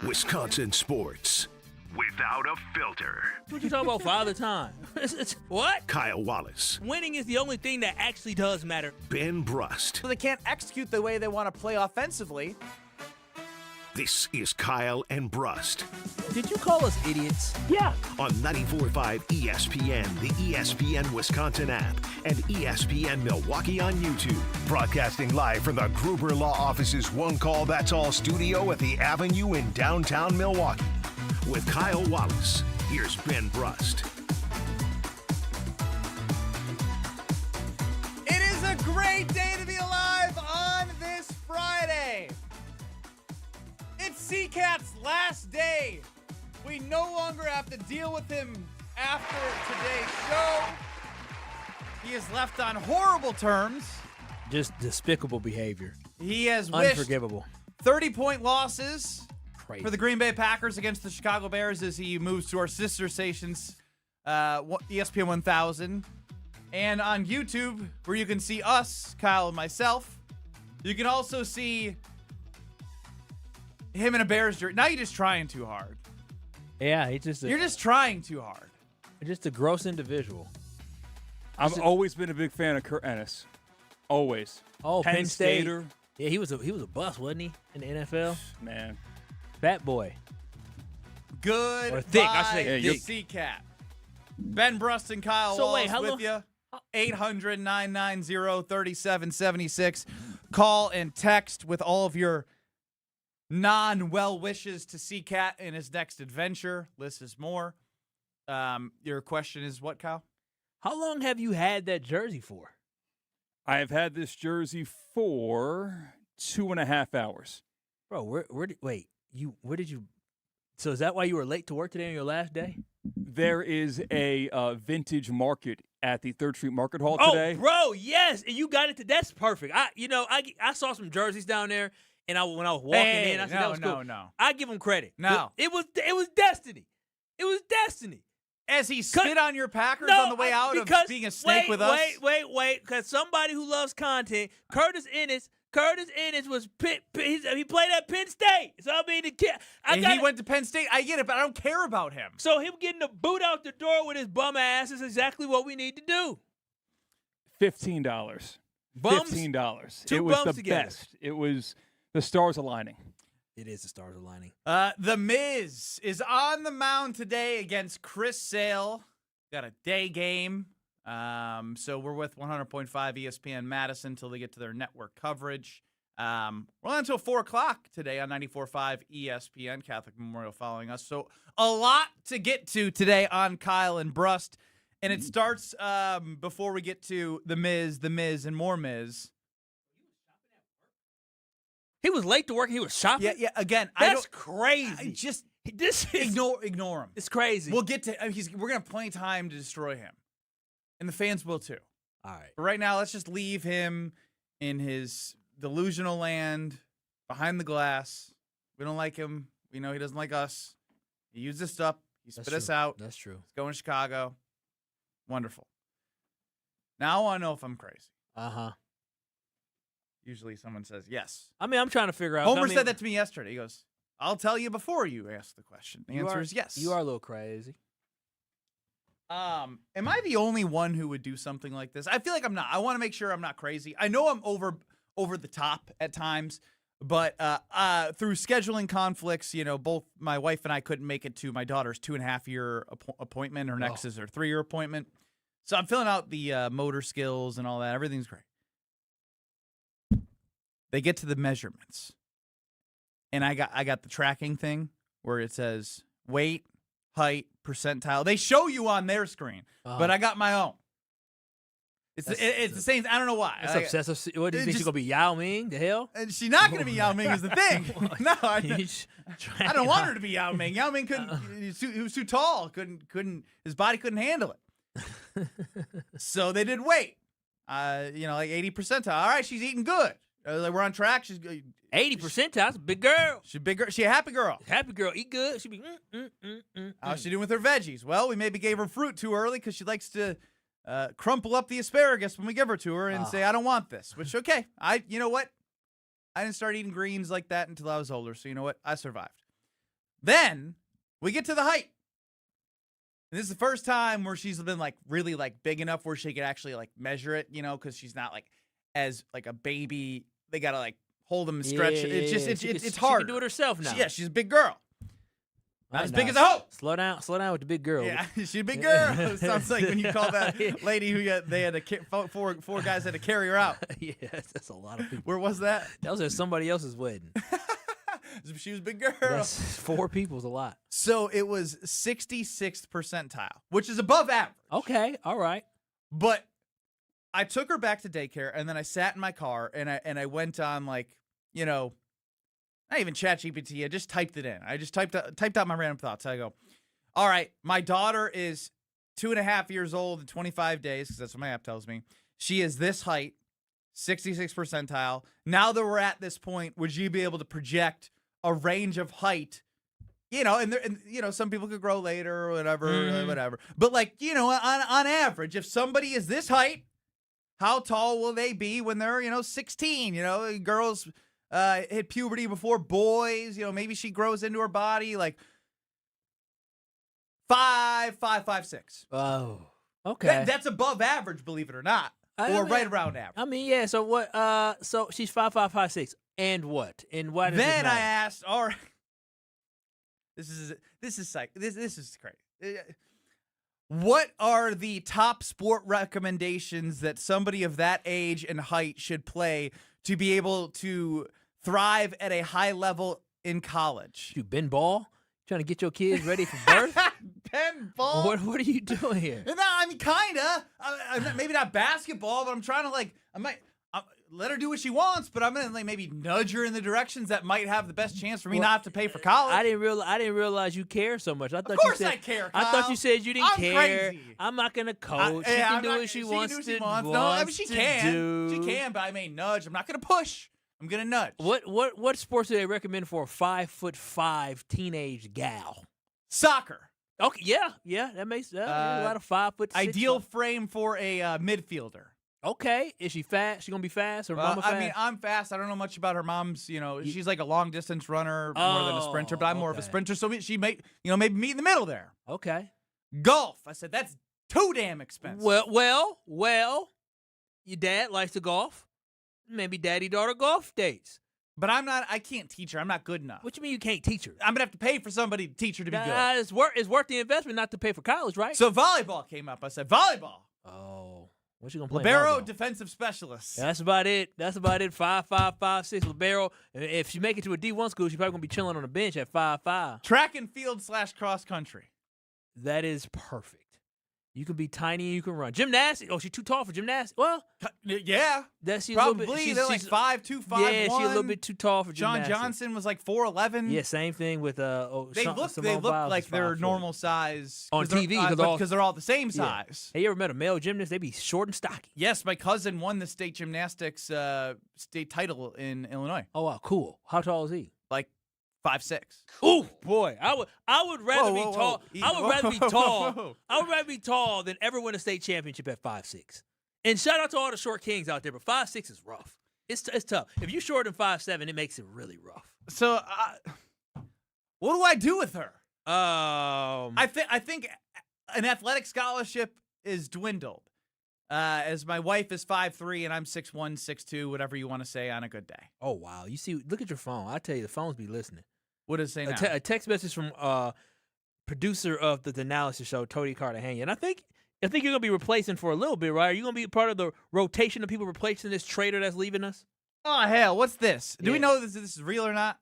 Wisconsin sports without a filter. What you talking about, Father Time? What? Kyle Wallace, Winning is the only thing that actually does matter. Ben Brust. So they can't execute the way they want to play offensively. This is Kyle and Brust Did you call us idiots? Yeah. on 94.5 ESPN, the ESPN Wisconsin app, and ESPN Milwaukee on YouTube. Broadcasting live from the Gruber Law Office's One Call That's All studio at the Avenue in downtown Milwaukee. With Kyle Wallace, here's Ben Brust. It is a great day to be alive on this Friday. It's C-Cat's last day. We no longer have to deal with him after today's show. He is left on horrible terms. Just despicable behavior. He has wished Unforgivable. 30-point losses Crazy. for the Green Bay Packers against the Chicago Bears as he moves to our sister stations, ESPN 1000, and on YouTube, where you can see us, Kyle and myself. You can also see him in a Bears jersey. Now you're just trying too hard. Yeah, he's You're just trying too hard. just a gross individual. I've always been a big fan of Kurt Ennis. Always. Oh, Penn State. Stater. Yeah, he was a bust, wasn't he, in the NFL? Man. Fat boy. Good. Or thick, I should say thick. C-Cat. Ben Brust and Kyle So Wallace wait, how with long- you. 800-990-3776. Call and text with all of your non-well wishes to C-Cat in his next adventure. List is more. Your question is what, Kyle? How long have you had that jersey for? I have had this jersey for 2.5 hours. Bro, where did you so is that why you were late to work today on your last day? There is a vintage market at the 3rd Street Market Hall Oh, today. bro, yes, and you got it. That's perfect. I saw some jerseys down there, and when I was walking in, I said that was cool. No. I give them credit. No. It was destiny. It was destiny. As he spit on your Packers No, on the way out of because- being a snake with us. Wait, because somebody who loves content, Curtis Ennis was he played at Penn State. So I mean, He went to Penn State. I get it, but I don't care about him. So him getting the boot out the door with his bum ass is exactly what we need to do. $15. Bums? $15. Two It was bums the together. best. It was the stars aligning. It is the stars aligning. The Miz is on the mound today against Chris Sale. Got a day game. So we're with 100.5 ESPN Madison until they get to their network coverage. We're on until 4 o'clock today on 94.5 ESPN, Catholic Memorial following us. So a lot to get to today on Kyle and Brust. And it starts before we get to the Miz, and more Miz. He was late to work. He was shopping. Yeah. Again, That's crazy. I just This is ignore him. It's crazy. We'll get to. We're gonna have plenty of time to destroy him, and the fans will too. all right. But right now, let's just leave him in his delusional land behind the glass. We don't like him. We know he doesn't like us. He used us up. He spit us out. That's true. He's going to Chicago. Wonderful. Now I want to know if I'm crazy. Uh-huh. Usually someone says yes. I mean, I'm trying to figure out. Homer said that to me yesterday. He goes, I'll tell you before you ask the question. The You answer are- is yes. You are a little crazy. Am I the only one who would do something like this? I feel like I'm not. I want to make sure I'm not crazy. I know I'm over the top at times, but through scheduling conflicts, both my wife and I couldn't make it to my daughter's 2.5-year appointment. Her next is her 3-year appointment. So I'm filling out the motor skills and all that. Everything's great. They get to the measurements, and I got the tracking thing where it says weight, height, percentile. They show you on their screen, but I got my own. It's the same. I don't know why. It's obsessive. What do you think she's gonna be, Yao Ming? The hell? And she's not going to be Yao Ming is the thing. No, I don't want her to be Yao Ming. Yao Ming couldn't. He was too tall. Couldn't. His body couldn't handle it. So they did weight. Like 80%. All right, she's eating good. We're on track. She's 80%. That's a big girl. She's a big girl. She a happy girl. Happy girl. Eat good. She be. How's she doing with her veggies? Well, we maybe gave her fruit too early because she likes to crumple up the asparagus when we give her to her and say, I don't want this. Which, okay. You know what? I didn't start eating greens like that until I was older. So you know what? I survived. Then we get to the height. And this is the first time where she's been like really like big enough where she could actually like measure it, because she's not like as like a baby. They gotta like hold them and stretch. It's just it's hard. She can do it herself now. She's a big girl. Not as big as I hope. Slow down with the big girl. Yeah, she's a big girl. Sounds like when you call that lady who they had to four guys had to carry her out. Yeah, that's a lot of people. Where was that? That was at somebody else's wedding. She was a big girl. That's 4 people's a lot. So it was 66th percentile, which is above average. Okay, all right. But I took her back to daycare, and then I sat in my car, and I went on like, not even ChatGPT. I just typed it in. I just typed out my random thoughts. I go, all right, my daughter is 2.5 years old in 25 days, because that's what my app tells me. She is this height, 66th percentile. Now that we're at this point, would you be able to project a range of height? And some people could grow later or whatever. But like, on average, if somebody is this height, how tall will they be when they're, 16? Girls hit puberty before boys. Maybe she grows into her body like 5'6". Oh, okay. That's above average, believe it or not, right around average. I mean, yeah. So what? So she's 5'5", 5'6", and what? And why? Then I asked, all right. This is crazy. What are the top sport recommendations that somebody of that age and height should play to be able to thrive at a high level in college? You Ben Ball? Trying to get your kids ready for birth? Ben Ball? What are you doing here? No, I mean, kind of. Maybe not basketball, but I'm trying to I might let her do what she wants, but I'm gonna maybe nudge her in the directions that might have the best chance for me not have to pay for college. I didn't realize you care so much. I thought of course you said, I care, Kyle. I thought you said you didn't care. Crazy. I'm not gonna coach. She can do what she wants to. No, I mean, she can. She can, but I may nudge. I'm not gonna push. I'm gonna nudge. What sports do they recommend for a 5'5" teenage gal? Soccer. Okay, yeah, that makes a lot of 5'6". Ideal frame for a midfielder. Okay, is she fast? She gonna be fast? Her mama fast? I mean, I'm fast. I don't know much about her mom's. She's like a long distance runner more than a sprinter, but I'm more of a sprinter. So she may, maybe meet in the middle there. Okay. Golf. I said that's too damn expensive. Well, your dad likes to golf. Maybe daddy-daughter golf dates. But I can't teach her. I'm not good enough. What you mean you can't teach her? I'm going to have to pay for somebody to teach her to be good. It's worth the investment not to pay for college, right? So volleyball came up. I said, volleyball. Oh. What you going to play? Libero, defensive specialist. Yeah, that's about it. 5'5", 5'6". Libero. If she make it to a D1 school, she's probably going to be chilling on the bench at 5'5". Track and field / cross country. That is perfect. You can be tiny and you can run. Gymnastics. Oh, she's too tall for gymnastics. Well, yeah. That's probably. They're like 5'2", 5'1". Yeah, she's a little bit too tall for John gymnastics. Johnson was like 4'11". Yeah, same thing with They look like they're normal size on TV because they're all the same size. Hey, you ever met a male gymnast? They be short and stocky. Yes, my cousin won the state gymnastics state title in Illinois. Oh wow, cool. How tall is he? Like 5'6". Ooh, boy, I would rather be tall. I would rather be tall. I would rather be tall than ever win a state championship at 5'6". And shout out to all the short kings out there, but 5'6" is rough. It's tough. If you're shorter than 5'7", it makes it really rough. So, what do I do with her? I think an athletic scholarship is dwindled. As my wife is 5'3" and I'm 6'1", 6'2", whatever you want to say on a good day. Oh wow! You see, look at your phone. I tell you, the phones be listening. What does it say now? A text message from producer of the Analysis Show, Tory Cartagena. And I think you're gonna be replacing for a little bit, right? Are you gonna be part of the rotation of people replacing this traitor that's leaving us? Oh hell, what's this? Do we know this is real or not?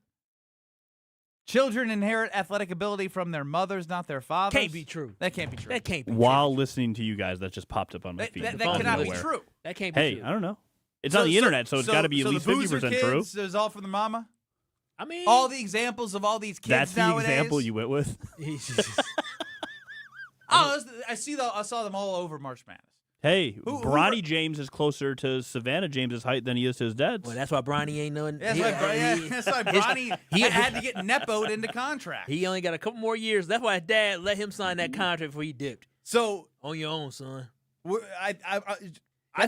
Children inherit athletic ability from their mothers, not their fathers. Can't be true. That can't be true. That can't be While listening to you guys, that just popped up on my feed. That cannot be true. That can't be true. Hey, I don't know. It's on the internet, so it's got to be at least 50% true. So it's all from the mama? I mean, all the examples of all these kids that's nowadays. The example you went with? I saw them all over March Madness. Hey, Bronny James is closer to Savannah James's height than he is to his dad's. Well, that's why Bronny ain't knowing. That's why Bronny had to get nepoed into contract. He only got a couple more years. That's why his dad let him sign that contract before he dipped. So on your own, son. I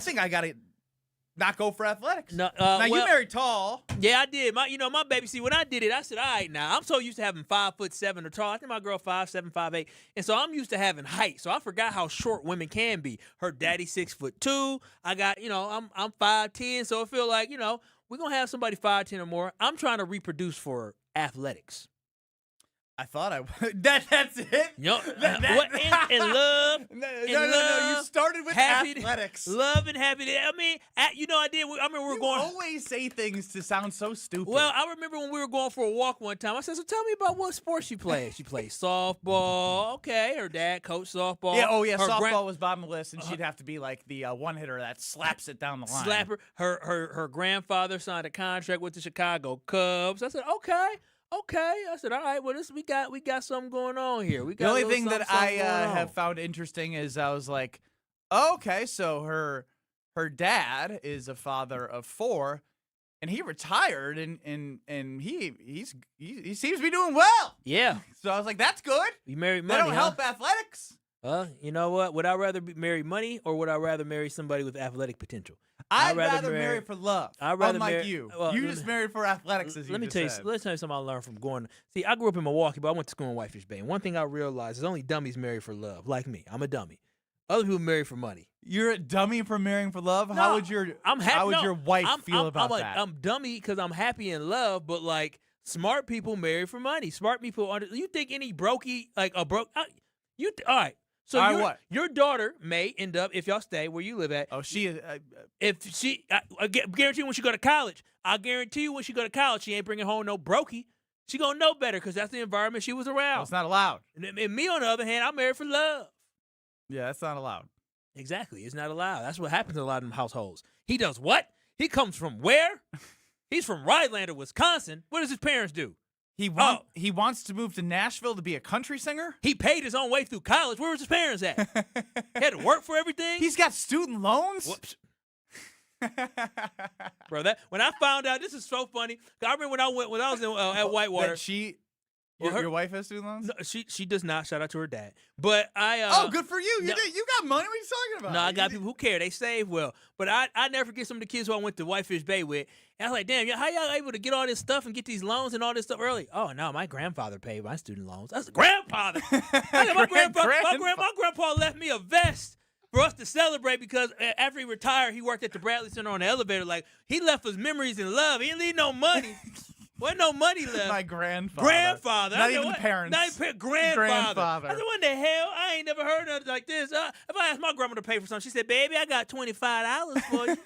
think I got it. not go for athletics. No, now well, you married tall. Yeah, I did. My baby. See, when I did it, I said, all right, now I'm so used to having 5'7" or tall. I think my girl 5'7", 5'8", and so I'm used to having height. So I forgot how short women can be. Her daddy 6'2". I got, I'm 5'10", so I feel like, we're gonna have somebody 5'10" or more. I'm trying to reproduce for athletics. I thought I would. That's it? In love. No. You started with athletics. Love and happy. I mean, I did. I remember we were going. You always say things to sound so stupid. Well, I remember when we were going for a walk one time. I said, so tell me about what sport she plays. She plays softball. Okay. Her dad coached softball. Yeah, softball was bottom of the list, and she'd have to be like the one-hitter that slaps it down the line. Slapper. Her grandfather signed a contract with the Chicago Cubs. I said, okay. I said, all right. Well, we got something going on here. The only thing that I have found interesting is I was like, okay, so her dad is a father of 4, and he retired, and he seems to be doing well. Yeah. So I was like, that's good. You married money. They don't help athletics. You know what? Would I rather marry money, or would I rather marry somebody with athletic potential? I'd rather marry for love. I'd rather unlike marry, you. Well, you just married for athletics, as let me just tell you. said. Let's tell you something I learned from going. See, I grew up in Milwaukee, but I went to school in Whitefish Bay. And one thing I realized is only dummies marry for love, like me. I'm a dummy. Other people marry for money. You're a dummy for marrying for love? No, how would your wife feel about that? I'm dummy because I'm happy in love, but like smart people marry for money. Smart people you think any brokey, like a broke all right. So your daughter may end up, if y'all stay where you live at. Oh, she is. I guarantee when she go to college, I guarantee you when she go to college, she ain't bringing home no brokey. She gonna know better because that's the environment she was around. Well, it's not allowed. And me, on the other hand, I'm married for love. Yeah, that's not allowed. Exactly. It's not allowed. That's what happens in a lot of them households. He does what? He comes from where? He's from Rhinelander, Wisconsin. What does his parents do? He wants to move to Nashville to be a country singer? He paid his own way through college. Where was his parents at? He had to work for everything? He's got student loans? Whoops. Bro, when I found out, this is so funny. I remember when I was at Whitewater. Your wife has student loans? No, she does not. Shout out to her dad. But good for you. You got money. What are you talking about? No, I got people who care. They save well. But I never forget some of the kids who I went to Whitefish Bay with. And I was like, damn, how y'all able to get all this stuff and get these loans and all this stuff early? Oh, no, my grandfather paid my student loans. That's grandfather. My grandpa left me a vest for us to celebrate because after he retired, he worked at the Bradley Center on the elevator. Like, he left us memories and love. He didn't leave no money. Wasn't no money left. My grandfather. Not even the parents. Not even grandfather. I said, what the hell? I ain't never heard of it like this. If I asked my grandma to pay for something, she said, baby, I got $25 for you.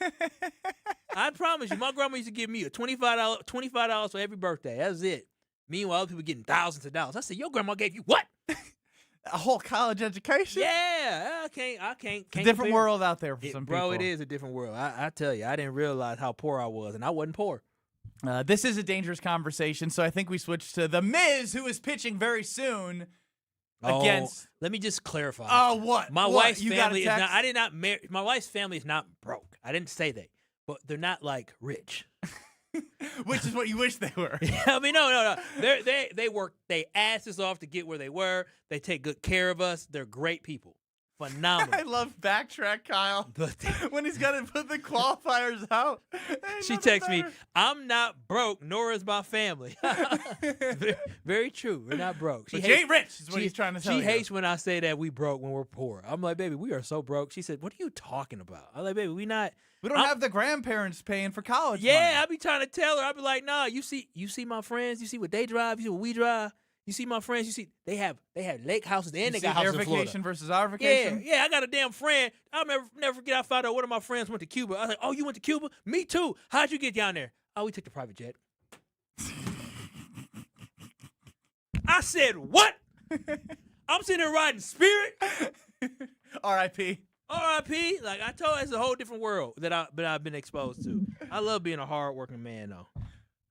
I promise you, my grandma used to give me a $25 for every birthday. That's it. Meanwhile, other people getting thousands of dollars. I said, your grandma gave you what? A whole college education? Yeah. I can't. It's a different world out there for some people. Bro, it is a different world. I tell you, I didn't realize how poor I was, and I wasn't poor. This is a dangerous conversation, so I think we switch to The Miz, who is pitching very soon against. Let me just clarify. Oh, what? My wife's family is not. I did not marry. My wife's family is not broke. I didn't say that, but they're not like rich. Which is what you wish they were. I mean, no. They work they asses off to get where they were. They take good care of us. They're great people. Phenomenal. I love backtrack Kyle. When he's got to put the qualifiers out. She texts me, I'm not broke, nor is my family. Very true. We're not broke. She ain't rich is what he's trying to tell you. She hates when I say that we broke when we're poor. I'm like, baby, we are so broke. She said, what are you talking about? I'm like, baby, we don't have the grandparents paying for college money. I be trying to tell her. I be like, nah, you see my friends, you see what they drive, you see what we drive. You see my friends, they have lake houses and they got houses in Florida. Their vacation versus our vacation? Yeah, I got a damn friend. I'll never forget I found out one of my friends went to Cuba. I was like, oh, you went to Cuba? Me too. How'd you get down there? Oh, we took the private jet. I said, what? I'm sitting there riding Spirit. R.I.P. R.I.P. Like I told you, it's a whole different world that I've been exposed to. I love being a hard-working man, though.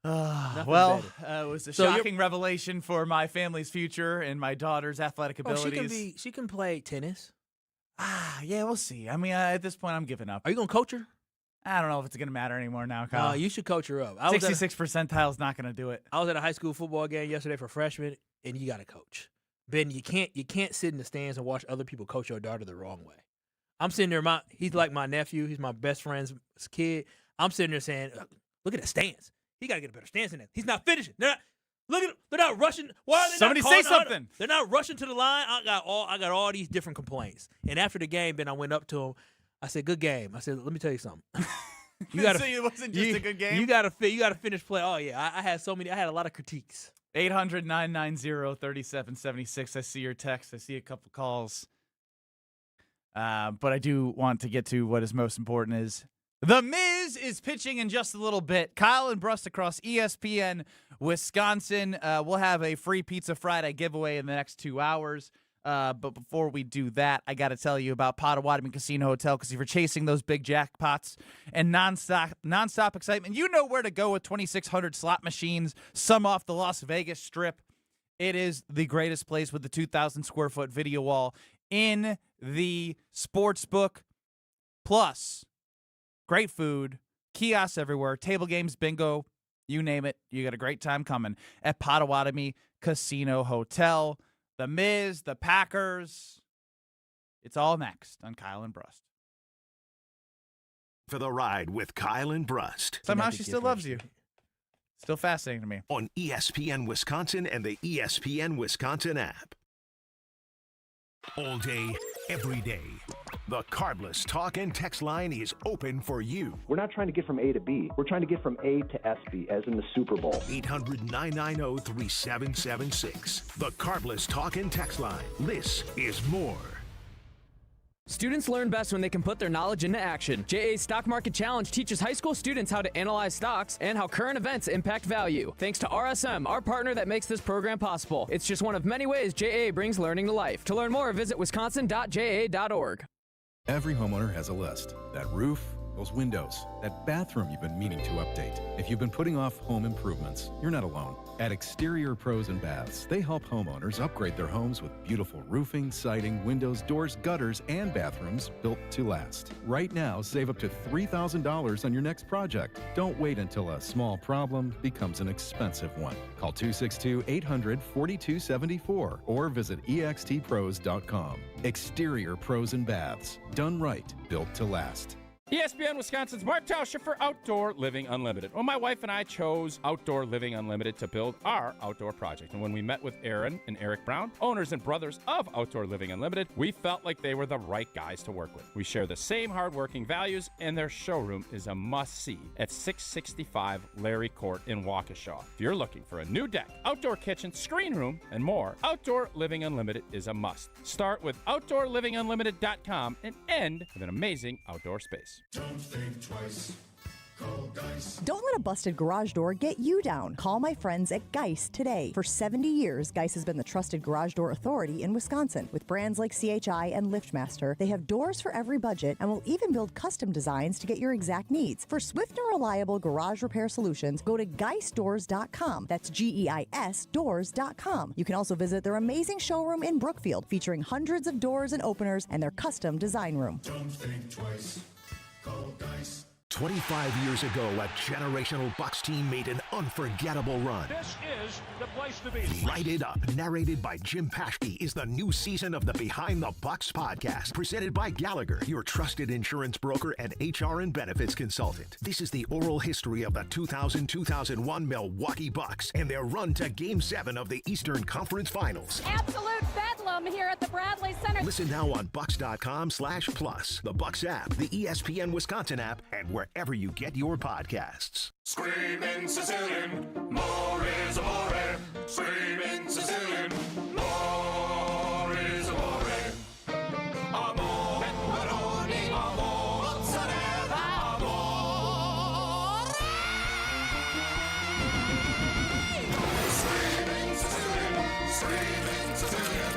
It was a shocking revelation for my family's future and my daughter's athletic abilities. She can play tennis. Yeah, we'll see. I mean, at this point, I'm giving up. Are you gonna coach her? I don't know if it's gonna matter anymore now, Kyle. You should coach her up. 66 percentile is not gonna do it. I was at a high school football game yesterday for freshmen, and you got to coach. Ben, you can't sit in the stands and watch other people coach your daughter the wrong way. I'm sitting there. He's like my nephew. He's my best friend's kid. I'm sitting there saying, look at that stance. He got to get a better stance than that. He's not finishing. They're not rushing. Why are they Somebody not say something. They're not rushing to the line. I got all these different complaints. And after the game, then I went up to him. I said, "Good game." I said, "Let me tell you something. You got so it wasn't just a good game. You got to finish play." Oh yeah, I had a lot of critiques. 800-990-3776. I see your text. I see a couple calls. But I do want to get to what is most important is The Miz is pitching in just a little bit. Kyle and Brust across ESPN Wisconsin. We'll have a free Pizza Friday giveaway in the next 2 hours. But before we do that, I got to tell you about Potawatomi Casino Hotel, because if you're chasing those big jackpots and nonstop excitement, you know where to go with 2,600 slot machines, some off the Las Vegas Strip. It is the greatest place with the 2,000-square-foot video wall in the sports book. Plus, great food, kiosks everywhere, table games, bingo, you name it. You got a great time coming at Potawatomi Casino Hotel. The Miz, the Packers. It's all next on Kyle and Brust. For the ride with Kyle and Brust. Somehow she still loves you. Still fascinating to me. On ESPN Wisconsin and the ESPN Wisconsin app. All day, every day. The Carbless talk and text line is open for you. We're not trying to get from A to B. We're trying to get from A to SB, as in the Super Bowl. 800-990-3776. The Carbless talk and text line. This is more. Students learn best when they can put their knowledge into action. JA's Stock Market Challenge teaches high school students how to analyze stocks and how current events impact value. Thanks to RSM, our partner that makes this program possible. It's just one of many ways JA brings learning to life. To learn more, visit wisconsin.ja.org. Every homeowner has a list. That roof, those windows, that bathroom you've been meaning to update. If you've been putting off home improvements, you're not alone. At Exterior Pros and Baths, they help homeowners upgrade their homes with beautiful roofing, siding, windows, doors, gutters, and bathrooms built to last. Right now, save up to $3,000 on your next project. Don't wait until a small problem becomes an expensive one. Call 262-800-4274 or visit extpros.com. Exterior Pros and Baths. Done right, built to last. ESPN Wisconsin's Mark Tauscher for Outdoor Living Unlimited. Well, my wife and I chose Outdoor Living Unlimited to build our outdoor project. And when we met with Aaron and Eric Brown, owners and brothers of Outdoor Living Unlimited, we felt like they were the right guys to work with. We share the same hardworking values, and their showroom is a must-see at 665 Larry Court in Waukesha. If you're looking for a new deck, outdoor kitchen, screen room, and more, Outdoor Living Unlimited is a must. Start with OutdoorLivingUnlimited.com and end with an amazing outdoor space. Don't think twice. Call Geist. Don't let a busted garage door get you down. Call my friends at Geist today. For 70 years, Geist has been the trusted garage door authority in Wisconsin. With brands like CHI and LiftMaster, they have doors for every budget and will even build custom designs to get your exact needs. For swift and reliable garage repair solutions, go to geistdoors.com. That's GEIS doors.com. You can also visit their amazing showroom in Brookfield, featuring hundreds of doors and openers and their custom design room. Don't think twice. Call Geist. 25 years ago, a generational Bucs team made an unforgettable run. This is the place to be. Light It Up, narrated by Jim Paschke, is the new season of the Behind the Bucs podcast, presented by Gallagher, your trusted insurance broker and HR and benefits consultant. This is the oral history of the 2000-2001 Milwaukee Bucs and their run to Game 7 of the Eastern Conference Finals. Absolute bedlam here at the Bradley Center. Listen now on Bucs.com/plus, the Bucs app, the ESPN Wisconsin app, and wherever you get your podcasts. Screaming Sicilian, more is amore. Screaming Sicilian, more is amore. Amore, pepperoni, amore, mozzarella, amore. Screaming Sicilian, screaming Sicilian,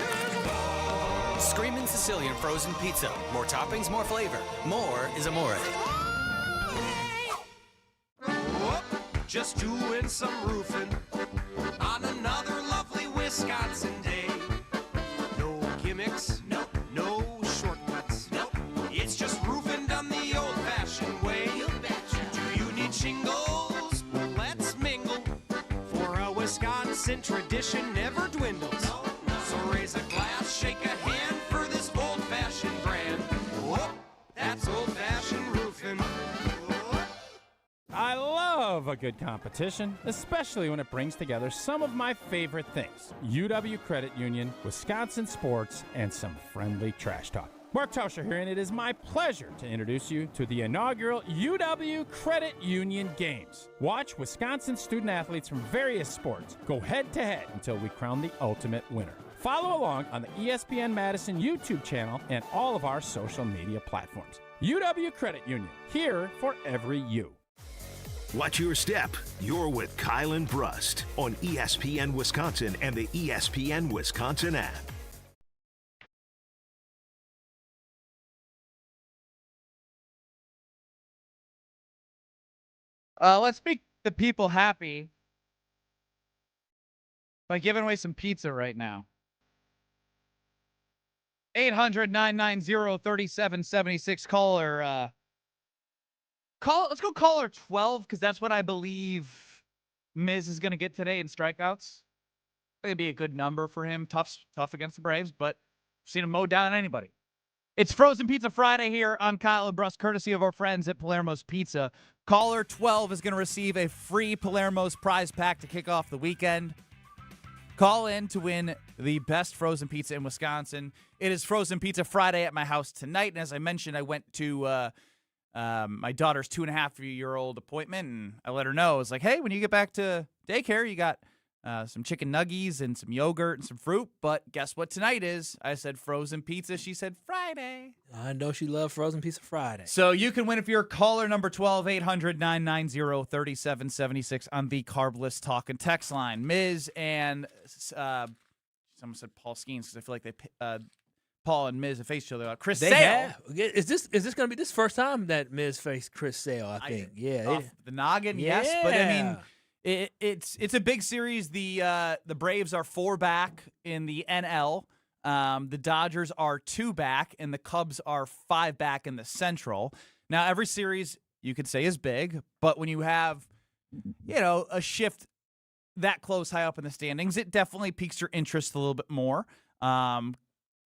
more. Screaming Sicilian frozen pizza. More toppings, more flavor. More is amore. Just doing some roofing on another lovely Wisconsin day. No gimmicks, no shortcuts, it's just roofing done the old-fashioned way. Do you need shingles? Let's mingle, for a Wisconsin tradition never dwindles. So raise a glass, shake a hand for this old-fashioned brand. Whoop. love a good competition, especially when it brings together some of my favorite things. UW Credit Union, Wisconsin sports, and some friendly trash talk. Mark Tauscher here, and it is my pleasure to introduce you to the inaugural UW Credit Union Games. Watch Wisconsin student athletes from various sports go head-to-head until we crown the ultimate winner. Follow along on the ESPN Madison YouTube channel and all of our social media platforms. UW Credit Union, here for every you. Watch your step. You're with Kyle and Brust on ESPN Wisconsin and the ESPN Wisconsin app. Let's make the people happy by giving away some pizza right now. 800-990-3776. Let's go caller 12, because that's what I believe Miz is going to get today in strikeouts. It'd be a good number for him. Tough against the Braves, but I've seen him mow down anybody. It's Frozen Pizza Friday here on Kyle and Brust, courtesy of our friends at Palermo's Pizza. Caller 12 is going to receive a free Palermo's prize pack to kick off the weekend. Call in to win the best frozen pizza in Wisconsin. It is Frozen Pizza Friday at my house tonight, and as I mentioned, I went to my daughter's 2.5-year-old appointment, and I let her know. I was like, hey, when you get back to daycare, you got some chicken nuggies and some yogurt and some fruit, but guess what tonight is? I said frozen pizza. She said Friday. I know she loved Frozen Pizza Friday. So you can win if you're caller number 12, 800-990-3776 on the Carbless Talk and Text line. Miz and someone said Paul Skeens, because I feel like they Paul and Miz have faced each other. Chris Sale. Is this going to be this first time that Miz faced Chris Sale? I think. Off the noggin, yes, but I mean, it's a big series. The Braves are 4 back in the NL. The Dodgers are 2 back, and the Cubs are 5 back in the Central. Now, every series you could say is big, but when you have, a shift that close high up in the standings, it definitely piques your interest a little bit more.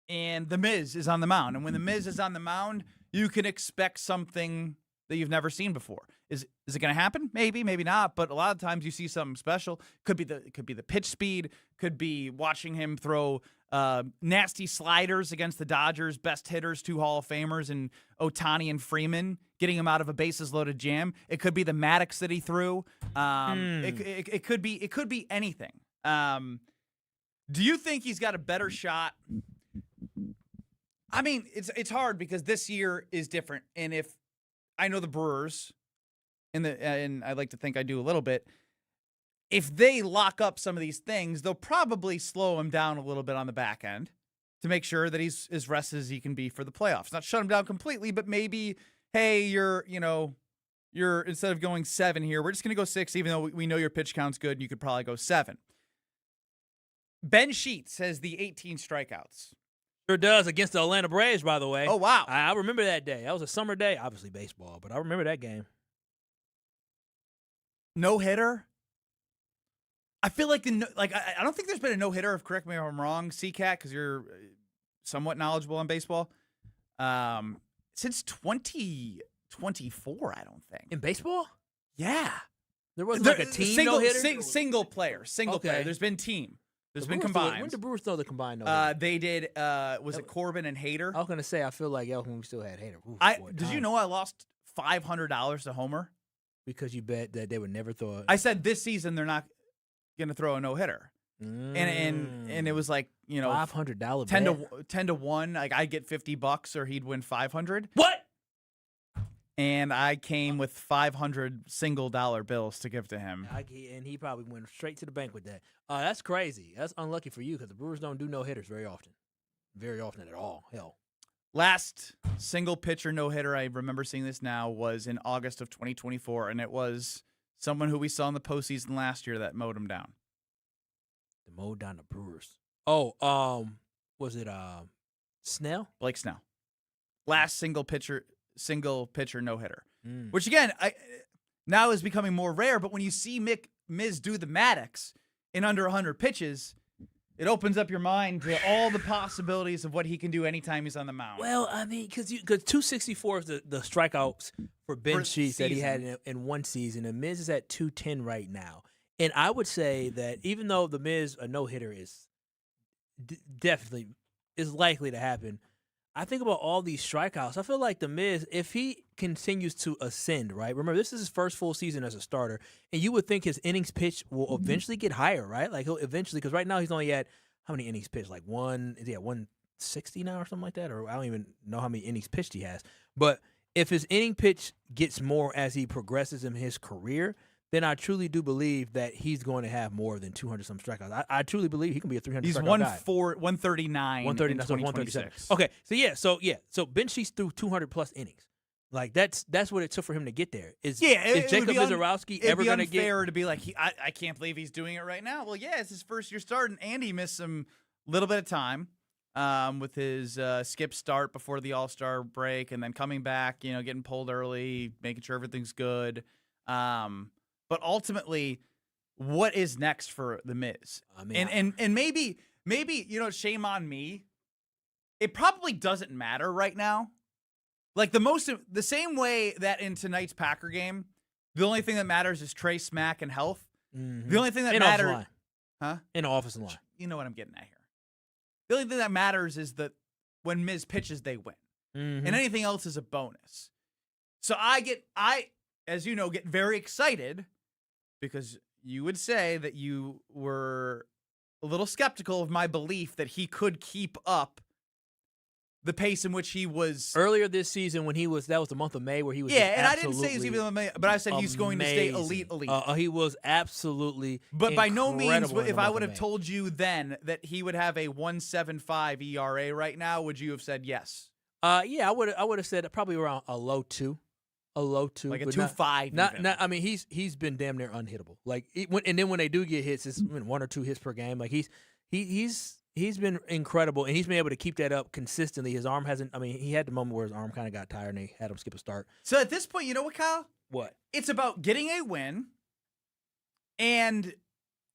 And the Miz is on the mound, and when the Miz is on the mound, you can expect something that you've never seen before. Is it going to happen? Maybe, maybe not. But a lot of times you see something special. Could be the pitch speed. Could be watching him throw nasty sliders against the Dodgers' best hitters, 2 Hall of Famers, and Ohtani and Freeman, getting him out of a bases loaded jam. It could be the Maddox that he threw. It could be anything. Do you think he's got a better shot? I mean, it's hard because this year is different, and if I know the Brewers, and I like to think I do a little bit, if they lock up some of these things, they'll probably slow him down a little bit on the back end to make sure that he's as rested as he can be for the playoffs. Not shut him down completely, but maybe, hey, you're instead of going 7 here, we're just going to go 6, even though we know your pitch count's good and you could probably go 7. Ben Sheets has the 18 strikeouts. Sure does, against the Atlanta Braves, by the way. Oh, wow. I remember that day. That was a summer day, obviously baseball, but I remember that game. No-hitter? I feel like I don't think there's been a no-hitter, correct me if I'm wrong, CCAT, because you're somewhat knowledgeable on baseball, since 2024, I don't think. In baseball? Yeah. There wasn't like a team no-hitter? Single player. There's been team. There's been combined. When did the Brewers throw the combined no-hitter? They did, was it Corbin and Hader? I was going to say, I feel like that was when we still had Hader. Did you know I lost $500 to Homer? Because you bet that they would never throw I said this season they're not going to throw a no-hitter. And it was like, $500 10 to 1, like I'd get $50 or he'd win 500. What? And I came with 500 single dollar bills to give to him. And he probably went straight to the bank with that. That's crazy. That's unlucky for you because the Brewers don't do no-hitters very often. Very often at all. Hell. Last single pitcher no-hitter, I remember seeing this now, was in August of 2024, and it was someone who we saw in the postseason last year that mowed him down. The mowed down the Brewers. Oh, was it Snell? Blake Snell. Last single pitcher no-hitter. Which, again, now is becoming more rare, but when you see Miz do the Maddox in under 100 pitches, It opens up your mind to all the possibilities of what he can do anytime he's on the mound. Well, I mean, because 264 is the strikeouts for Ben Sheets that he had in one season, and Miz is at 210 right now. And I would say that even though the Miz a no-hitter is definitely is likely to happen, I think about all these strikeouts. I feel like the Miz, if he continues to ascend, right? Remember, this is his first full season as a starter, and you would think his innings pitched will eventually get higher, right? Like he'll eventually, because right now he's only at how many innings pitched? Like 160 now or something like that, or I don't even know how many innings pitched he has. But if his inning pitch gets more as he progresses in his career, then I truly do believe that he's going to have more than 200-some strikeouts. I truly believe he can be a 300 He's strikeout guy. 139 in 2027. Okay, so Ben Sheets threw 200-plus innings. Like, that's what it took for him to get there. Is Jacob Misiorowski ever going to get – It'd be unfair to be like, I can't believe he's doing it right now. Well, yeah, it's his first year starting, and he missed some little bit of time with his skip start before the All-Star break and then coming back, getting pulled early, making sure everything's good. But ultimately, what is next for the Miz? And maybe shame on me. It probably doesn't matter right now. Like the same way that in tonight's Packer game, the only thing that matters is Trey Smack and health. Mm-hmm. The only thing that matters, in the offensive line. You know what I'm getting at here. The only thing that matters is that when Miz pitches, they win, and anything else is a bonus. So I, as you know, get very excited. Because you would say that you were a little skeptical of my belief that he could keep up the pace in which he was earlier this season when that was the month of May where he was. Yeah, and I didn't say it was even the month of May, but I said he's going to stay elite. He was absolutely. But by no means, if I would have told you then that he would have a 1.75 ERA right now, would you have said yes? Yeah, I would have said probably around a low 2. A low 2, like a 2.5. Not. I mean, he's been damn near unhittable. Like, and then when they do get hits, it's 1 or 2 hits per game. Like he's been incredible, and he's been able to keep that up consistently. His arm hasn't. I mean, he had the moment where his arm kind of got tired, and they had him skip a start. So at this point, you know what, Kyle? What? It's about getting a win, and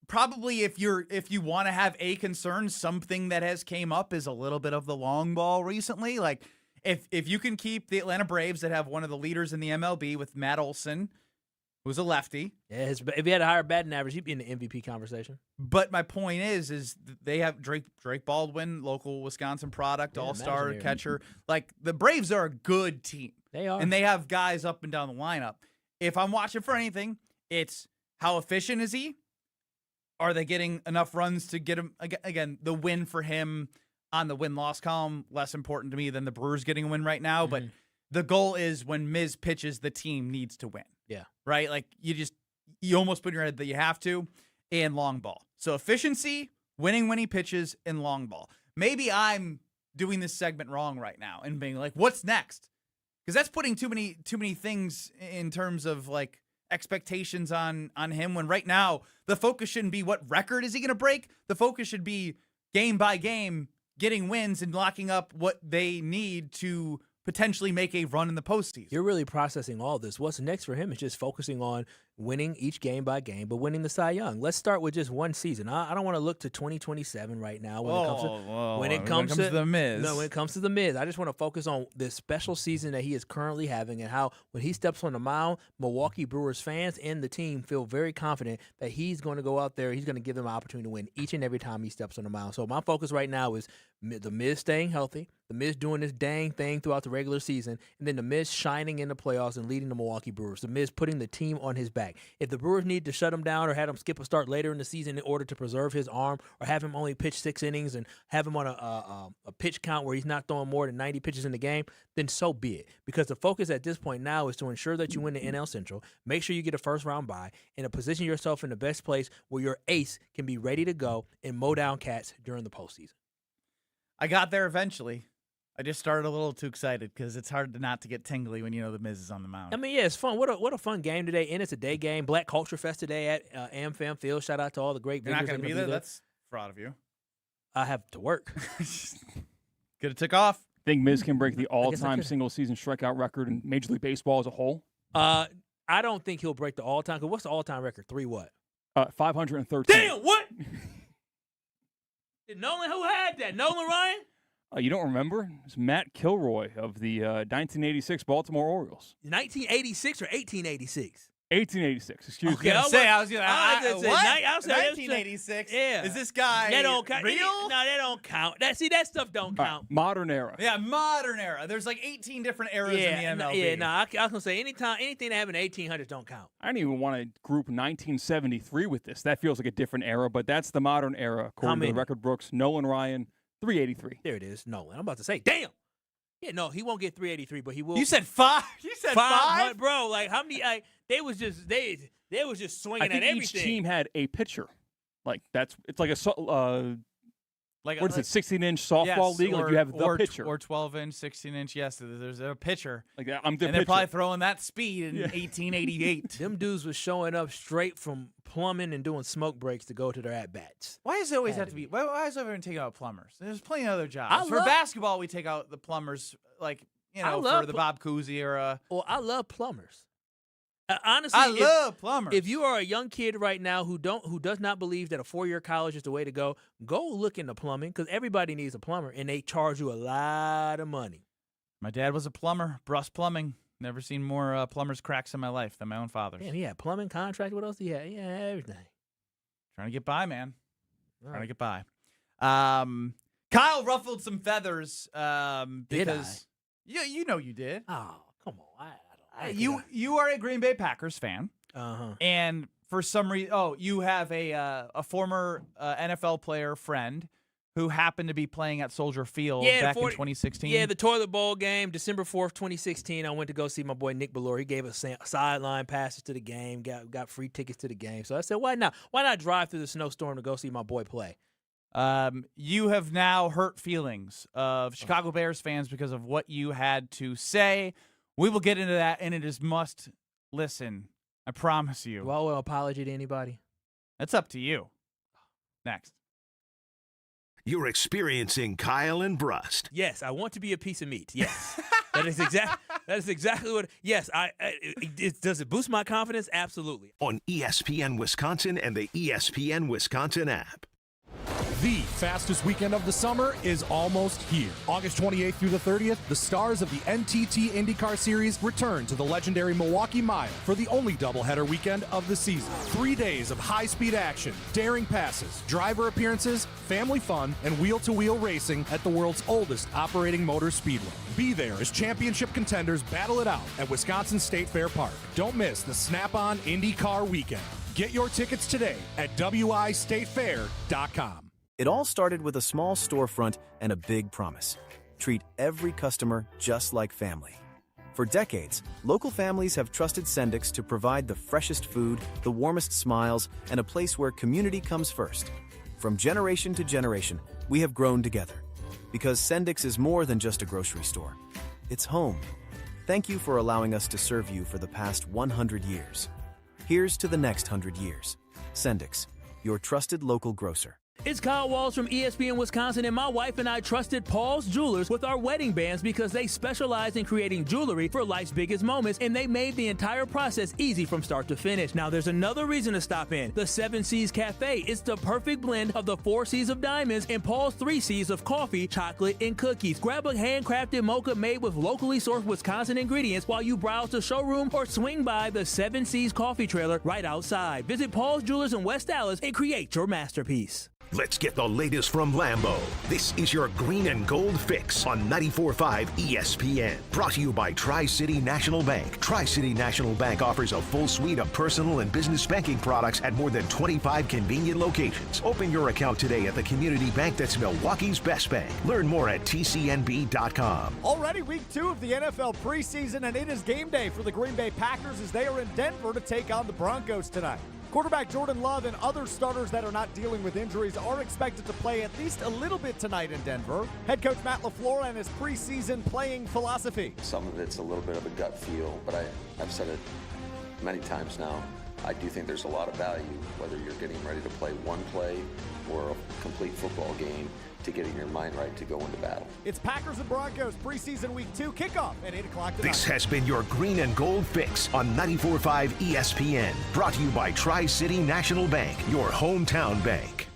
probably if you want to have a concern, something that has came up is a little bit of the long ball recently, like. If you can keep the Atlanta Braves that have one of the leaders in the MLB with Matt Olson, who's a lefty. Yeah, if he had a higher batting average, he'd be in the MVP conversation. But my point is they have Drake Baldwin, local Wisconsin product, all-star catcher. Like, the Braves are a good team. They are. And they have guys up and down the lineup. If I'm watching for anything, it's how efficient is he? Are they getting enough runs to get him, again, the win for him on the win-loss column, less important to me than the Brewers getting a win right now. But the goal is when Miz pitches, the team needs to win. Yeah. Right? Like, you almost put in your head that you have to, and long ball. So efficiency, winning when he pitches, and long ball. Maybe I'm doing this segment wrong right now and being like, what's next? Because that's putting too many things in terms of, like, expectations on him, when right now the focus shouldn't be what record is he going to break. The focus should be game by game, getting wins and locking up what they need to potentially make a run in the postseason. You're really processing all this. What's next for him is just focusing on winning each game by game, but winning the Cy Young. Let's start with just one season. I don't want to look to 2027 right now when it comes to the Miz. No, when it comes to the Miz, I just want to focus on this special season that he is currently having and how when he steps on the mound, Milwaukee Brewers fans and the team feel very confident that he's going to go out there. He's going to give them an opportunity to win each and every time he steps on the mound. So my focus right now is the Miz staying healthy, the Miz doing this dang thing throughout the regular season, and then the Miz shining in the playoffs and leading the Milwaukee Brewers. The Miz putting the team on his back. If the Brewers need to shut him down or have him skip a start later in the season in order to preserve his arm, or have him only pitch 6 innings and have him on a pitch count where he's not throwing more than 90 pitches in the game, then so be it. Because the focus at this point now is to ensure that you win the NL Central, make sure you get a first-round bye, and to position yourself in the best place where your ace can be ready to go and mow down cats during the postseason. I got there eventually. I just started a little too excited because it's hard not to get tingly when you know the Miz is on the mound. I mean, yeah, it's fun. What a fun game today, and it's a day game. Black Culture Fest today at AmFam Field. Shout out to all the great You're vendors. Not going to be there? That's fraud of you. I have to work. Could have took off. Think Miz can break the all-time single-season strikeout record in Major League Baseball as a whole? I don't think he'll break the all-time. Because what's the all-time record? 3 what? 513. Damn, what? Nolan, who had that? Nolan Ryan? You don't remember? It's Matt Kilroy of the 1986 Baltimore Orioles. 1986 or 1886? 1886, excuse me. I was gonna say, what? 1986? Yeah. Is this guy That don't count. real? No, that don't count. That stuff don't count. Modern era. Yeah, modern era. There's like 18 different eras in the MLB. I was going to say, anything that happened in the 1800s don't count. I didn't even want to group 1973 with this. That feels like a different era, but that's the modern era, according to the record books. Nolan Ryan, 383. There it is. Nolan. I'm about to say, damn. Yeah, no, he won't get 383, but he will. You said 5? You said 5? Bro, like how many? They was just swinging I think at everything. each team had a pitcher. Like it's like a what is it? 16-inch softball league. Like you have the pitcher or 12-inch, 16-inch. Yes, there's a pitcher. Like I'm the and pitcher. they're probably throwing that speed in 1888. Them dudes was showing up straight from plumbing and doing smoke breaks to go to their at bats. Why does it always have to be? Why is everyone taking out plumbers? There's plenty of other jobs. For basketball, we take out the plumbers, like for the Bob Cousy era. Well, I love plumbers. Honestly, I love plumbers. If you are a young kid right now who does not believe that a 4-year college is the way to go look into plumbing because everybody needs a plumber and they charge you a lot of money. My dad was a plumber, Brust Plumbing. Never seen more plumber's cracks in my life than my own father's. Damn, he had plumbing contract. What else did he have? Yeah, everything. Trying to get by, man. Trying to get by. Kyle ruffled some feathers because you know you did. Oh, come on. You are a Green Bay Packers fan, and for some reason, you have a former NFL player friend who happened to be playing at Soldier Field back in 2016. Yeah, the toilet bowl game, December 4th, 2016. I went to go see my boy Nick Bellore. He gave us sideline passes to the game, got free tickets to the game. So I said, why not? Why not drive through the snowstorm to go see my boy play? You have now hurt feelings of Chicago Bears fans because of what you had to say. We will get into that, and it is must listen. I promise you. Do I owe an apology to anybody? That's up to you. Next. You're experiencing Kyle and Brust. Yes, I want to be a piece of meat. Yes. That is exactly what. Yes, does it boost my confidence? Absolutely. On ESPN Wisconsin and the ESPN Wisconsin app. The fastest weekend of the summer is almost here. August 28th through the 30th, the stars of the NTT IndyCar Series return to the legendary Milwaukee Mile for the only doubleheader weekend of the season. 3 days of high-speed action, daring passes, driver appearances, family fun, and wheel-to-wheel racing at the world's oldest operating motor speedway. Be there as championship contenders battle it out at Wisconsin State Fair Park. Don't miss the Snap-on IndyCar weekend. Get your tickets today at wistatefair.com. It all started with a small storefront and a big promise. Treat every customer just like family. For decades, local families have trusted Sendix to provide the freshest food, the warmest smiles, and a place where community comes first. From generation to generation, we have grown together. Because Sendix is more than just a grocery store. It's home. Thank you for allowing us to serve you for the past 100 years. Here's to the next 100 years. Sendix, your trusted local grocer. It's Kyle Walls from ESPN Wisconsin, and my wife and I trusted Paul's Jewelers with our wedding bands because they specialize in creating jewelry for life's biggest moments, and they made the entire process easy from start to finish. Now, there's another reason to stop in. The 7 C's Cafe. It's the perfect blend of the 4 C's of diamonds and Paul's 3 C's of coffee, chocolate, and cookies. Grab a handcrafted mocha made with locally sourced Wisconsin ingredients while you browse the showroom or swing by the 7 C's coffee trailer right outside. Visit Paul's Jewelers in West Dallas and create your masterpiece. Let's get the latest from Lambeau. This is your green and gold fix on 94.5 ESPN. Brought to you by Tri-City National Bank. Tri-City National Bank offers a full suite of personal and business banking products at more than 25 convenient locations. Open your account today at the community bank that's Milwaukee's best bank. Learn more at tcnb.com. Already week 2 of the NFL preseason, and it is game day for the Green Bay Packers as they are in Denver to take on the Broncos tonight. Quarterback Jordan Love and other starters that are not dealing with injuries are expected to play at least a little bit tonight in Denver. Head coach Matt LaFleur and his preseason playing philosophy. Some of it's a little bit of a gut feel, but I've said it many times now. I do think there's a lot of value, whether you're getting ready to play one play or a complete football game, to getting your mind right to go into battle. It's Packers and Broncos preseason week 2 kickoff at 8 o'clock tonight. This has been your green and gold fix on 94.5 ESPN. Brought to you by Tri-City National Bank, your hometown bank.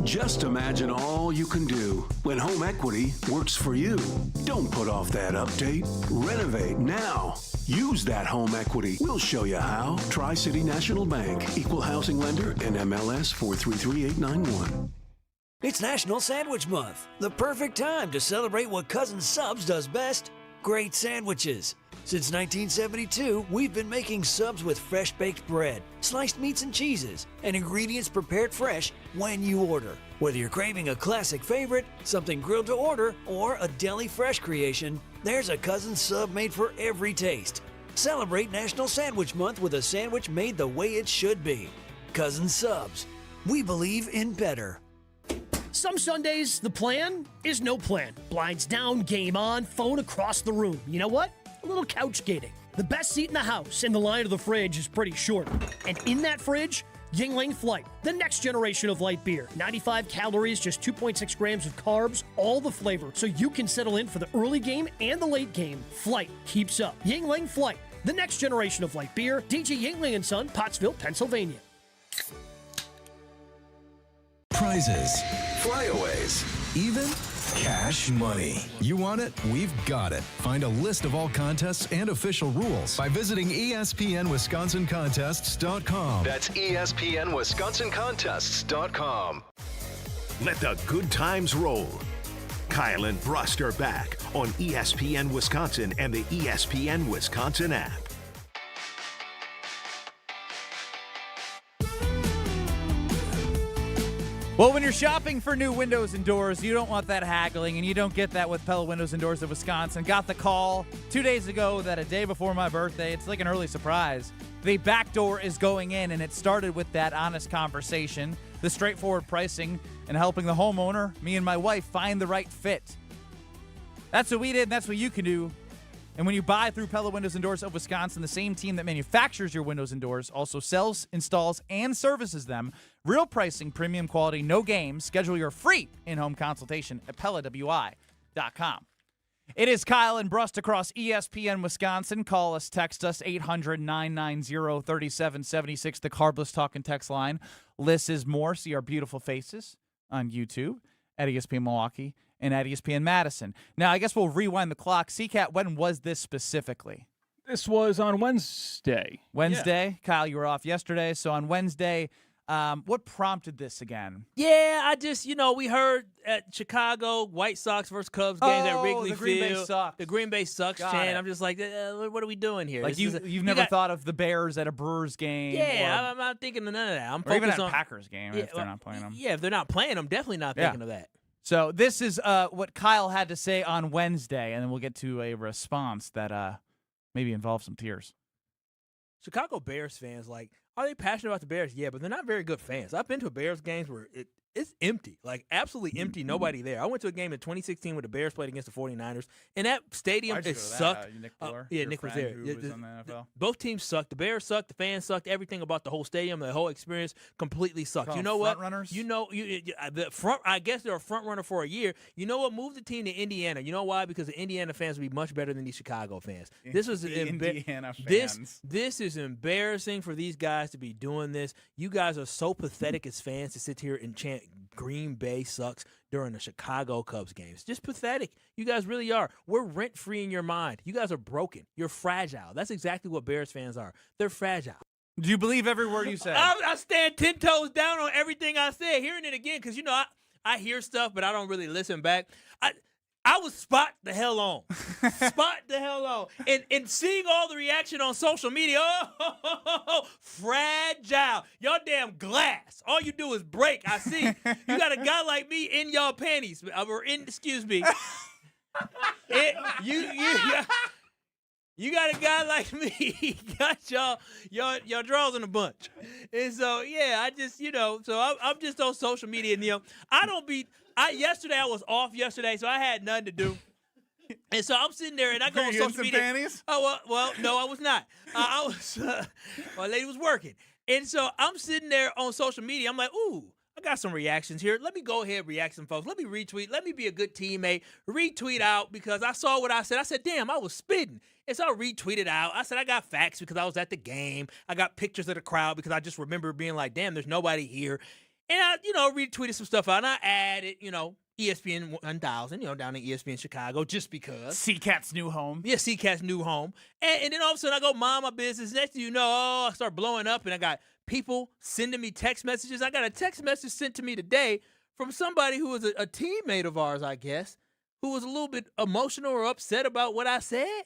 Just imagine all you can do when home equity works for you. Don't put off that update. Renovate now. Use that home equity. We'll show you how. Tri-City National Bank, Equal Housing Lender, and MLS 433891. It's National Sandwich Month, the perfect time to celebrate what Cousin Subs does best, great sandwiches. Since 1972, we've been making subs with fresh baked bread, sliced meats and cheeses, and ingredients prepared fresh when you order. Whether you're craving a classic favorite, something grilled to order, or a deli fresh creation, there's a Cousin sub made for every taste. Celebrate National Sandwich Month with a sandwich made the way it should be. Cousin Subs. We believe in better. Some Sundays, the plan is no plan. Blinds down, game on, phone across the room. You know what? A little couch gating. The best seat in the house, and the line of the fridge is pretty short. And in that fridge, Yingling Flight, the next generation of light beer. 95 calories, just 2.6 grams of carbs, all the flavor, so you can settle in for the early game and the late game. Flight keeps up. Yingling Flight, the next generation of light beer. DJ Yingling & Son, Pottsville, Pennsylvania. Prizes, flyaways, even cash money. You want it? We've got it. Find a list of all contests and official rules by visiting ESPNWisconsinContests.com. That's ESPNWisconsinContests.com. Let the good times roll. Kyle and Brust are back on ESPN Wisconsin and the ESPN Wisconsin app. Well, when you're shopping for new windows and doors, you don't want that haggling, and you don't get that with Pella Windows and Doors of Wisconsin. Got the call 2 days ago that a day before my birthday, it's like an early surprise, the back door is going in, and it started with that honest conversation, the straightforward pricing, and helping the homeowner, me and my wife, find the right fit. That's what we did, and that's what you can do. And when you buy through Pella Windows and Doors of Wisconsin, the same team that manufactures your windows and doors also sells, installs, and services them. Real pricing, premium quality, no games. Schedule your free in-home consultation at PellaWI.com. It is Kyle and Brust across ESPN Wisconsin. Call us, text us, 800-990-3776, the Carbless Talk and Text line. Less is more. See our beautiful faces on YouTube at ESPN Milwaukee and at ESPN Madison. Now, I guess we'll rewind the clock. CCAT, when was this specifically? This was on Wednesday. Wednesday? Yeah. Kyle, you were off yesterday. So on Wednesday, what prompted this again? Yeah, I just, we heard at Chicago, White Sox versus Cubs games at Wrigley the Green Field. Bay sucks. The Green Bay sucks Got chant. it. I'm just like, what are we doing here? Like you've never thought of the Bears at a Brewers game? Yeah, I'm not thinking of none of that. I'm or even focused at on a Packers game if they're not playing them. Yeah, if they're not playing them, definitely not thinking of that. So this is what Kyle had to say on Wednesday, and then we'll get to a response that maybe involves some tears. Chicago Bears fans, are they passionate about the Bears? Yeah, but they're not very good fans. I've been to Bears games where it's empty, absolutely empty, nobody there. I went to a game in 2016 where the Bears played against the 49ers, and that stadium sucked. Nick Fuller, yeah, Nick was there. Who was on the NFL? Both teams sucked. The Bears sucked. The fans sucked. Everything about the whole stadium, the whole experience, completely sucked. Call you them know what? front runners? The front. I guess they're a front runner for a year. You know what? Move the team to Indiana. You know why? Because the Indiana fans would be much better than these Chicago fans. This was Indiana fans. This is embarrassing for these guys to be doing this. You guys are so pathetic as fans to sit here and chant Green Bay sucks during the Chicago Cubs games. Just pathetic. You guys really are. We're rent-free in your mind. You guys are broken. You're fragile. That's exactly what Bears fans are. They're fragile. Do you believe every word you say? I stand 10 toes down on everything I said, hearing it again, because, I hear stuff, but I don't really listen back. I was spot the hell on. Spot the hell on. And seeing all the reaction on social media, fragile. Y'all damn glass. All you do is break. I see. You got a guy like me in y'all panties. Excuse me. You got a guy like me. Got y'all draws in a bunch. And so, yeah, I just, so I'm just on social media. And, yesterday I was off yesterday, so I had nothing to do. And so I'm sitting there, and I go on social media. Panties? Oh, well, no, I was not. My lady was working. And so I'm sitting there on social media. I'm like, ooh, I got some reactions here. Let me go ahead and react some folks. Let me retweet. Let me be a good teammate. Retweet out because I saw what I said. I said, damn, I was spitting. And so I retweeted out. I said, I got facts because I was at the game. I got pictures of the crowd because I just remember being like, damn, there's nobody here. And I, retweeted some stuff out, and I added, ESPN 1000, down in ESPN Chicago, just because. C-Cat's new home. Yeah, C-Cat's new home. And then all of a sudden, I go mind my business. Next thing you know, I start blowing up, and I got people sending me text messages. I got a text message sent to me today from somebody who was a teammate of ours, I guess, who was a little bit emotional or upset about what I said.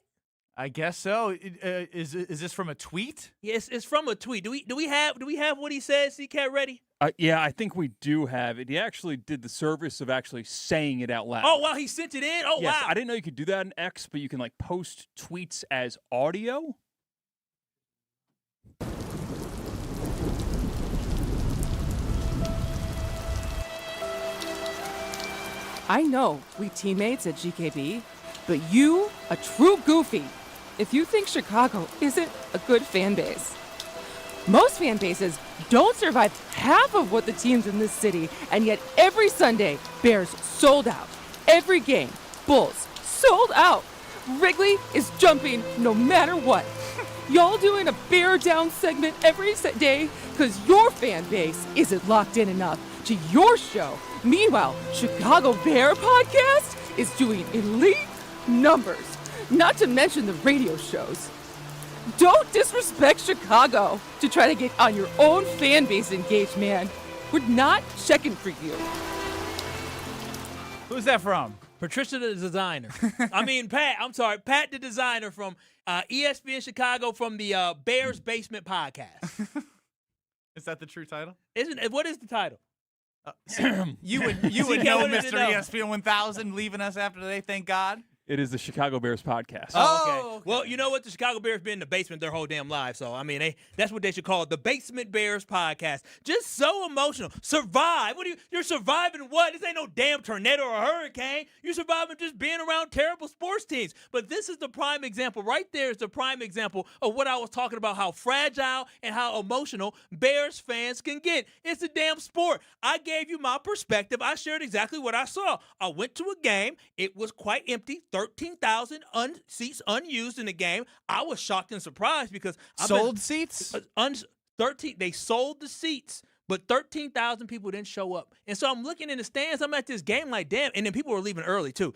I guess so. Is this from a tweet? Yes, it's from a tweet. Do we have what he said, C-Cat, ready? Yeah, I think we do have it. He actually did the service of actually saying it out loud. Oh, wow, he sent it in? Oh, yes, wow. I didn't know you could do that in X, but you can post tweets as audio. I know we teammates at GKB, but you, a true goofy, if you think Chicago isn't a good fan base. Most fan bases don't survive half of what the teams in this city, and yet every Sunday, Bears sold out. Every game, Bulls sold out. Wrigley is jumping no matter what. Y'all doing a Bear Down segment every day because your fan base isn't locked in enough to your show. Meanwhile, Chicago Bear Podcast is doing elite numbers, not to mention the radio shows. Don't disrespect Chicago to try to get on your own fan base engaged, man. We're not checking for you. Who's that from? Patricia the designer. Pat the designer from ESPN Chicago from the Bears Basement Podcast. Is that the true title? What is the title? You would know, Mr. ESPN 1000, leaving us after today, thank God. It is the Chicago Bears Podcast. Oh, okay. Well, you know what? The Chicago Bears been in the basement their whole damn life. So, that's what they should call it, the Basement Bears Podcast. Just so emotional. Survive. You're surviving what? This ain't no damn tornado or hurricane. You're surviving just being around terrible sports teams. But this is the prime example. Right there is the prime example of what I was talking about, how fragile and how emotional Bears fans can get. It's a damn sport. I gave you my perspective. I shared exactly what I saw. I went to a game. It was quite empty. 13,000 seats unused in the game. I was shocked and surprised because seats? 13. They sold the seats, but 13,000 people didn't show up. And so I'm looking in the stands. I'm at this game like, damn. And then people were leaving early too.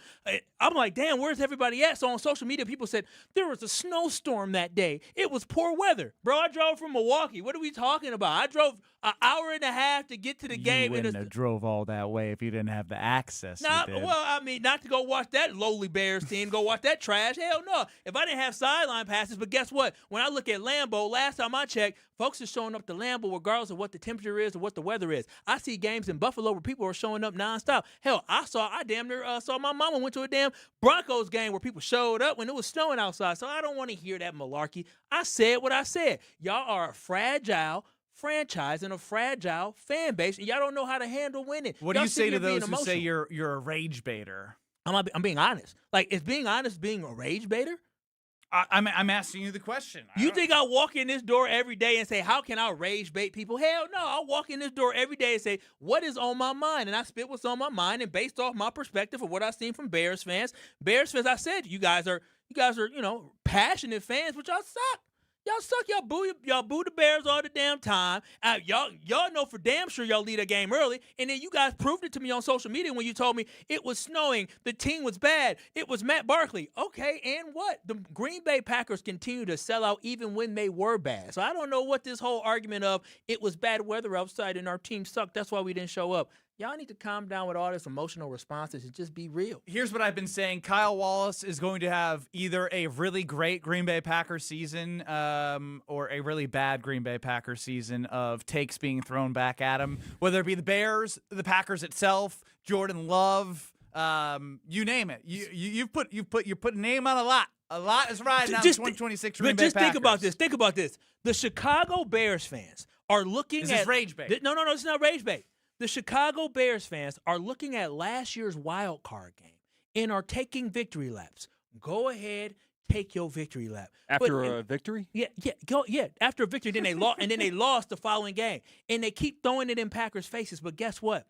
I'm like, damn, where's everybody at? So on social media, people said there was a snowstorm that day. It was poor weather. Bro, I drove from Milwaukee. What are we talking about? I drove an hour and a half to get to the game. You wouldn't have drove all that way if you didn't have the access. Not to go watch that lowly Bears team, go watch that trash. Hell no. If I didn't have sideline passes, but guess what? When I look at Lambeau, last time I checked, folks are showing up to Lambeau regardless of what the temperature is or what the weather is. I see games in Buffalo where people are showing up nonstop. Hell, I damn near saw my mama went to a damn Broncos game where people showed up when it was snowing outside. So I don't want to hear that malarkey. I said what I said. Y'all are a fragile franchise and a fragile fan base, and y'all don't know how to handle winning. What do you say to those who say you're a rage baiter? I'm being honest. Is being honest being a rage baiter? I'm asking you the question. You think I walk in this door every day and say, how can I rage bait people? Hell no. I walk in this door every day and say, what is on my mind? And I spit what's on my mind, and based off my perspective of what I've seen from Bears fans, I said, you guys are, passionate fans, but y'all suck. Y'all suck. Y'all boo the Bears all the damn time. Y'all know for damn sure y'all lead a game early, and then you guys proved it to me on social media when you told me it was snowing, the team was bad, it was Matt Barkley. Okay, and what? The Green Bay Packers continue to sell out even when they were bad. So I don't know what this whole argument of it was bad weather outside and our team sucked, that's why we didn't show up. Y'all need to calm down with all this emotional responses and just be real. Here's what I've been saying. Kyle Wallace is going to have either a really great Green Bay Packers season or a really bad Green Bay Packers season of takes being thrown back at him, whether it be the Bears, the Packers itself, Jordan Love, you name it. You put a name on a lot. A lot is riding on the 2026 Green Bay Packers. Think about this. The Chicago Bears fans are looking at... Is this rage bait? No, it's not rage bait. The Chicago Bears fans are looking at last year's wild card game and are taking victory laps. Go ahead, take your victory lap. After a victory? Yeah, after a victory, then they lost, and then they lost the following game. And they keep throwing it in Packers' faces. But guess what?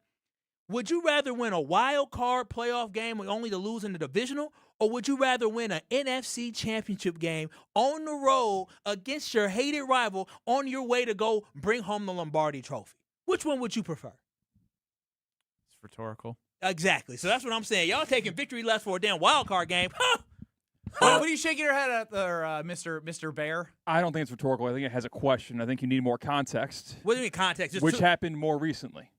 Would you rather win a wild card playoff game only to lose in the divisional, or would you rather win an NFC championship game on the road against your hated rival on your way to go bring home the Lombardi trophy? Which one would you prefer? rhetorical. Exactly. So that's what I'm saying. Y'all taking victory laps for a damn wild card game. Huh? What are you shaking your head at there, Mr. Bear? I don't think it's rhetorical. I think it has a question. I think you need more context. What do you mean context? Which happened more recently?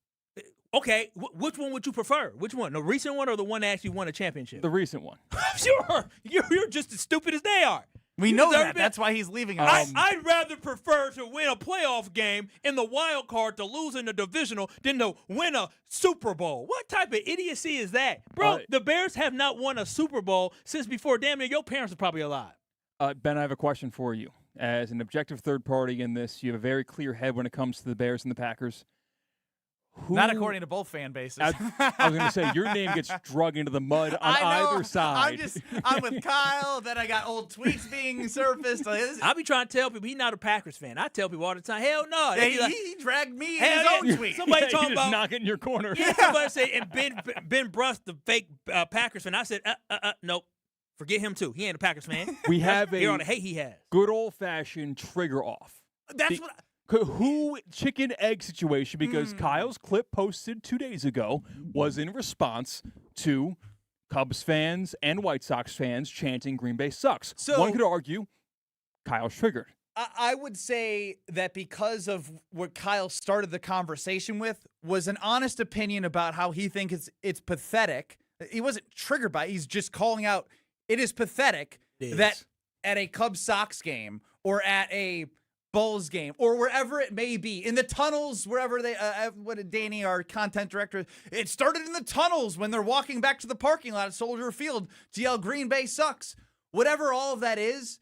Okay, which one would you prefer? Which one? The recent one or the one that actually won a championship? The recent one. Sure. You're just as stupid as they are. We know that. That's why he's leaving us. I'd rather prefer to win a playoff game in the wild card to lose in the divisional than to win a Super Bowl. What type of idiocy is that? Bro, the Bears have not won a Super Bowl since before damn near your parents were probably alive. Ben, I have a question for you. As an objective third party in this, you have a very clear head when it comes to the Bears and the Packers. Not according to both fan bases. I was going to say, your name gets drug into the mud on either side. I'm with Kyle. Then I got old tweets being surfaced. I be trying to tell people he's not a Packers fan. I tell people all the time, hell no. He dragged me in his own tweet. Somebody talking about knocking in your corner. Yeah, somebody say, and Ben Brust, the fake Packers fan. I said, nope. Forget him too. He ain't a Packers fan. We have Hear all the hate he has. Good old-fashioned trigger off. That's what. Who chicken egg situation, because Kyle's clip posted 2 days ago was in response to Cubs fans and White Sox fans chanting Green Bay sucks. So, one could argue Kyle's triggered. I would say that because of what Kyle started the conversation with was an honest opinion about how he thinks it's pathetic. He wasn't triggered by it. He's just calling out it is pathetic that at a Cubs-Sox game or at a Bulls game or wherever it may be, in the tunnels, wherever they, what Danny, our content director, it started in the tunnels when they're walking back to the parking lot at Soldier Field to yell Green Bay sucks. Whatever all of that is,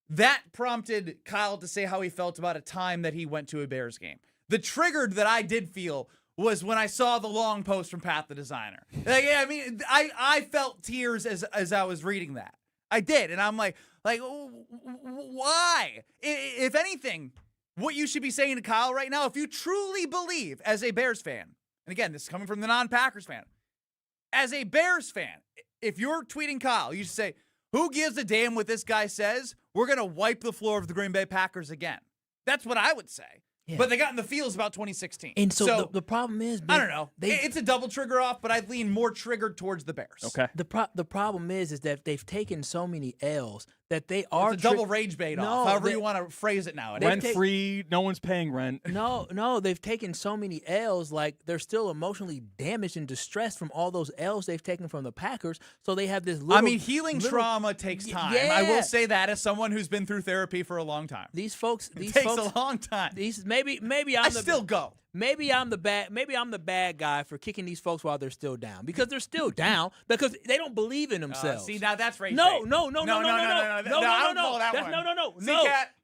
that prompted Kyle to say how he felt about a time that he went to a Bears game. The triggered that I did feel was when I saw the long post from Pat the designer. Like, yeah, I mean, I felt tears as I was reading that. I did, and I'm like, why? If anything, what you should be saying to Kyle right now, if you truly believe as a Bears fan, and again, this is coming from the non-Packers fan, as a Bears fan, if you're tweeting Kyle, you should say, who gives a damn what this guy says? We're going to wipe the floor of the Green Bay Packers again. That's what I would say. Yeah. But they got in the feels about 2016. And so the problem is, I don't know. It's a double trigger off, but I'd lean more triggered towards the Bears. Okay. The problem is that they've taken so many L's that they are it's a double rage bait off, however you want to phrase it nowadays. Rent free, no one's paying rent. No, they've taken so many L's, like they're still emotionally damaged and distressed from all those L's they've taken from the Packers. So they have this little, healing trauma takes time. Yeah. I will say that as someone who's been through therapy for a long time. These folks takes a long time. Maybe I'm the bad guy for kicking these folks while they're still down, because they're still down because they don't believe in themselves. See, now that's rage No. bait.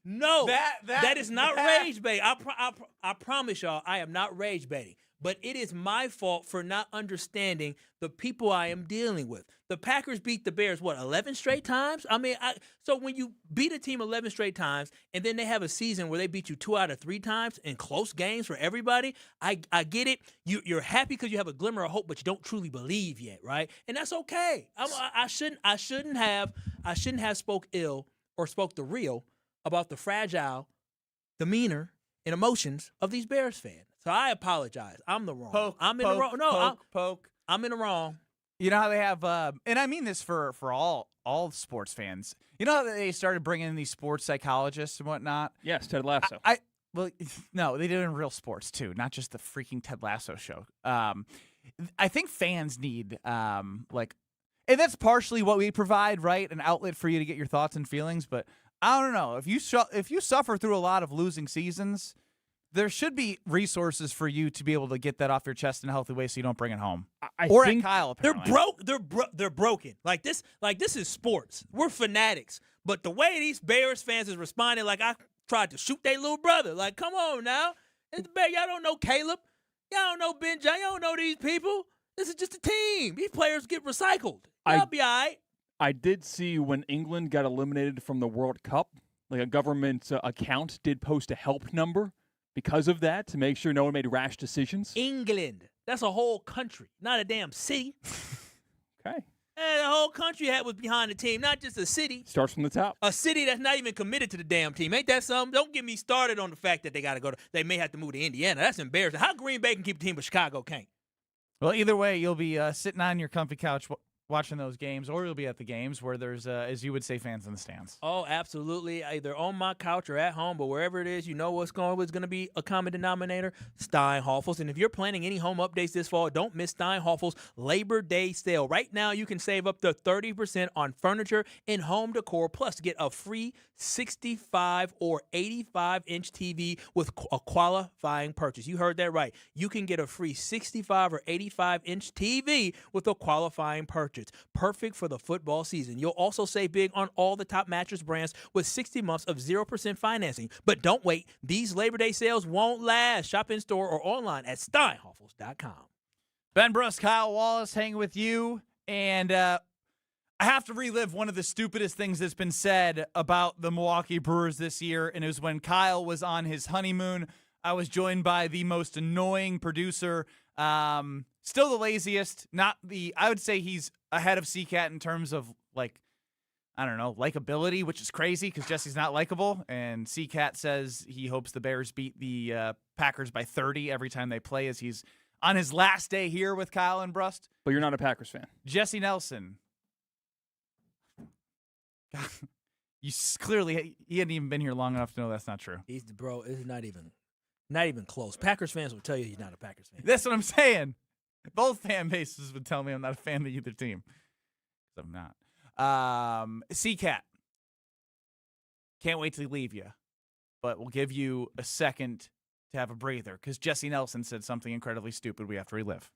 No. That is not rage bait. I promise y'all, I am not rage baiting. But it is my fault for not understanding the people I am dealing with. The Packers beat the Bears, 11 straight times? I mean, so when you beat a team 11 straight times and then they have a season where they beat you 2 out of 3 times in close games for everybody, I get it. You're happy because you have a glimmer of hope, but you don't truly believe yet, right? And that's okay. I shouldn't have spoke ill or spoke the real about the fragile demeanor and emotions of these Bears fans. So I apologize. I'm the wrong. I'm in the wrong. No, I'm in the wrong. You know how they have, and I mean this for all sports fans. You know how they started bringing in these sports psychologists and whatnot? Yes, Ted Lasso. Well, no, they did it in real sports too, not just the freaking Ted Lasso show. I think fans need and that's partially what we provide, right? An outlet for you to get your thoughts and feelings. But I don't know, if you suffer through a lot of losing seasons, there should be resources for you to be able to get that off your chest in a healthy way, so you don't bring it home. I think at Kyle, apparently. They're broken. Like this is sports. We're fanatics. But the way these Bears fans is responding, like I tried to shoot their little brother. Like, come on now, it's the Bears. Y'all don't know Caleb. Y'all don't know Ben John. Y'all don't know these people. This is just a team. These players get recycled. Y'all be all right. I did see when England got eliminated from the World Cup, like a government account did post a help number because of that, to make sure no one made rash decisions. England. That's a whole country, not a damn city. Okay. And the whole country was behind the team, not just a city. Starts from the top. A city that's not even committed to the damn team. Ain't that something? Don't get me started on the fact that they may have to move to Indiana. That's embarrassing. How Green Bay can keep the team, but Chicago can't? Well, either way, you'll be sitting on your comfy couch watching those games, or you'll be at the games where there's, as you would say, fans in the stands. Oh, absolutely. Either on my couch or at home, but wherever it is, you know what's going to be a common denominator? Steinhoffel's. And if you're planning any home updates this fall, don't miss Steinhoffel's Labor Day sale. Right now, you can save up to 30% on furniture and home decor, plus get a free 65 or 85-inch TV with a qualifying purchase. You heard that right. You can get a free 65 or 85-inch TV with a qualifying purchase. Perfect for the football season. You'll also save big on all the top mattress brands with 60 months of 0% financing. But don't wait. These Labor Day sales won't last. Shop in store or online at steinhoffels.com. Ben Brust, Kyle Wallace hanging with you. And I have to relive one of the stupidest things that's been said about the Milwaukee Brewers this year, and it was when Kyle was on his honeymoon. I was joined by the most annoying producer, still the laziest, I would say he's ahead of CCAT in terms of, likability, which is crazy because Jesse's not likable, and CCAT says he hopes the Bears beat the Packers by 30 every time they play, as he's on his last day here with Kyle and Brust. But you're not a Packers fan. Jesse Nelson. God, clearly, he hadn't even been here long enough to know that's not true. It's not even close. Packers fans will tell you he's not a Packers fan. That's what I'm saying. Both fan bases would tell me I'm not a fan of either team. I'm not. CCAT. Can't wait to leave you, but we'll give you a second to have a breather because Jesse Nelson said something incredibly stupid we have to relive.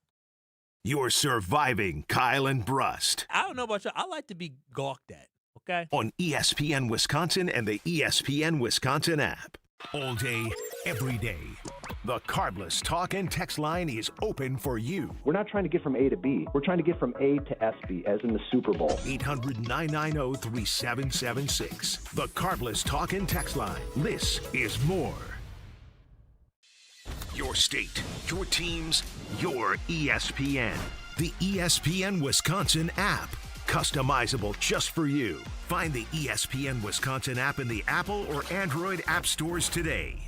You're surviving Kyle and Brust. I don't know about you. I like to be gawked at. Okay. On ESPN Wisconsin and the ESPN Wisconsin app. All day, every day. The Carbless talk and text line is open for you. We're not trying to get from A to B. We're trying to get from A to SB, as in the Super Bowl. 800-990-3776. The Carbless talk and text line. This is more. Your state, your teams, your ESPN. The ESPN Wisconsin app. Customizable just for you. Find the ESPN Wisconsin app in the Apple or Android app stores today.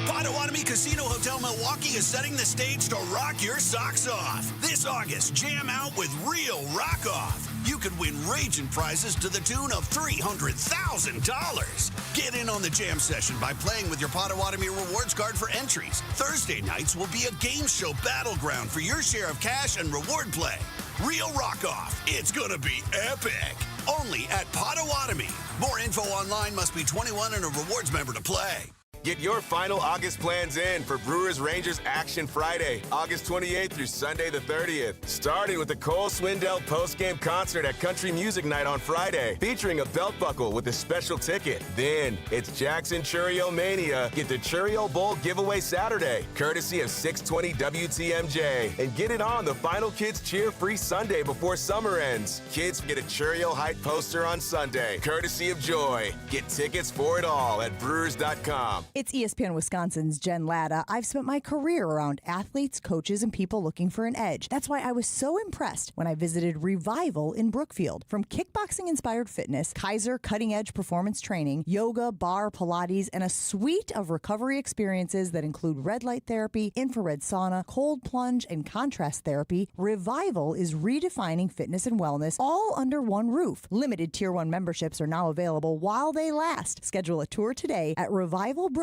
Potawatomi Casino Hotel Milwaukee is setting the stage to rock your socks off. This August, jam out with real rock off. You could win raging prizes to the tune of $300,000. Get in on the jam session by playing with your Potawatomi rewards card for entries. Thursday nights will be a game show battleground for your share of cash and reward play. Real rock off. It's gonna be epic. Only at Potawatomi. More info online. Must be 21 and a rewards member to play. Get your final August plans in for Brewers Rangers Action Friday, August 28th through Sunday the 30th. Starting with the Cole Swindell post-game concert at Country Music Night on Friday, featuring a belt buckle with a special ticket. Then it's Jackson Churio Mania. Get the Churio Bowl giveaway Saturday, courtesy of 620 WTMJ. And get it on the Final Kids Cheer Free Sunday before summer ends. Kids get a Churio Height poster on Sunday, courtesy of Joy. Get tickets for it all at Brewers.com. It's ESPN Wisconsin's Jen Latta. I've spent my career around athletes, coaches, and people looking for an edge. That's why I was so impressed when I visited Revival in Brookfield. From kickboxing-inspired fitness, Kaiser cutting-edge performance training, yoga, bar, Pilates, and a suite of recovery experiences that include red light therapy, infrared sauna, cold plunge, and contrast therapy, Revival is redefining fitness and wellness all under one roof. Limited Tier 1 memberships are now available while they last. Schedule a tour today at revivalbrookfield.com.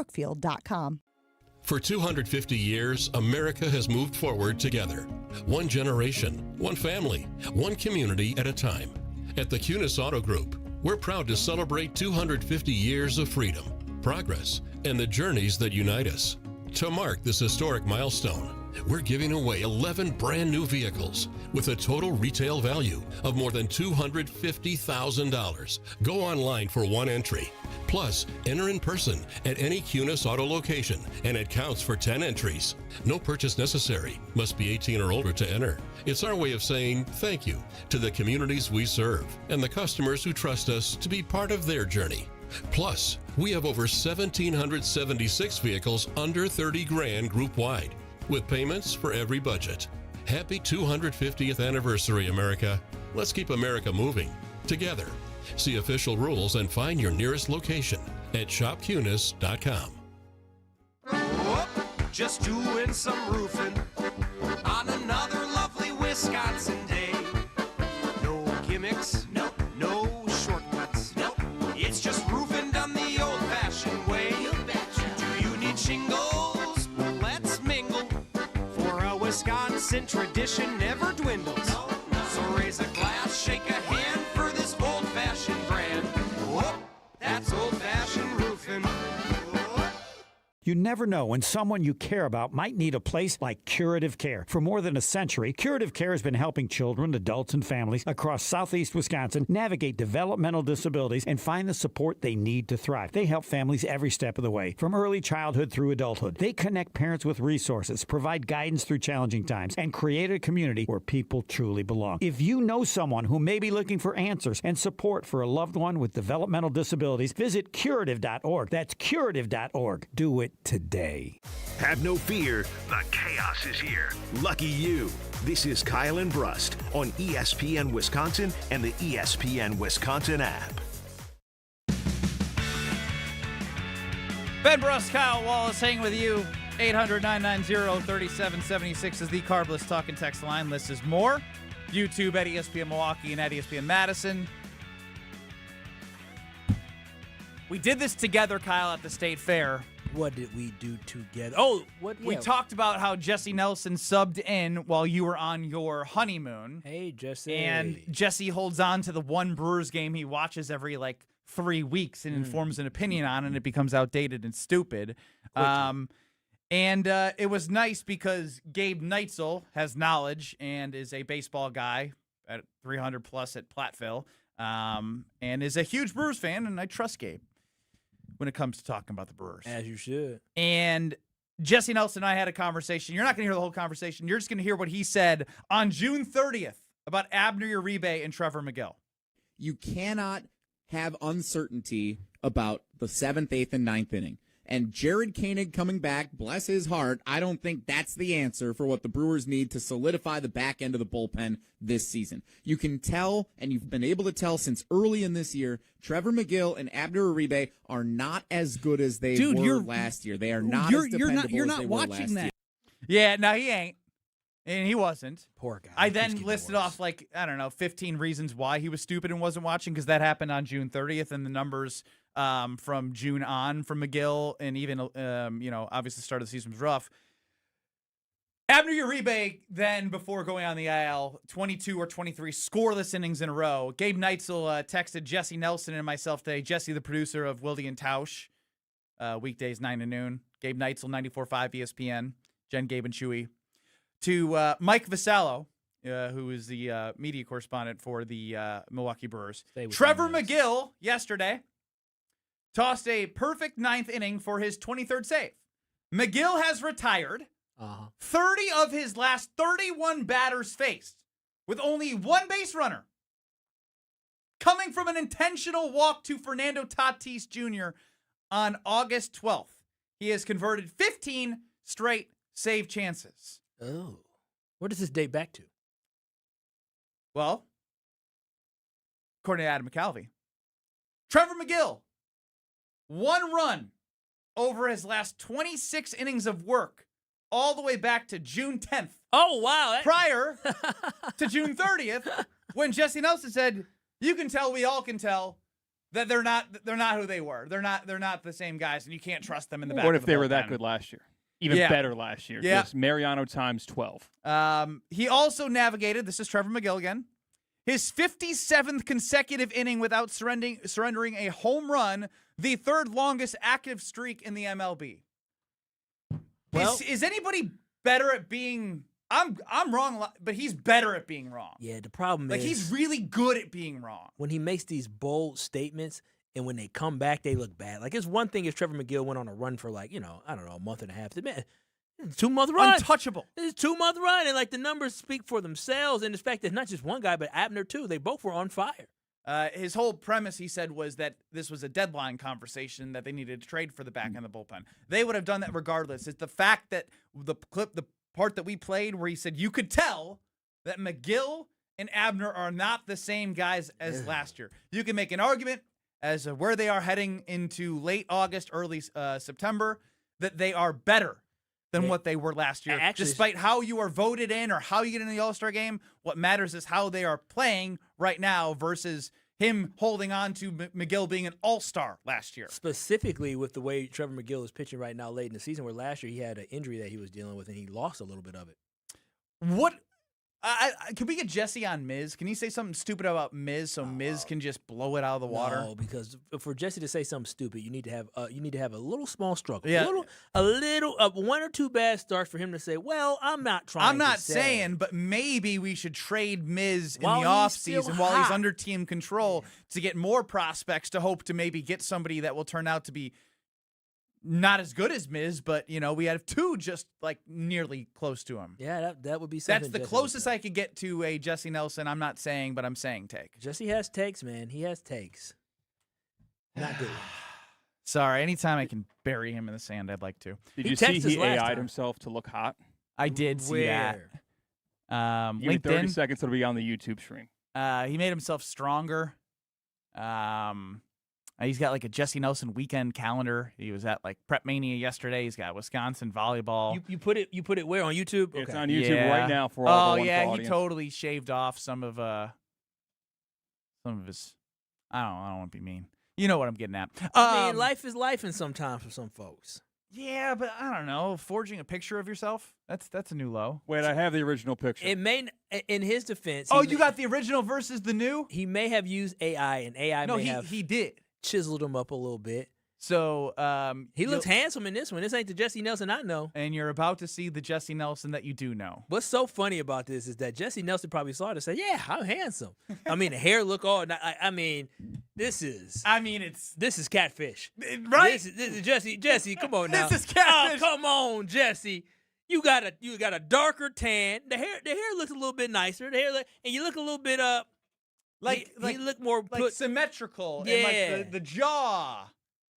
For 250 years, America has moved forward together. One generation, one family, one community at a time. At the Kunis Auto Group, we're proud to celebrate 250 years of freedom, progress, and the journeys that unite us. To mark this historic milestone, we're giving away 11 brand new vehicles with a total retail value of more than $250,000. Go online for one entry. Plus, enter in person at any Kunis Auto location, and it counts for 10 entries. No purchase necessary. Must be 18 or older to enter. It's our way of saying thank you to the communities we serve and the customers who trust us to be part of their journey. Plus, we have over 1,776 vehicles under 30 grand group-wide, with payments for every budget. Happy 250th anniversary, America. Let's keep America moving together. See official rules and find your nearest location at shopkunis.com. just doing some roofing on another lovely Wisconsin day. No gimmicks, no shortcuts, it's just roofing done the old-fashioned way. Do you need shingles? Let's mingle, for a Wisconsin tradition never dwindles. So raise a glass, shake a hand for this old-fashioned brand. Whoop, that's old-fashioned roofing. You never know when someone you care about might need a place like Curative Care. For more than a century, Curative Care has been helping children, adults, and families across southeast Wisconsin navigate developmental disabilities and find the support they need to thrive. They help families every step of the way, from early childhood through adulthood. They connect parents with resources, provide guidance through challenging times, and create a community where people truly belong. If you know someone who may be looking for answers and support for a loved one with developmental disabilities, visit curative.org. That's curative.org. Do it today. Have no fear, the chaos is here. Lucky you. This is Kyle and Brust on ESPN Wisconsin and the ESPN Wisconsin app. Ben Brust, Kyle Wallace, hanging with you. 800-990-3776 is the Carbless Talk and Text line. List is more. YouTube at ESPN Milwaukee and at ESPN Madison. We did this together, Kyle, at the State Fair. What did we do together? Oh, what? We talked about how Jesse Nelson subbed in while you were on your honeymoon. Hey, Jesse. And Jesse holds on to the one Brewers game he watches every 3 weeks and informs an opinion on, and it becomes outdated and stupid. And it was nice because Gabe Neitzel has knowledge and is a baseball guy at 300 plus at Platteville, and is a huge Brewers fan, and I trust Gabe when it comes to talking about the Brewers. As you should. And Jesse Nelson and I had a conversation. You're not going to hear the whole conversation. You're just going to hear what he said on June 30th about Abner Uribe and Trevor McGill. You cannot have uncertainty about the 7th, 8th, and 9th inning. And Jared Koenig coming back, bless his heart, I don't think that's the answer for what the Brewers need to solidify the back end of the bullpen this season. You can tell, and you've been able to tell since early in this year, Trevor McGill and Abner Uribe are not as good as they were last year. They are not as dependable as they were last year. Yeah, no, he ain't. And he wasn't. Poor guy. I then listed off 15 reasons why he was stupid and wasn't watching, because that happened on June 30th, and the numbers from June on from McGill, and even obviously the start of the season was rough. Abner Uribe then, before going on the IL, 22 or 23 scoreless innings in a row. Gabe Neitzel texted Jesse Nelson and myself today. Jesse, the producer of Wilde and Tausch, weekdays 9 to noon. Gabe Neitzel, 94.5 ESPN. Jen, Gabe, and Chewy. To Mike Vasallo, who is the media correspondent for the Milwaukee Brewers. Trevor McGill, yesterday, tossed a perfect 9th inning for his 23rd save. McGill has retired 30 of his last 31 batters faced with only one base runner, coming from an intentional walk to Fernando Tatis Jr. on August 12th. He has converted 15 straight save chances. Oh. Where does this date back to? Well, according to Adam McCalvey, Trevor McGill, 1 run over his last 26 innings of work, all the way back to June 10th. Oh, wow. Prior to June 30th, when Jesse Nelson said, you can tell, we all can tell, that they're not who they were. They're not the same guys, and you can't trust them in the back. What of if the they were bullpen. that good last year? Even better last year. Yeah. Just Mariano times 12. He also navigated, this is Trevor McGill again, his 57th consecutive inning without surrendering a home run, the third longest active streak in the MLB. Well, is anybody better at being... I'm wrong, but he's better at being wrong. Yeah, the problem is... he's really good at being wrong. When he makes these bold statements, and when they come back, they look bad. It's one thing if Trevor McGill went on a run for a month and a half. Man, 2-month run. Untouchable. It's a 2-month run, and the numbers speak for themselves. And the fact that not just one guy, but Abner too, they both were on fire. His whole premise, he said, was that this was a deadline conversation that they needed to trade for the back end of the bullpen. They would have done that regardless. It's the fact that the part that we played where he said you could tell that McGill and Abner are not the same guys as last year. You can make an argument as to where they are heading into late August, early September, that they are better than what they were last year. Actually, despite how you are voted in or how you get in the All-Star game, what matters is how they are playing right now versus him holding on to McGill being an all-star last year. Specifically with the way Trevor McGill is pitching right now late in the season, where last year he had an injury that he was dealing with and he lost a little bit of it. What? Can we get Jesse on Miz? Can he say something stupid about Miz so Miz can just blow it out of the water? No, because for Jesse to say something stupid, you need to have a little small struggle. Yeah. A little one or two bad starts for him to say, well, I'm not trying I'm not to say. saying, but maybe we should trade Miz in While the he's still offseason while he's hot. under team control to get more prospects to hope to maybe get somebody that will turn out to be not as good as Miz, but, we have two just, nearly close to him. Yeah, that would be something. That's the Jesse closest I could get to a Jesse Nelson. I'm not saying, but I'm saying take. Jesse has takes, man. He has takes. Not good. Sorry, anytime I can bury him in the sand, I'd like to. Did you see he AI'd himself to look hot? I did see that. Give me 30 LinkedIn. seconds, it'll be on the YouTube stream. He made himself stronger. He's got a Jesse Nelson weekend calendar. He was at Prep Mania yesterday. He's got Wisconsin volleyball. You put it where on YouTube? It's Okay. on YouTube right now for all the yeah, audience. he totally shaved off some of his. I don't want to be mean. You know what I'm getting at. I mean, life is life, and sometimes for some folks. Yeah, but I don't know. Forging a picture of yourself, that's a new low. Wait, I have the original picture. It may, in his defense. You got the original versus the new? He may have used AI, and AI may have he did. Chiseled him up a little bit. So he looks handsome in this one. This ain't the Jesse Nelson I know. And you're about to see the Jesse Nelson that you do know. What's What's so funny about this is that Jesse Nelson probably saw it and said, "Yeah, I'm handsome." I mean, the hair look all. I mean, this is catfish, right? This is Jesse. Jesse, come on now. This is catfish. Oh, come on, Jesse. You got a darker tan. The hair looks a little bit nicer. The hair and you look a little bit he look more symmetrical. Yeah, and the jaw.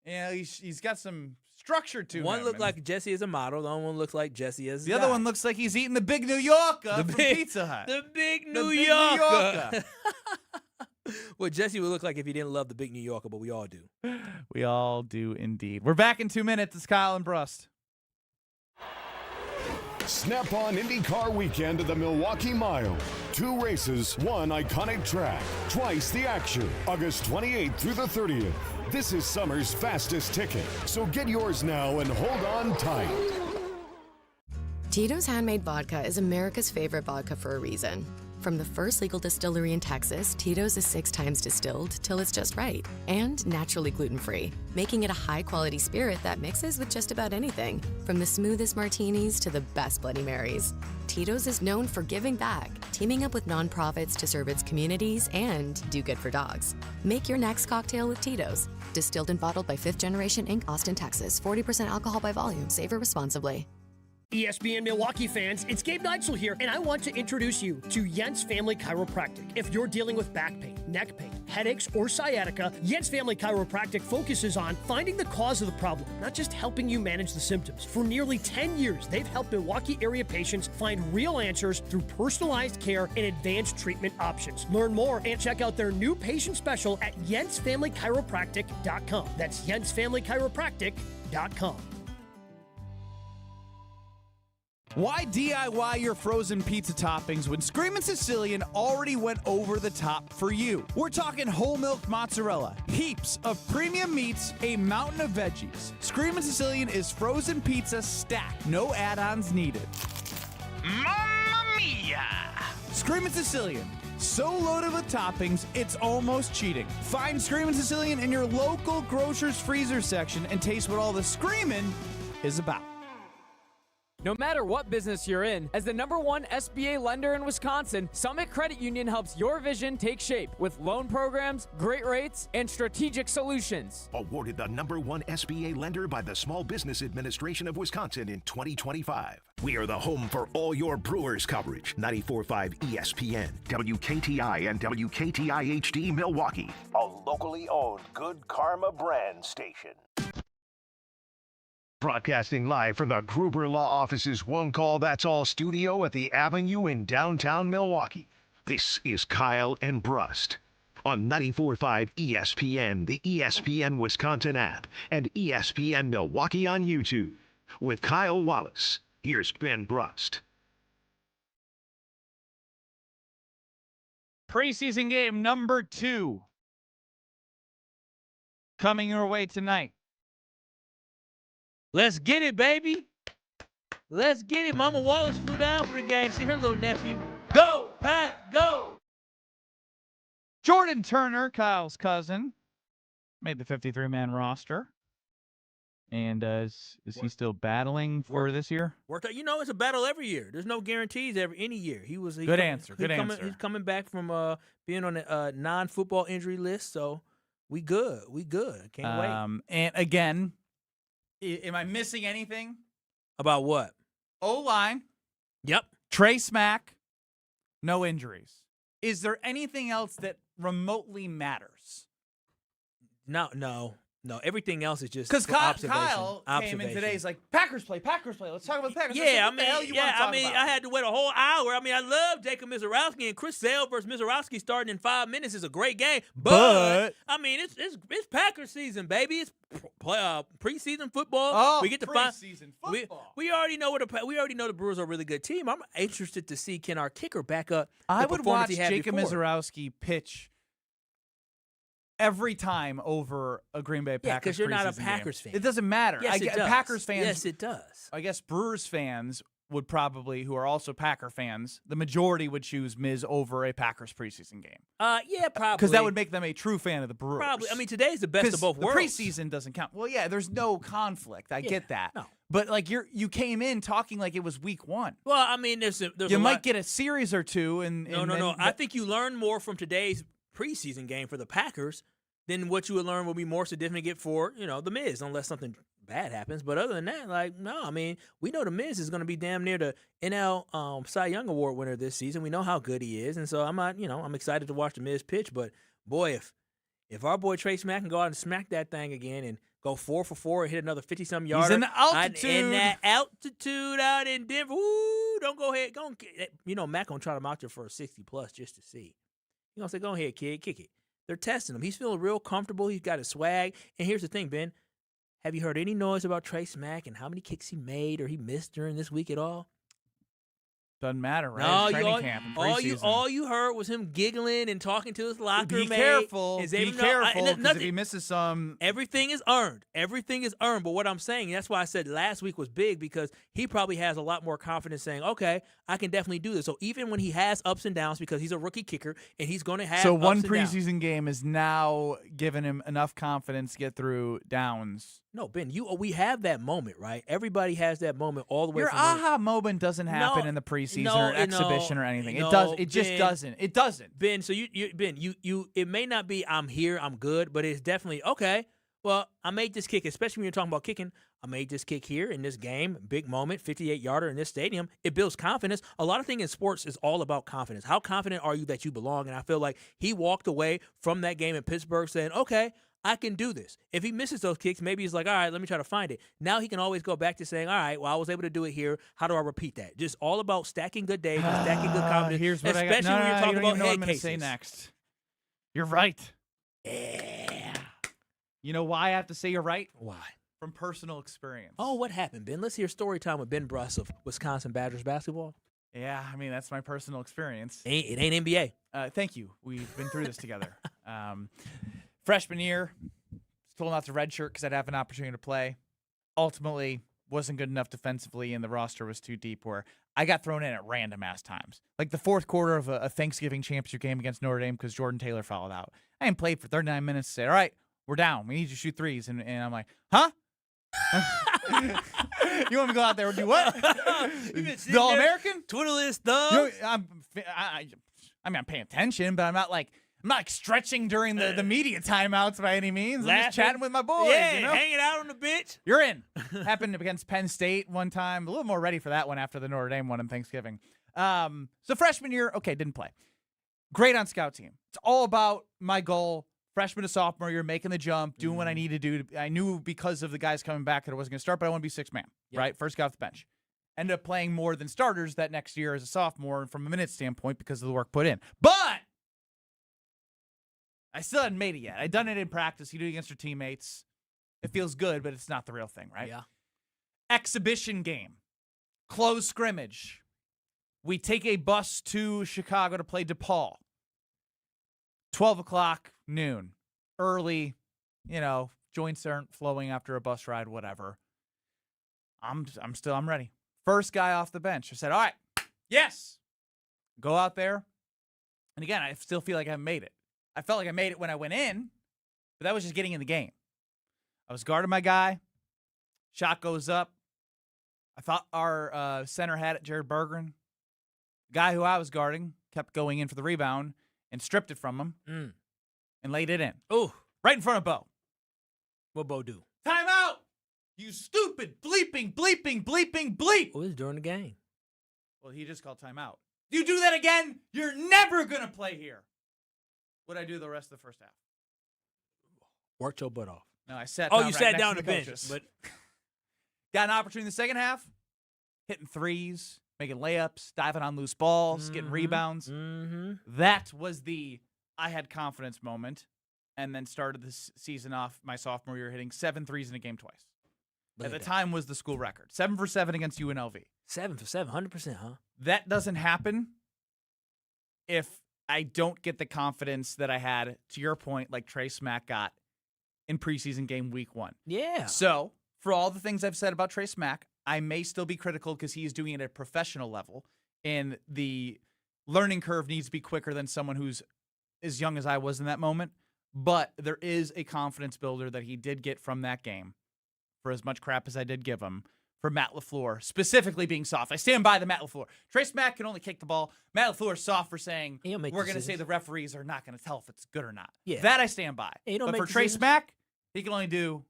Yeah, he's got some structure to him. One looked like Jesse as a model. The other one looks like Jesse as the other one looks like he's eating the Big New Yorker from Pizza Hut. The Big New Yorker. What Jesse would look like if he didn't love the Big New Yorker, but we all do. We all do indeed. We're back in 2 minutes. It's Kyle and Brust. Snap-on IndyCar weekend at the Milwaukee Mile. 2 races, 1 iconic track. Twice the action. August 28th through the 30th. This is summer's fastest ticket. So get yours now and hold on tight. Tito's Handmade Vodka is America's favorite vodka for a reason. From the first legal distillery in Texas, Tito's is 6 times distilled till it's just right. And naturally gluten-free, making it a high-quality spirit that mixes with just about anything. From the smoothest martinis to the best Bloody Marys. Tito's is known for giving back, teaming up with nonprofits to serve its communities and do good for dogs. Make your next cocktail with Tito's. Distilled and bottled by 5th Generation Inc., Austin, Texas. 40% alcohol by volume. Savor responsibly. ESPN Milwaukee fans, it's Gabe Neitzel here, and I want to introduce you to Jens Family Chiropractic. If you're dealing with back pain, neck pain, headaches, or sciatica, Jens Family Chiropractic focuses on finding the cause of the problem, not just helping you manage the symptoms. For nearly 10 years, they've helped Milwaukee area patients find real answers through personalized care and advanced treatment options. Learn more and check out their new patient special at jensfamilychiropractic.com. That's jensfamilychiropractic.com. Why DIY your frozen pizza toppings when Screamin' Sicilian already went over the top for you? We're talking whole milk mozzarella, heaps of premium meats, a mountain of veggies. Screamin' Sicilian is frozen pizza stacked, no add-ons needed. Mamma mia! Screamin' Sicilian, so loaded with toppings, it's almost cheating. Find Screamin' Sicilian in your local grocer's freezer section and taste what all the screamin' is about. No matter what business you're in, as the #1 SBA lender in Wisconsin, Summit Credit Union helps your vision take shape with loan programs, great rates, and strategic solutions. Awarded the #1 SBA lender by the Small Business Administration of Wisconsin in 2025. We are the home for all your Brewers coverage. 94.5 ESPN, WKTI, and WKTI HD Milwaukee. A locally owned Good Karma brand station. Broadcasting live from the Gruber Law Office's One Call That's All studio at the Avenue in downtown Milwaukee. This is Kyle and Brust on 94.5 ESPN, the ESPN Wisconsin app, and ESPN Milwaukee on YouTube. With Kyle Wallace, here's Ben Brust. Preseason game number 2 coming your way tonight. Let's get it, baby. Let's get it. Mama Wallace flew down for the game. See her little nephew. Go, Pat, go. Jordan Turner, Kyle's cousin, made the 53-man roster. And is he still battling for this year? Worked out. It's a battle every year. There's no guarantees any year. Good answer. He's coming back from being on a non-football injury list, so we good. Can't wait. And again, am I missing anything? About what? O-line. Yep. Trey Smack, no injuries. Is there anything else that remotely matters? No. Everything else is just because observation. Kyle came in today. He's like, Packers play. Let's talk about the Packers. Yeah, what the hell you want to talk about? I had to wait a whole hour. I love Jacob Misiorowski, and Chris Sale versus Misiorowski starting in 5 minutes is a great game. But it's Packers season, baby. It's preseason football. Oh, we get to preseason football. We already know the Brewers are a really good team. I'm interested to see can our kicker back up. I would watch Jacob Misiorowski pitch every time over a Green Bay Packers. Yeah, because you're not a Packers fan. It doesn't matter. Yes, it does. Packers fans. Yes, it does. I guess Brewers fans would probably, who are also Packer fans, the majority would choose Miz over a Packers preseason game. Yeah, probably. Because that would make them a true fan of the Brewers. Probably. Today's the best of both worlds. The preseason doesn't count. Well, yeah, there's no conflict. I get that. No. But you came in talking like it was week 1. Well, there's you might get a series or two. No. I think you learn more from today's preseason game for the Packers than what you would learn will be more significant for, the Miz, unless something bad happens. But other than that, we know the Miz is going to be damn near the NL Cy Young Award winner this season. We know how good he is. And so I'm excited to watch the Miz pitch. But, boy, if our boy Trey Smack can go out and smack that thing again and go 4 for 4 and hit another 50-some yarder. He's in the altitude. In that altitude out in Denver. Woo, don't go ahead. Mac going to try him out there for a 60-plus just to see. He's going to say, go ahead, kid, kick it. They're testing him. He's feeling real comfortable. He's got his swag. And here's the thing, Ben. Have you heard any noise about Trey Smack and how many kicks he made or he missed during this week at all? Doesn't matter, right? No, camp, all you heard was him giggling and talking to his locker mate. Be careful, because if he misses some... Everything is earned. But what I'm saying, that's why I said last week was big, because he probably has a lot more confidence saying, okay, I can definitely do this. So even when he has ups and downs, because he's a rookie kicker, and he's going to have So one ups and downs. preseason game is now giving him enough confidence to get through downs. No, Ben, we have that moment, right? Everybody has that moment all the way. Your aha moment doesn't happen in the preseason or exhibition or anything. It doesn't. It doesn't. Ben, so Ben, it may not be I'm here, I'm good, but it's definitely okay. Well, I made this kick, especially when you're talking about kicking. I made this kick here in this game, big moment, 58-yarder in this stadium. It builds confidence. A lot of things in sports is all about confidence. How confident are you that you belong? And I feel like he walked away from that game in Pittsburgh saying, okay, I can do this. If he misses those kicks, maybe he's like, all right, let me try to find it. Now he can always go back to saying, all right, well, I was able to do it here. How do I repeat that? Just all about stacking good days and stacking good confidence. Here's what especially when you're talking about head cases. Say next. You're right. Yeah. You know why I have to say you're right? Why? From personal experience. Oh, what happened, Ben? Let's hear story time with Ben Brust of Wisconsin Badgers basketball. Yeah, that's my personal experience. It ain't NBA. Thank you. We've been through this together. Freshman year, told not to redshirt because I'd have an opportunity to play. Ultimately, wasn't good enough defensively, and the roster was too deep where I got thrown in at random-ass times. Like the fourth quarter of a Thanksgiving championship game against Notre Dame because Jordan Taylor fouled out. I hadn't played for 39 minutes to say, all right, we're down. We need you to shoot threes. And I'm like, huh? You want me to go out there and do what? The All-American? Twiddle his thumbs? I'm paying attention, but I'm not like stretching during the media timeouts by any means. I'm just chatting with my boys. Yeah, hanging out on the bench. You're in. Happened against Penn State one time. A little more ready for that one after the Notre Dame one on Thanksgiving. So freshman year, okay, didn't play. Great on scout team. It's all about my goal. Freshman to sophomore year, making the jump, doing what I need to do. I knew because of the guys coming back that I wasn't going to start, but I want to be sixth man, right? First guy off the bench. Ended up playing more than starters that next year as a sophomore from a minute standpoint because of the work put in. But I still hadn't made it yet. I'd done it in practice. You do it against your teammates. It feels good, but it's not the real thing, right? Yeah. exhibition game, close scrimmage. We take a bus to Chicago to play DePaul. 12 o'clock, noon. Early, joints aren't flowing after a bus ride, whatever. I'm ready. First guy off the bench. I said, all right, yes. Go out there. And again, I still feel like I haven't made it. I felt like I made it when I went in, but that was just getting in the game. I was guarding my guy. Shot goes up. I thought our center had it, Jared Bergeron. The guy who I was guarding kept going in for the rebound and stripped it from him and laid it in. Oh, right in front of Bo. What Bo do? Time out! You stupid bleep. Oh, it's during the game. Well, he just called timeout. You do that again, you're never going to play here. What'd I do the rest of the first half? Worked your butt off. No, I sat down. down. You right sat next down to the bench. coaches. But got an opportunity in the second half, hitting threes, making layups, diving on loose balls, getting rebounds. That was I had confidence moment, and then started this season off my sophomore year hitting 7 threes in a game twice. At the time was the school record. 7 for 7 against UNLV. 7 for 7, 100%, huh? That doesn't happen if I don't get the confidence that I had, to your point, like Trey Smack got in preseason game week 1. Yeah. So, for all the things I've said about Trey Smack, I may still be critical because he is doing it at a professional level, and the learning curve needs to be quicker than someone who's as young as I was in that moment. But there is a confidence builder that he did get from that game, for as much crap as I did give him, for Matt LaFleur, specifically being soft. I stand by the Matt LaFleur. Trey Smack can only kick the ball. Matt LaFleur is soft for saying, we're going to say the referees are not going to tell if it's good or not. Yeah. That I stand by. But for Trey Smack, he can only do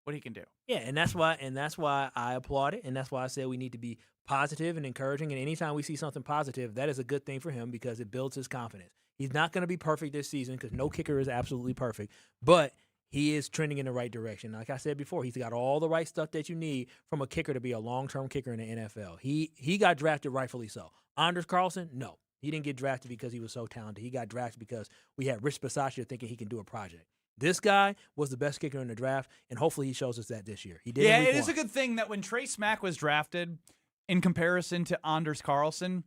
what he can do. Yeah, and that's why I applaud it, and that's why I said we need to be positive and encouraging, and anytime we see something positive, that is a good thing for him because it builds his confidence. He's not going to be perfect this season because no kicker is absolutely perfect, but he is trending in the right direction. Like I said before, he's got all the right stuff that you need from a kicker to be a long-term kicker in the NFL. He got drafted rightfully so. Anders Carlson, no. He didn't get drafted because he was so talented. He got drafted because we had Rich Bisaccia thinking he can do a project. This guy was the best kicker in the draft, and hopefully he shows us that this year. He did. Yeah, it is a good thing that when Trey Smack was drafted, in comparison to Anders Carlson,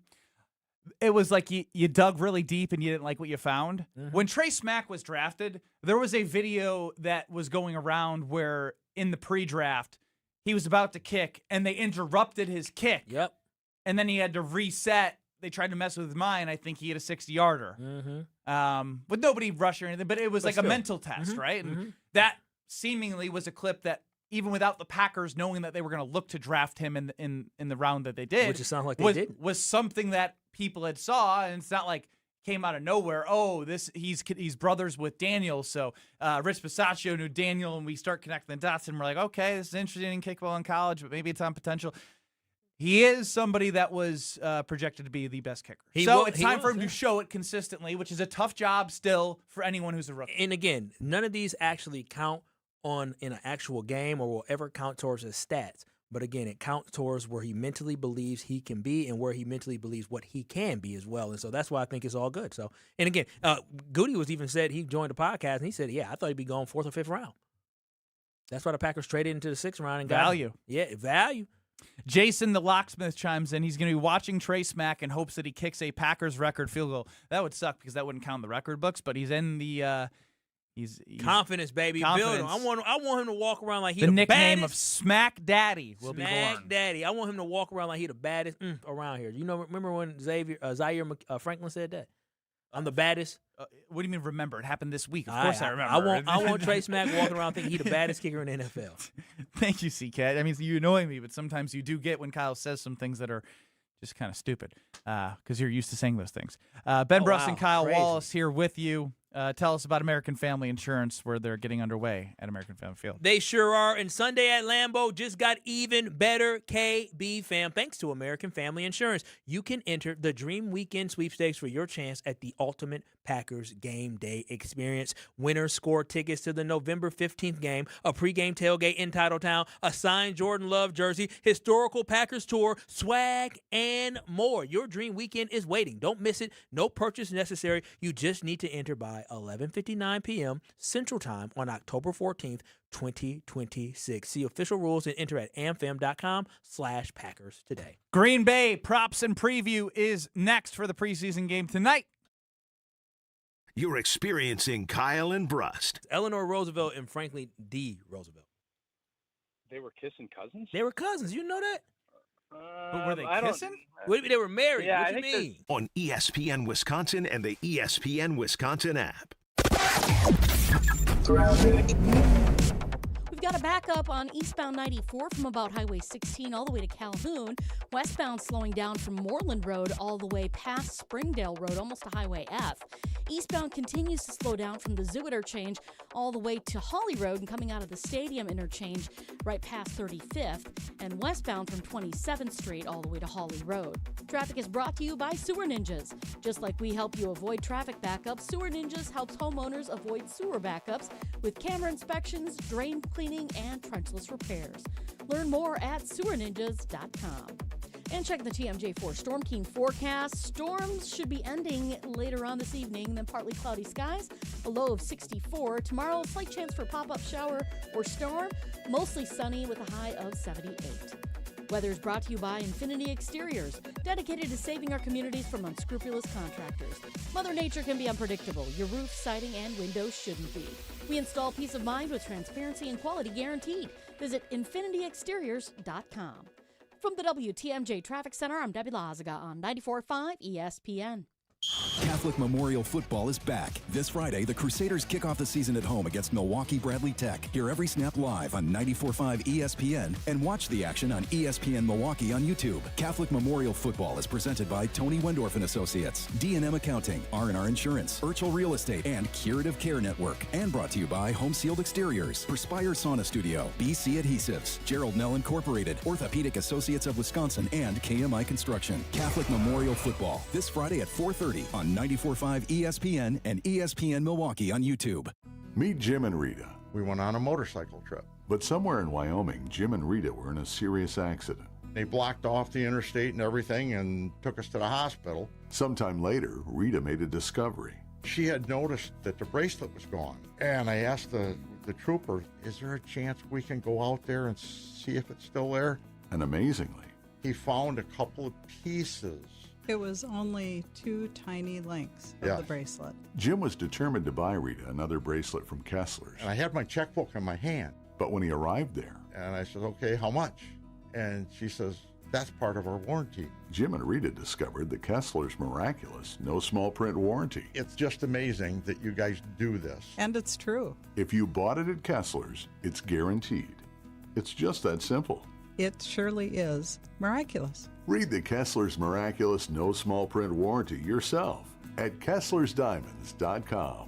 it was like you dug really deep and you didn't like what you found. When Trey Smack was drafted, there was a video that was going around where in the pre-draft, he was about to kick, and they interrupted his kick. Yep. And then he had to reset. They tried to mess with his mind. I think he hit a 60-yarder. With nobody rushing or anything, but it was like a mental test, right? And that seemingly was a clip that, even without the Packers knowing that they were going to look to draft him in the round that they did, which it sounds like they did, was something that people had saw, and it's not like came out of nowhere. Oh, he's brothers with Daniel, so Rich Bisaccia knew Daniel, and we start connecting the dots, and we're like, okay, this is interesting in kickball in college, but maybe it's on potential. He is somebody that was projected to be the best kicker. It's time for him to show it consistently, which is a tough job still for anyone who's a rookie. And again, none of these actually count in an actual game or will ever count towards his stats. But again, it counts towards where he mentally believes he can be and where he mentally believes what he can be as well. And so that's why I think it's all good. So, and again, Goody was even said he joined the podcast and he said, yeah, I thought he'd be going 4th or 5th round. That's why the Packers traded into the 6th round and got value. Him. Yeah, value. Jason the Locksmith chimes in. He's going to be watching Trey Smack in hopes that he kicks a Packers record field goal. That would suck because that wouldn't count in the record books, but he's in the he's confidence, baby. Confidence. Build him. I want him to walk around like he's the the nickname baddest. Of Smack Daddy will be born. Smack Daddy. I want him to walk around like he's the baddest around here. Remember when Zaire Franklin said that? I'm the baddest. What do you mean remember? It happened this week. Of course I remember. I want Trey Smack walking around thinking he's the baddest kicker in the NFL. Thank you, C-Cat. I mean, you annoy me, but sometimes you do get when Kyle says some things that are just kind of stupid because you're used to saying those things. Ben Brust and Kyle Wallace here with you. Tell us about American Family Insurance, where they're getting underway at American Family Field. They sure are. And Sunday at Lambeau just got even better, KB fam. Thanks to American Family Insurance, you can enter the Dream Weekend Sweepstakes for your chance at the ultimate Packers game day experience. Winners score tickets to the November 15th game, a pregame tailgate in Titletown, a signed Jordan Love jersey, historical Packers tour, swag, and more. Your Dream Weekend is waiting. Don't miss it. No purchase necessary. You just need to enter by by 11:59 p.m. Central Time on October 14th, 2026. See official rules and enter at amfam.com/Packers today. Green Bay props and preview is next for the preseason game tonight. You're experiencing Kyle and Brust. Eleanor Roosevelt and Franklin D. Roosevelt. They were kissing cousins? They were cousins. You know that? But were they I don't- kissing? What do you mean they were married? Yeah, what I do you think mean? On ESPN Wisconsin and the ESPN Wisconsin app. We've got a backup on eastbound 94 from about Highway 16 all the way to Calhoun. Westbound slowing down from Moreland Road all the way past Springdale Road, almost to Highway F. Eastbound continues to slow down from the Zoo Interchange all the way to Holly Road and coming out of the Stadium Interchange right past 35th. And westbound from 27th Street all the way to Holly Road. Traffic is brought to you by Sewer Ninjas. Just like we help you avoid traffic backups, Sewer Ninjas helps homeowners avoid sewer backups with camera inspections, drain cleaning, and trenchless repairs. Learn more at sewerninjas.com. And check the TMJ4 Storm King forecast. Storms should be ending later on this evening, then partly cloudy skies, a low of 64. Tomorrow, slight chance for pop-up shower or storm, mostly sunny with a high of 78. Weather is brought to you by Infinity Exteriors, dedicated to saving our communities from unscrupulous contractors. Mother Nature can be unpredictable. Your roof, siding, and windows shouldn't be. We install peace of mind with transparency and quality guaranteed. Visit infinityexteriors.com. From the WTMJ Traffic Center, I'm Debbie Lazaga on 94.5 ESPN. Catholic Memorial Football is back. This Friday, the Crusaders kick off the season at home against Milwaukee Bradley Tech. Hear every snap live on 94.5 ESPN and watch the action on ESPN Milwaukee on YouTube. Catholic Memorial Football is presented by Tony Wendorf and Associates, D&M Accounting, R&R Insurance, Urchel Real Estate, and Curative Care Network. And brought to you by Home Sealed Exteriors, Perspire Sauna Studio, BC Adhesives, Gerald Nell Incorporated, Orthopedic Associates of Wisconsin, and KMI Construction. Catholic Memorial Football, this Friday at 4:30 on 94.5 ESPN and ESPN Milwaukee on YouTube. Meet Jim and Rita. We went on a motorcycle trip. But somewhere in Wyoming, Jim and Rita were in a serious accident. They blocked off the interstate and everything and took us to the hospital. Sometime later, Rita made a discovery. She had noticed that the bracelet was gone. And I asked the trooper, is there a chance we can go out there and see if it's still there? And amazingly, he found a couple of pieces. It was only 2 tiny links of the bracelet. Jim was determined to buy Rita another bracelet from Kessler's. And I had my checkbook in my hand. But when he arrived there, and I said, okay, how much? And she says, that's part of our warranty. Jim and Rita discovered the Kessler's miraculous, no small print warranty. It's just amazing that you guys do this. And it's true. If you bought it at Kessler's, it's guaranteed. It's just that simple. It surely is miraculous. Read the Kessler's miraculous no small print warranty yourself at KesslersDiamonds.com.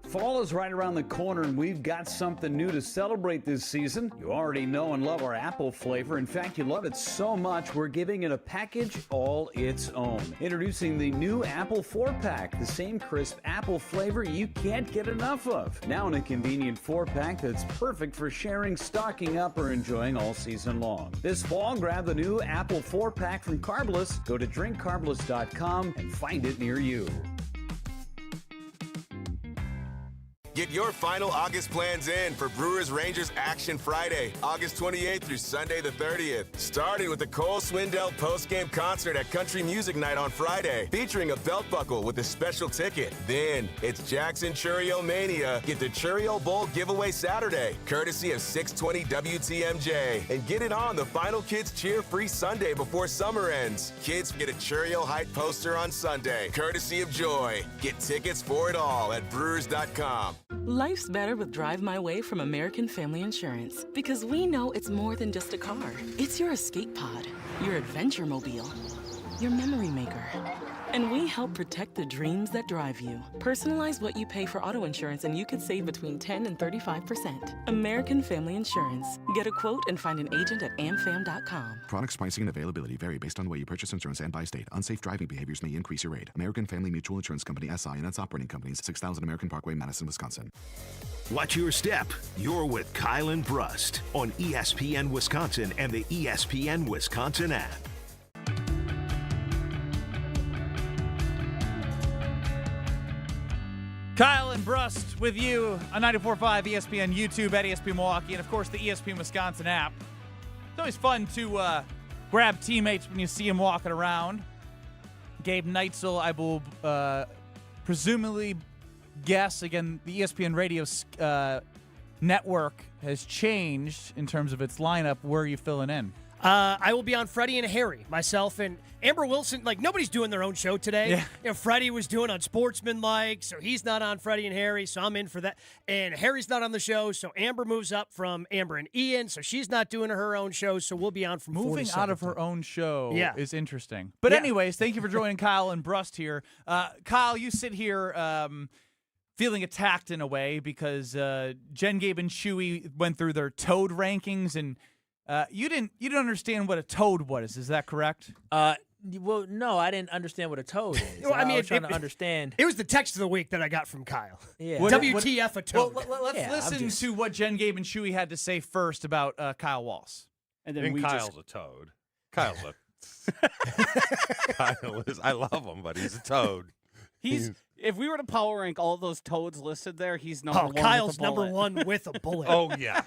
Fall is right around the corner, and we've got something new to celebrate this season. You already know and love our apple flavor. In fact, you love it so much, we're giving it a package all its own. Introducing the new Apple 4-Pack, the same crisp apple flavor you can't get enough of. Now in a convenient 4-pack that's perfect for sharing, stocking up, or enjoying all season long. This fall, grab the new Apple 4-Pack from Carbless. Go to drinkcarbless.com and find it near you. Get your final August plans in for Brewers Rangers Action Friday, August 28th through Sunday the 30th. Starting with the Cole Swindell post-game concert at Country Music Night on Friday, featuring a belt buckle with a special ticket. Then it's Jackson Churio Mania. Get the Churio Bowl giveaway Saturday, courtesy of 620 WTMJ. And get it on the Final Kids Cheer Free Sunday before summer ends. Kids get a Churio Height poster on Sunday, courtesy of Joy. Get tickets for it all at Brewers.com. Life's better with Drive My Way from American Family Insurance, because we know it's more than just a car. It's your escape pod, your adventure mobile, your memory maker. And we help protect the dreams that drive you. Personalize what you pay for auto insurance and you could save between 10 and 35%. American Family Insurance. Get a quote and find an agent at amfam.com. Products, pricing, and availability vary based on the way you purchase insurance and by state. Unsafe driving behaviors may increase your rate. American Family Mutual Insurance Company, SI, and its operating companies, 6000 American Parkway, Madison, Wisconsin. Watch your step. You're with Kyle and Brust on ESPN Wisconsin and the ESPN Wisconsin app. Kyle and Brust with you on 94.5 ESPN YouTube at ESPN Milwaukee, and of course the ESPN Wisconsin app. It's always fun to grab teammates when you see them walking around. Gabe Neitzel, I will presumably guess, again, the ESPN radio network has changed in terms of its lineup. Where are you filling in? I will be on Freddie and Harry, myself and Amber Wilson. Like, nobody's doing their own show today. Yeah. You know, Freddie was doing Unsportsmanlike, so he's not on Freddie and Harry, so I'm in for that. And Harry's not on the show, so Amber moves up from Amber and Ian, so she's not doing her own show, so we'll be on from 4 to Moving 7. out of her own show Yeah. is interesting. But Yeah. anyways, thank you for joining Kyle and Brust here. Kyle, you sit here feeling attacked in a way because Jen, Gabe, and Chewy went through their toad rankings, and you didn't understand what a toad was. Is that correct? Well, no, I didn't understand what a toad is. Well, I mean, I was trying to understand. It was the text of the week that I got from Kyle. Yeah. WTF a toad. Well, let's listen to what Jen, Gabe, and Chewy had to say first about Kyle Walls. And then Kyle's a toad. Kyle's a Kyle is. I love him, but he's a toad. If we were to power rank all those toads listed there, he's number one. Kyle's with a bullet. number one with a bullet. Oh yeah.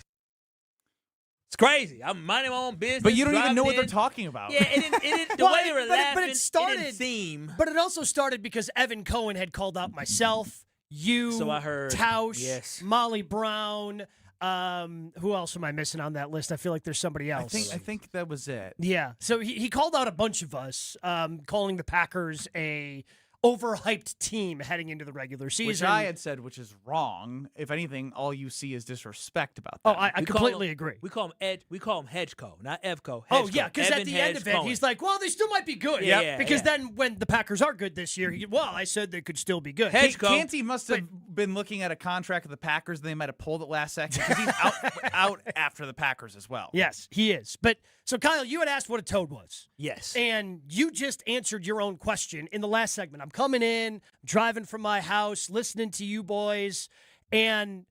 It's crazy. I'm minding my own business. But you don't even know what they're driving talking about. in. Yeah, it didn't. The Well, way they were laughing, but it started. didn't seem. But it also started because Evan Cohen had called out myself, you, So I heard. Tausch, Yes. Molly Brown. Who else am I missing on that list? I feel like there's somebody else. I think that was it. Yeah. So he called out a bunch of us, calling the Packers a overhyped team heading into the regular season. Which I had said, which is wrong. If anything, all you see is disrespect about that. Oh, I completely agree. We call him Hedgeco, not Evco. Oh, Hedgeco. yeah, because at Evan the end of it, Cohen. he's like, well, they still might be good. Yeah, because yeah. then when the Packers are good this year, I said they could still be good. Canty must have been looking at a contract of the Packers, and they might have pulled it last second because he's out after the Packers as well. Yes, he is. But so, Kyle, you had asked what a toad was. Yes. And you just answered your own question in the last segment. I'm coming in, driving from my house, listening to you boys, and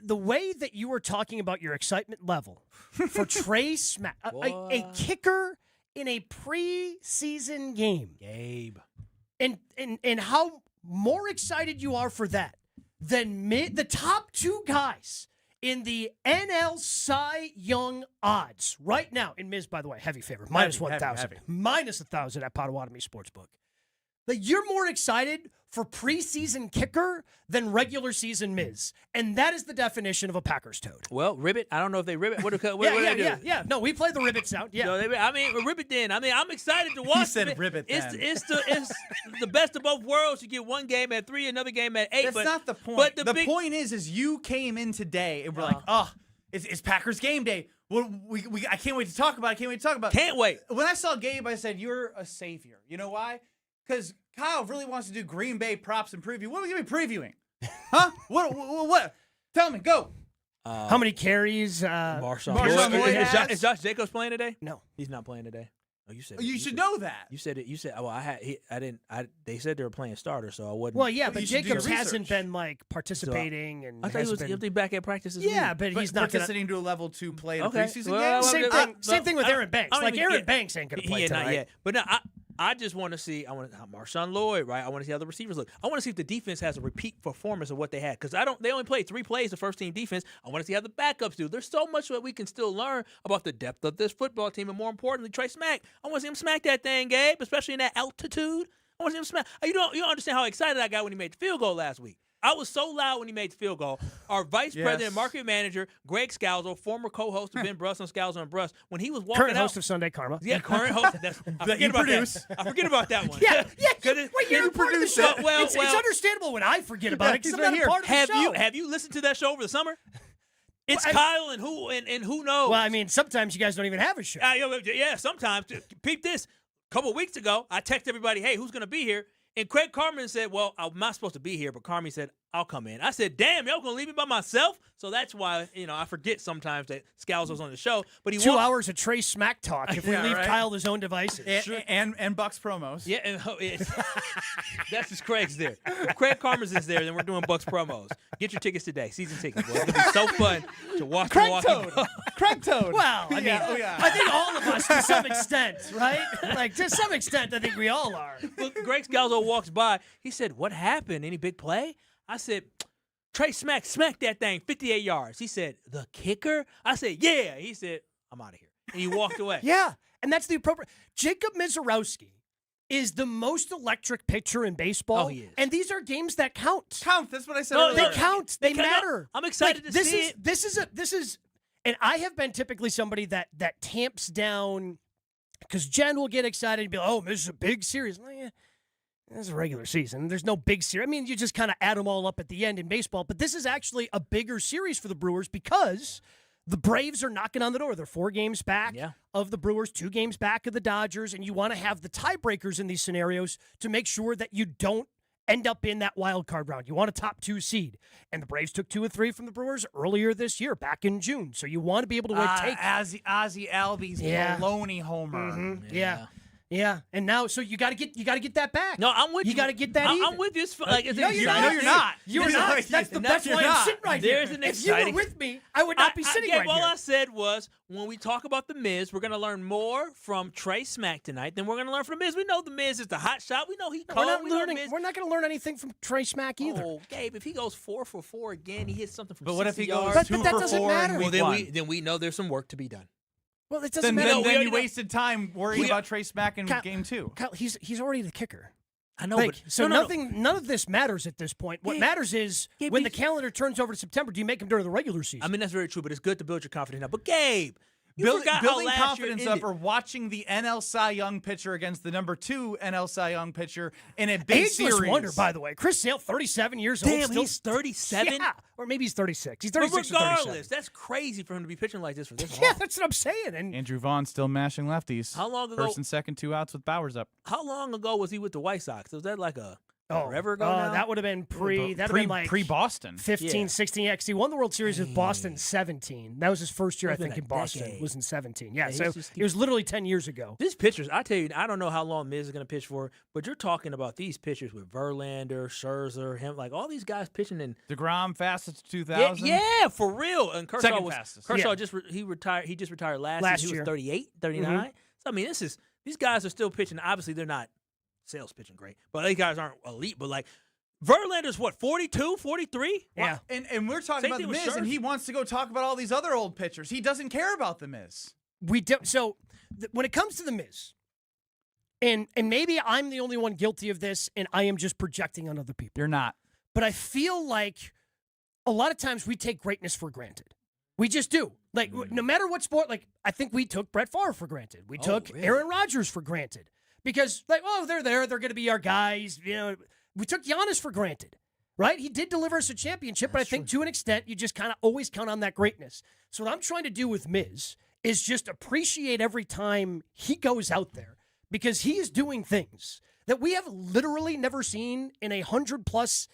the way that you were talking about your excitement level for Trey Smack, a kicker in a preseason game. Gabe. And how more excited you are for that than the top two guys in the NL Cy Young odds right now. In Miz, by the way, heavy favorite, minus 1,000. Minus 1,000 at Potawatomi Sportsbook. Like, you're more excited for preseason kicker than regular season Miz. And that is the definition of a Packers toad. Well, ribbit. I don't know if they ribbit. What do they do? Yeah. No, we play the ribbit sound. Yeah. No, ribbit then. I mean, I'm excited to watch. He said it. ribbit then. It's the best of both worlds. You get one game at 3, another game at 8. That's not the point. But the point is you came in today and we're like, it's Packers game day. Well, I can't wait to talk about it. Can't wait. When I saw Gabe, I said, you're a savior. You know why? Because Kyle really wants to do Green Bay props and preview. What are we going to be previewing? Huh? What? Tell me. Go. How many carries? Marshawn Lloyd Lloyd. Is Josh Jacobs playing today? No. He's not playing today. Oh, you said you should know that. You said it. You said, well, I didn't. They said they were playing starter, so I wasn't. Well, yeah, but you should do Jacobs your hasn't research. been participating, and I thought he was hasn't been. back at practice this Yeah, week. but he's not participating to a level 2 play in a Okay. preseason Well, game. Same thing with Aaron Banks. Like, Aaron Banks ain't going to play Yeah, tonight. not yet. But no, I just want to see. I want Marshawn Lloyd, right? I want to see how the receivers look. I want to see if the defense has a repeat performance of what they had, because They only played 3 plays the first team defense. I want to see how the backups do. There's so much that we can still learn about the depth of this football team, and more importantly, Trey Smack. I want to see him smack that thing, Gabe, especially in that altitude. I want to see him smack. You don't understand how excited I got when he made the field goal last week. I was so loud when he made the field goal. Our vice president and market manager, Greg Scalzo, former co-host of Ben Brust on Scalzo and Brust, when he was walking Current out, host of Sunday Karma. Yeah, current host. I forget about that one. Yeah. Wait, you're a part of the show. Well, it's understandable when I forget about it because I'm not a part of the show. Have you listened to that show over the summer? It's Kyle and who knows? Well, I mean, sometimes you guys don't even have a show. Yeah, sometimes. Peep this. A couple of weeks ago, I texted everybody, hey, who's going to be here? And Craig Carmen said, well, I'm not supposed to be here, but Carmen said, I'll come in. I said, damn, y'all going to leave me by myself? So that's why, I forget sometimes that Scalzo's on the show. But he 2 hours of Trey Smack talk if we leave Kyle to his own devices. And Bucks promos. Yeah, that's just Craig's there. If Craig Carmen's is there, then we're doing Bucks promos. Get your tickets today. Season tickets, boy. It's going to be so fun to watch Milwaukee. Craig Toad. Well, I mean, I think all of us to some extent, right? Like, to some extent, I think we all are. Look, Greg Scalzo walks by. He said, what happened? Any big play? I said, Trey smacked that thing 58 yards. He said, the kicker? I said, yeah. He said, I'm out of here. And he walked away. Yeah, and that's the appropriate. Jacob Misiorowski is the most electric pitcher in baseball. Oh, he is. And these are games that count. Count. That's what I said No, earlier. they count. They matter. I'm excited to see it. This is, and I have been typically somebody that tamps down, because Jen will get excited and be like, oh, this is a big series. Well, yeah, this is a regular season. There's no big series. I mean, you just kind of add them all up at the end in baseball. But this is actually a bigger series for the Brewers because the Braves are knocking on the door. They're 4 games back of the Brewers, 2 games back of the Dodgers, and you want to have the tiebreakers in these scenarios to make sure that you don't end up in that wild card round. You want a top 2 seed. And the Braves took 2 of 3 from the Brewers earlier this year, back in June. So you want to be able to take Ozzie Albies baloney homer. Mm-hmm. Yeah. And now, so you got to get that back. No, I'm with you. You got to get that. I'm with you. Like, no, you're not. You're not. That's why I'm sitting right here. If you were with me, I would not be sitting right here. All I said was, when we talk about the Miz, we're going to learn more from Trey Smack tonight than we're going to learn from the Miz. We know the Miz is the hot shot. We know he cold. We're not going to learn anything from Trey Smack either. Oh, Gabe, if he goes 4 for 4 again, he hits something from 60 yards. But what if he goes yards. 2 for 4 in week one? Then we know there's some work to be done. Well, it doesn't matter. Then you wasted time worrying about Trey Smack in game 2. Kyle, he's already the kicker. I know, but none of this matters at this point. What matters is when the calendar turns over to September, do you make him during the regular season? I mean, that's very true, but it's good to build your confidence now. But Gabe, Building confidence up or watching the NL Cy Young pitcher against the number 2 NL Cy Young pitcher in a big Ageless series. wonder, by the way. Chris Sale, 37 years old. Damn, he's 37? Yeah, or maybe he's 36. He's 36 but regardless, or 37. That's crazy for him to be pitching like this for this long. Yeah, that's what I'm saying. And Andrew Vaughn still mashing lefties. How long ago? First and second, 2 outs with Bowers up. How long ago was he with the White Sox? Was that like forever ago now? That would have been pre-Boston. 15, 16. Yeah, 'cause he won the World Series with Boston in 17. That was his first year, I think, in Boston. Was in 17. Yeah, so it was literally 10 years ago. These pitchers, I tell you, I don't know how long Miz is going to pitch for, but you're talking about these pitchers with Verlander, Scherzer, him, like all these guys pitching in DeGrom fastest 2000. Yeah, for real. And Kershaw Second fastest. retired. He just retired last year. He was 38, 39. Mm-hmm. So I mean, these guys are still pitching. Obviously, they're not sales pitching great, but these guys aren't elite. But like Verlander's 42, 43? Yeah. And we're talking about the Miz, and he wants to go talk about all these other old pitchers. He doesn't care about the Miz. We do. So when it comes to the Miz, and maybe I'm the only one guilty of this, and I am just projecting on other people. You're not. But I feel like a lot of times we take greatness for granted. We just do. Like, no matter what sport, like, I think we took Brett Favre for granted. We took Aaron Rodgers for granted. Because, like, oh, they're there. They're going to be our guys. You know, we took Giannis for granted, right? He did deliver us a championship, but I think to an extent, you just kind of always count on that greatness. So what I'm trying to do with Miz is just appreciate every time he goes out there because he is doing things that we have literally never seen in a 100-plus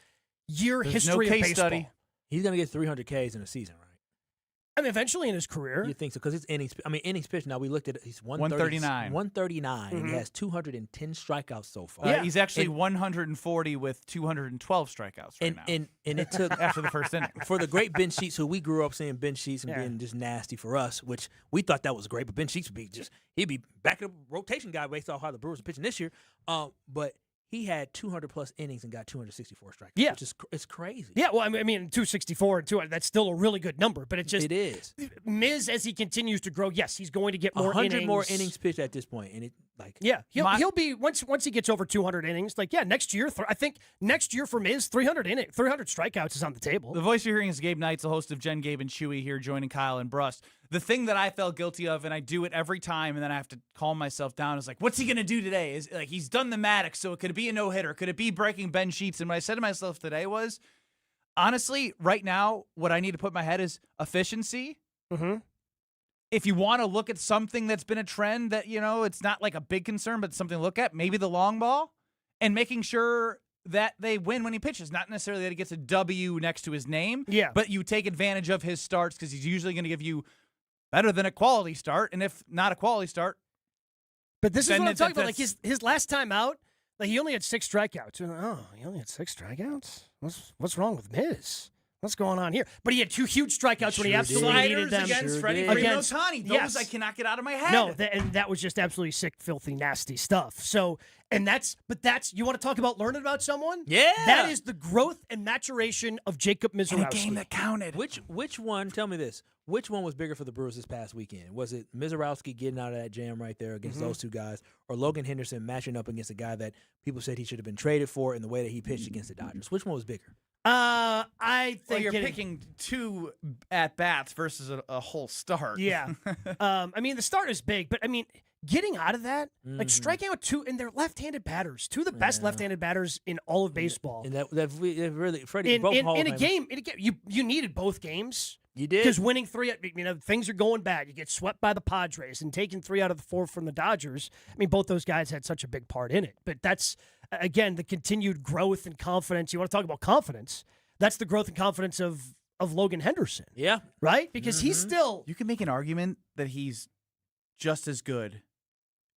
year history of baseball. Study. He's going to get 300 Ks in a season, right? I mean, eventually in his career. You think so? Because it's innings. I mean, innings pitched. Now we looked at it. He's 139. 139, and he has 210 strikeouts so far. Yeah, he's actually 140 with 212 strikeouts right now. And it took after the first inning for the great Ben Sheets, who we grew up seeing Ben Sheets and being just nasty for us, which we thought that was great. But Ben Sheets would be he'd be back in the rotation guy based off how the Brewers are pitching this year. But he had 200-plus innings and got 264 strikeouts. Yeah. Which is it's crazy. Yeah, well, I mean, 264 and 200, that's still a really good number, but it is. Miz, as he continues to grow, yes, he's going to get more 100 innings. more innings pitched at this point, and he'll be once he gets over 200 innings. Like, next year, I think next year for Miz, 300 strikeouts is on the table. The voice you're hearing is Gabe Knights, the host of Jen, Gabe, and Chewy here, joining Kyle and Brust. The thing that I felt guilty of, and I do it every time, and then I have to calm myself down, is like, what's he going to do today? Is like he's done the Maddox, so could it be a no-hitter? Could it be breaking Ben Sheets? And what I said to myself today was, honestly, right now, what I need to put in my head is efficiency. Mm-hmm. If you want to look at something that's been a trend that, it's not like a big concern, but something to look at, maybe the long ball, and making sure that they win when he pitches. Not necessarily that he gets a W next to his name, but you take advantage of his starts because he's usually going to give you better than a quality start, and if not a quality start. But this is what I'm talking about. Like his last time out, like he only had 6 strikeouts. Oh, he only had 6 strikeouts? What's wrong with Miz? What's going on here? But he had 2 huge strikeouts when he absolutely needed them. Against Freddie Freeman Ohtani. Those I cannot get out of my head. No, and that was just absolutely sick, filthy, nasty stuff. So, that's you want to talk about learning about someone? Yeah. That is the growth and maturation of Jacob Misiorowski. In a game that counted. Which one, tell me this, which one was bigger for the Brewers this past weekend? Was it Misiorowski getting out of that jam right there against those 2 guys, or Logan Henderson matching up against a guy that people said he should have been traded for in the way that he pitched against the Dodgers? Which one was bigger? I think you're picking 2 at-bats versus a whole start. Yeah. The start is big, but getting out of that, like striking out 2, and they're left-handed batters, 2 of the best left-handed batters in all of baseball. And that really, Freddie, in a game, you needed both games. You did. Because winning 3, things are going bad. You get swept by the Padres, and taking 3 out of the 4 from the Dodgers. Both those guys had such a big part in it. But that's, again, the continued growth and confidence. You want to talk about confidence? That's the growth and confidence of Logan Henderson. Yeah. Right? Because he's still... You can make an argument that he's just as good,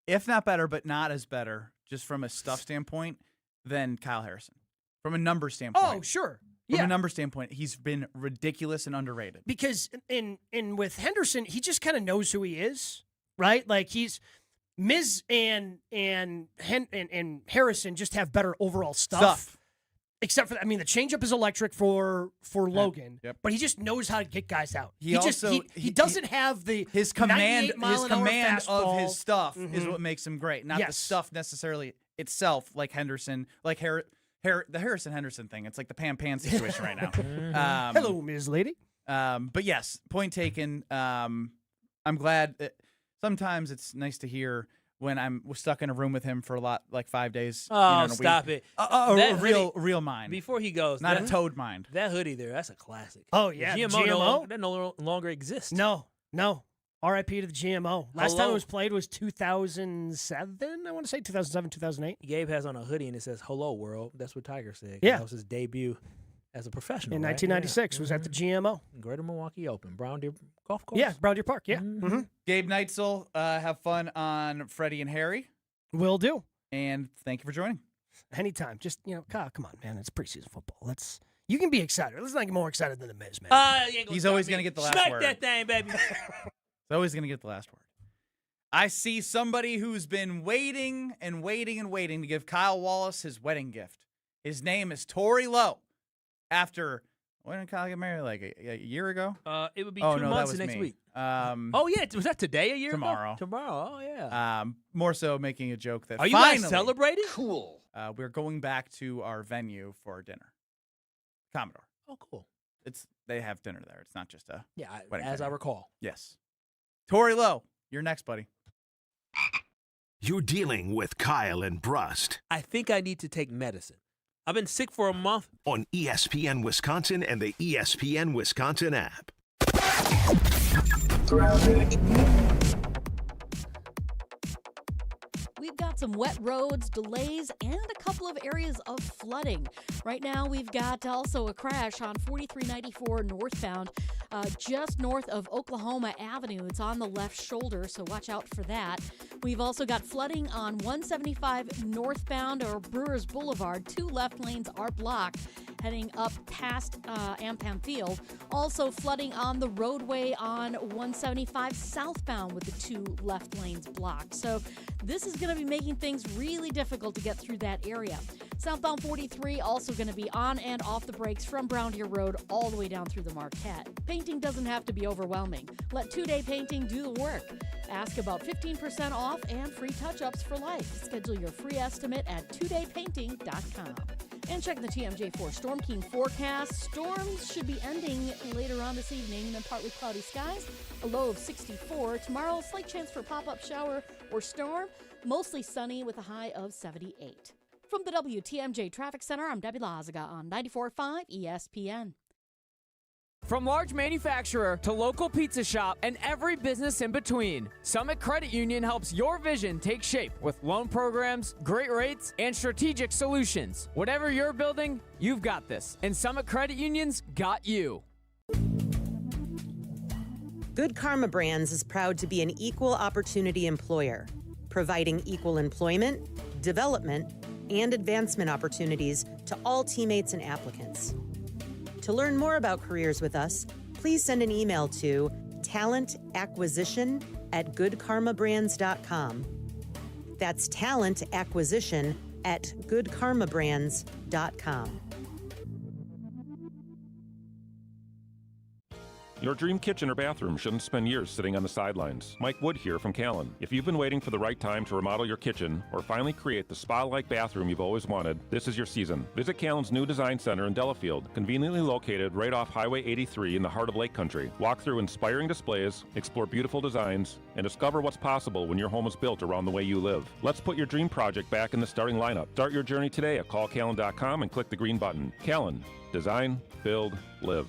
if not better, but not as better, just from a stuff standpoint, than Kyle Harrison. From a number standpoint. Oh, sure. From a number standpoint, he's been ridiculous and underrated. Because with Henderson, he just kind of knows who he is, right? Like he's Miz and Harrison just have better overall stuff. Except for the changeup is electric for Logan, but he just knows how to get guys out. He doesn't have his command fastball. of his stuff is what makes him great, not the stuff necessarily itself, like Henderson, like the Harrison Henderson thing. It's like the Pam situation right now. Hello, Ms. Lady. But yes, point taken. I'm glad that sometimes it's nice to hear when I'm stuck in a room with him for 5 days. Oh, stop it. A real mind. Before he goes. Not a toad mind. That hoodie there, that's a classic. Oh, yeah. GMO? That no longer exists. No. R.I.P. to the GMO. Last time it was played was 2007, I want to say 2007, 2008. Gabe has on a hoodie and it says, "Hello, world." That's what Tiger said. Yeah. That was his debut as a professional. In 1996 was at the GMO. Greater Milwaukee Open. Brown Deer Golf Course. Yeah, Brown Deer Park, yeah. Gabe Neitzel, have fun on Freddie and Harry. Will do. And thank you for joining. Anytime. Just, Kyle, come on, man. It's preseason football. You can be excited. Let's not get more excited than the Miz, man. He's always going to get the last word. Smack that thing, baby. He's always going to get the last word. I see somebody who's been waiting and waiting and waiting to give Kyle Wallace his wedding gift. His name is Tory Lowe. After, when did Kyle get married? Like a year ago? It would be 2 months next week. Was that today a year tomorrow. ago? Tomorrow, oh yeah. More so making a joke that Are you guys celebrating? Cool. We're going back to our venue for dinner. Commodore. Oh, cool. They have dinner there. It's not just a wedding as dinner. I recall. Yes. Tory Lowe, you're next, buddy. You're dealing with Kyle and Brust. I think I need to take medicine. I've been sick for a month. On ESPN Wisconsin and the ESPN Wisconsin app. We've got some wet roads, delays, and a couple of areas of flooding. Right now, we've got also a crash on 4394 northbound, just north of Oklahoma Avenue. It's on the left shoulder, so watch out for that. We've also got flooding on 175 northbound or Brewers Boulevard. 2 left lanes are blocked heading up past Ampan Field. Also flooding on the roadway on 175 southbound with the 2 left lanes blocked. So this is going to be making things really difficult to get through that area. Southbound 43 also going to be on and off the brakes from Brown Deer Road all the way down through the Marquette. Painting doesn't have to be overwhelming. Let 2-Day Painting do the work. Ask about 15% off and free touch-ups for life. Schedule your free estimate at 2daypainting.com. And check the TMJ4 Storm King forecast. Storms should be ending later on this evening, and then partly cloudy skies, a low of 64. Tomorrow, slight chance for pop-up shower or storm, mostly sunny with a high of 78. From the WTMJ Traffic Center, I'm Debbie Lazaga on 94.5 ESPN. From large manufacturer to local pizza shop and every business in between, Summit Credit Union helps your vision take shape with loan programs, great rates, and strategic solutions. Whatever you're building, you've got this. And Summit Credit Union's got you. Good Karma Brands is proud to be an equal opportunity employer, providing equal employment, development, and advancement opportunities to all teammates and applicants. To learn more about careers with us, please send an email to talentacquisition@goodkarmabrands.com. That's talentacquisition@goodkarmabrands.com. Your dream kitchen or bathroom shouldn't spend years sitting on the sidelines. Mike Wood here from Callan. If you've been waiting for the right time to remodel your kitchen or finally create the spa-like bathroom you've always wanted, this is your season. Visit Callan's new design center in Delafield, conveniently located right off Highway 83 in the heart of Lake Country. Walk through inspiring displays, explore beautiful designs, and discover what's possible when your home is built around the way you live. Let's put your dream project back in the starting lineup. Start your journey today at callcallan.com and click the green button. Callan. Design, build, live.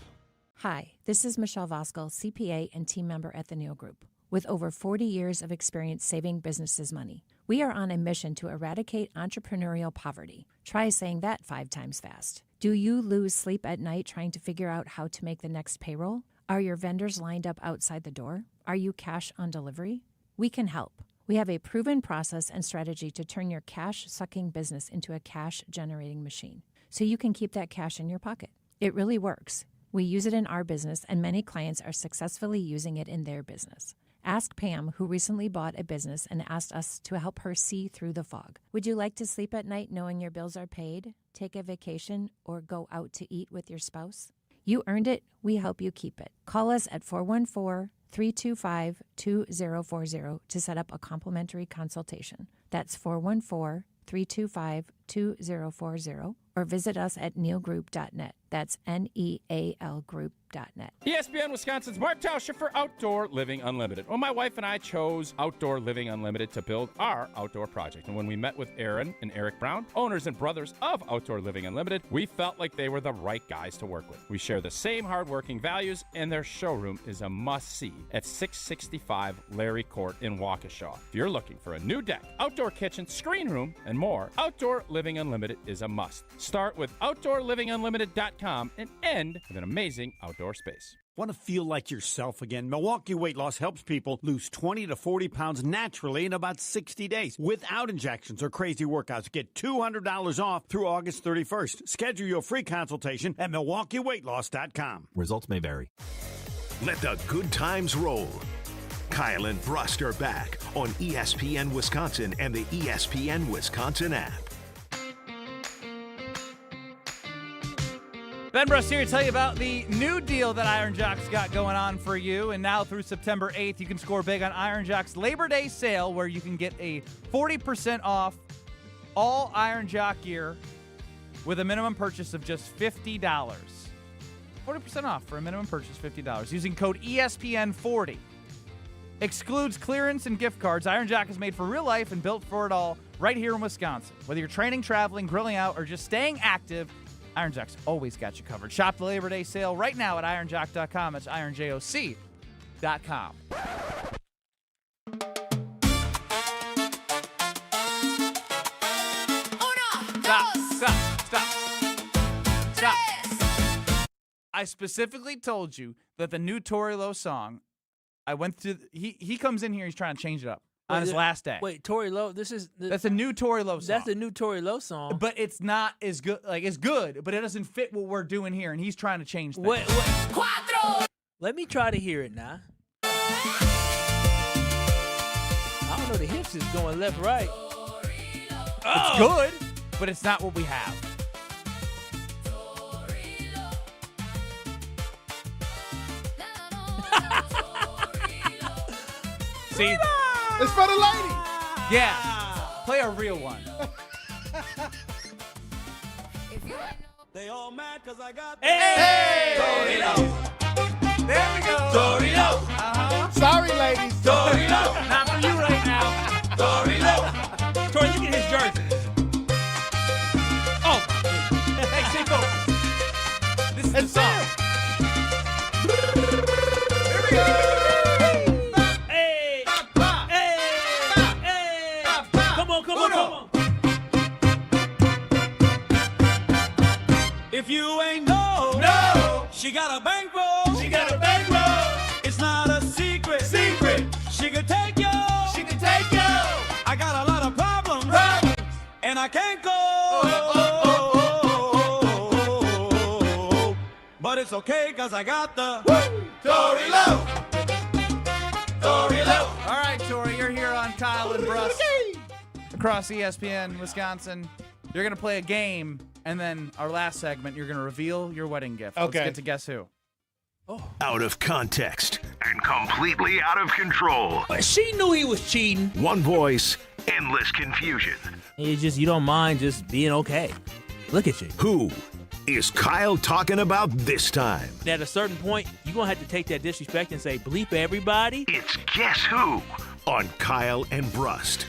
Hi, this is Michelle Voskel, CPA and team member at the Neal Group. With over 40 years of experience saving businesses money, we are on a mission to eradicate entrepreneurial poverty. Try saying that 5 times fast. Do you lose sleep at night trying to figure out how to make the next payroll? Are your vendors lined up outside the door? Are you cash on delivery? We can help. We have a proven process and strategy to turn your cash-sucking business into a cash-generating machine, so you can keep that cash in your pocket. It really works. We use it in our business, and many clients are successfully using it in their business. Ask Pam, who recently bought a business and asked us to help her see through the fog. Would you like to sleep at night knowing your bills are paid, take a vacation, or go out to eat with your spouse? You earned it. We help you keep it. Call us at 414-325-2040 to set up a complimentary consultation. That's 414-325-2040, or visit us at nealgroup.net. That's NEAL group.net. ESPN Wisconsin's Mark Tauscher for Outdoor Living Unlimited. Well, my wife and I chose Outdoor Living Unlimited to build our outdoor project. And when we met with Aaron and Eric Brown, owners and brothers of Outdoor Living Unlimited, we felt like they were the right guys to work with. We share the same hardworking values, and their showroom is a must-see at 665 Larry Court in Waukesha. If you're looking for a new deck, outdoor kitchen, screen room, and more, Outdoor Living Unlimited is a must. Start with OutdoorLivingUnlimited.com and end with an amazing outdoor space. Want to feel like yourself again? Milwaukee Weight Loss helps people lose 20 to 40 pounds naturally in about 60 days without injections or crazy workouts. Get $200 off through August 31st. Schedule your free consultation at MilwaukeeWeightLoss.com. Results may vary. Let the good times roll. Kyle and Brust are back on ESPN Wisconsin and the ESPN Wisconsin app. Ben Brust here to tell you about the new deal that Iron Jock's got going on for you. And now through September 8th, you can score big on Iron Jock's Labor Day sale, where you can get a 40% off all Iron Jock gear with a minimum purchase of just $50. 40% off for a minimum purchase, $50. Using code ESPN40. Excludes clearance and gift cards. Iron Jock is made for real life and built for it all right here in Wisconsin. Whether you're training, traveling, grilling out, or just staying active, Iron Jock's always got you covered. Shop the Labor Day sale right now at ironjock.com. That's ironjoc.com. Stop. I specifically told you that the new Tory Lowe song, I went through, he comes in here, he's trying to change it up. On his last day. Wait, Tory Lowe, that's a new Tory Lowe song. That's a new Tory Lowe song. But it's not as good, it's good, but it doesn't fit what we're doing here, and he's trying to change things. Wait. Let me try to hear it now. I don't know, the hips is going left, right. It's good, but it's not what we have. See? It's for the ladies. Yeah. Play a real one. They all mad because I got Hey! Tory Lowe. There we go. Tory Lowe. Sorry, ladies. Tory Lowe. Not for you right now. Tory Lowe. Tory, look at his jersey. Oh. Hey, Chico. This is the song. Here we go. Come on. If you ain't no, she got a bankroll. It's not a secret. She could take you. I got a lot of problems. And I can't go. But But it's okay, cause I got the Tory Lowe. Tory Lowe. All right, Tory, you're here on Kyle and Brust across ESPN Wisconsin. You're going to play a game, and then our last segment, you're going to reveal your wedding gift. Okay. Let's get to Guess Who. Out of context and completely out of control. She knew he was cheating. One voice, endless confusion. It's just you don't mind just being okay. Look at you. Who is Kyle talking about this time? At a certain point, you're going to have to take that disrespect and say, bleep everybody. It's Guess Who on Kyle and Brust.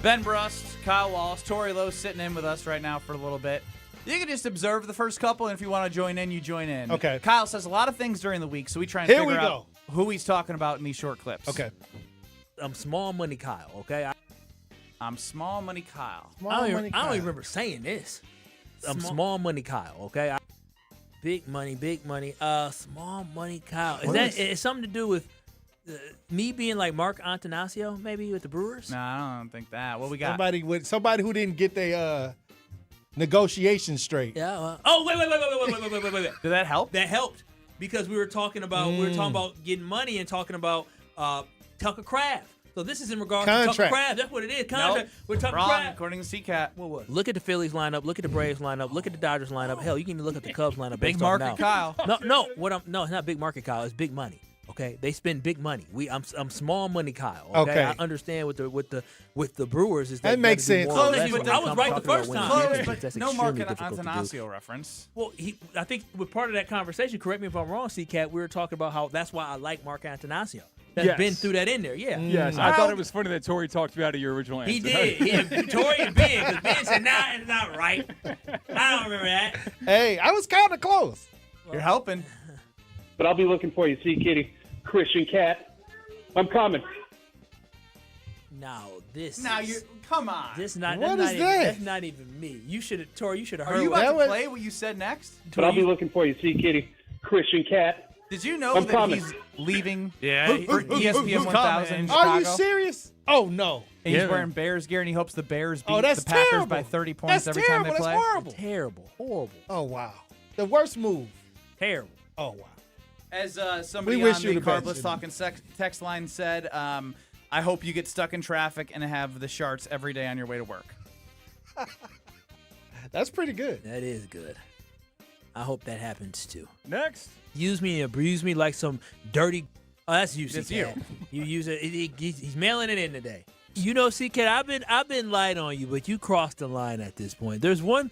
Ben Brust, Kyle Wallace, Tory Lowe sitting in with us right now for a little bit. You can just observe the first couple, and if you want to join in, you join in. Okay. Kyle says a lot of things during the week, so we try and figure out who he's talking about in these short clips. Okay. I'm Small Money Kyle, okay? I'm Small Money Kyle. I don't even remember saying this. I'm Small Money Kyle, okay? Big money, Small Money Kyle. Is something to do with me being like Mark Antanasio, maybe with the Brewers? No, I don't think that. What we got? Somebody who didn't get their negotiation straight. Yeah. Wait. Did that help? That helped because we were talking about getting money and talking about Tucker Craft. So this is in regards to Tucker Craft. That's what it is. Contract with Tucker Craft. According to CCAT. What was? Look at the Phillies lineup. Look at the Braves lineup. Look at the Dodgers lineup. Hell, you can even look at the Cubs lineup. Big market Kyle. No. It's not big market Kyle. It's big money. Okay, they spend big money. I'm Small Money Kyle. Okay, I understand with the Brewers is that makes sense. I was right the first time. But no Mark Antanasio reference. Well, I think with part of that conversation, correct me if I'm wrong, CCAT, we were talking about how that's why I like Mark Antanasio. That's been through that in there, yeah. Yes, I thought it was funny that Tory talked you out of your original answer. He did. Tory and Ben, because Ben said, nah, it's not right. I don't remember that. Hey, I was kind of close. You're helping. But I'll be looking for you. See, Kitty. Christian Cat. I'm coming. No, this. Now you come on. This not. What that's is not that? Even, that's not even me. You should have, Tory. You should have heard. Are you what about to play what you said next? But I'll be looking for you. See, Kitty. Christian Cat. Did you know I'm that coming. he's leaving for Who's ESPN 1000 in Chicago? Are you serious? Oh, no. And he's wearing Bears gear, and he hopes the Bears beat that's the Packers terrible. by 30 points every time they play. That's horrible. Terrible. Horrible. Oh, wow. The worst move. Terrible. Oh, wow. As somebody We wish on you the the best, Carbless Talking text line said, I hope you get stuck in traffic and have the Sharts every day on your way to work. That's pretty good. That is good. I hope that happens too. Next. Use me and abuse me like some dirty. Oh, that's you, That's CK. you. You use it. He's mailing it in today. You know, CK, I've been light on you, but you crossed the line at this point. There's one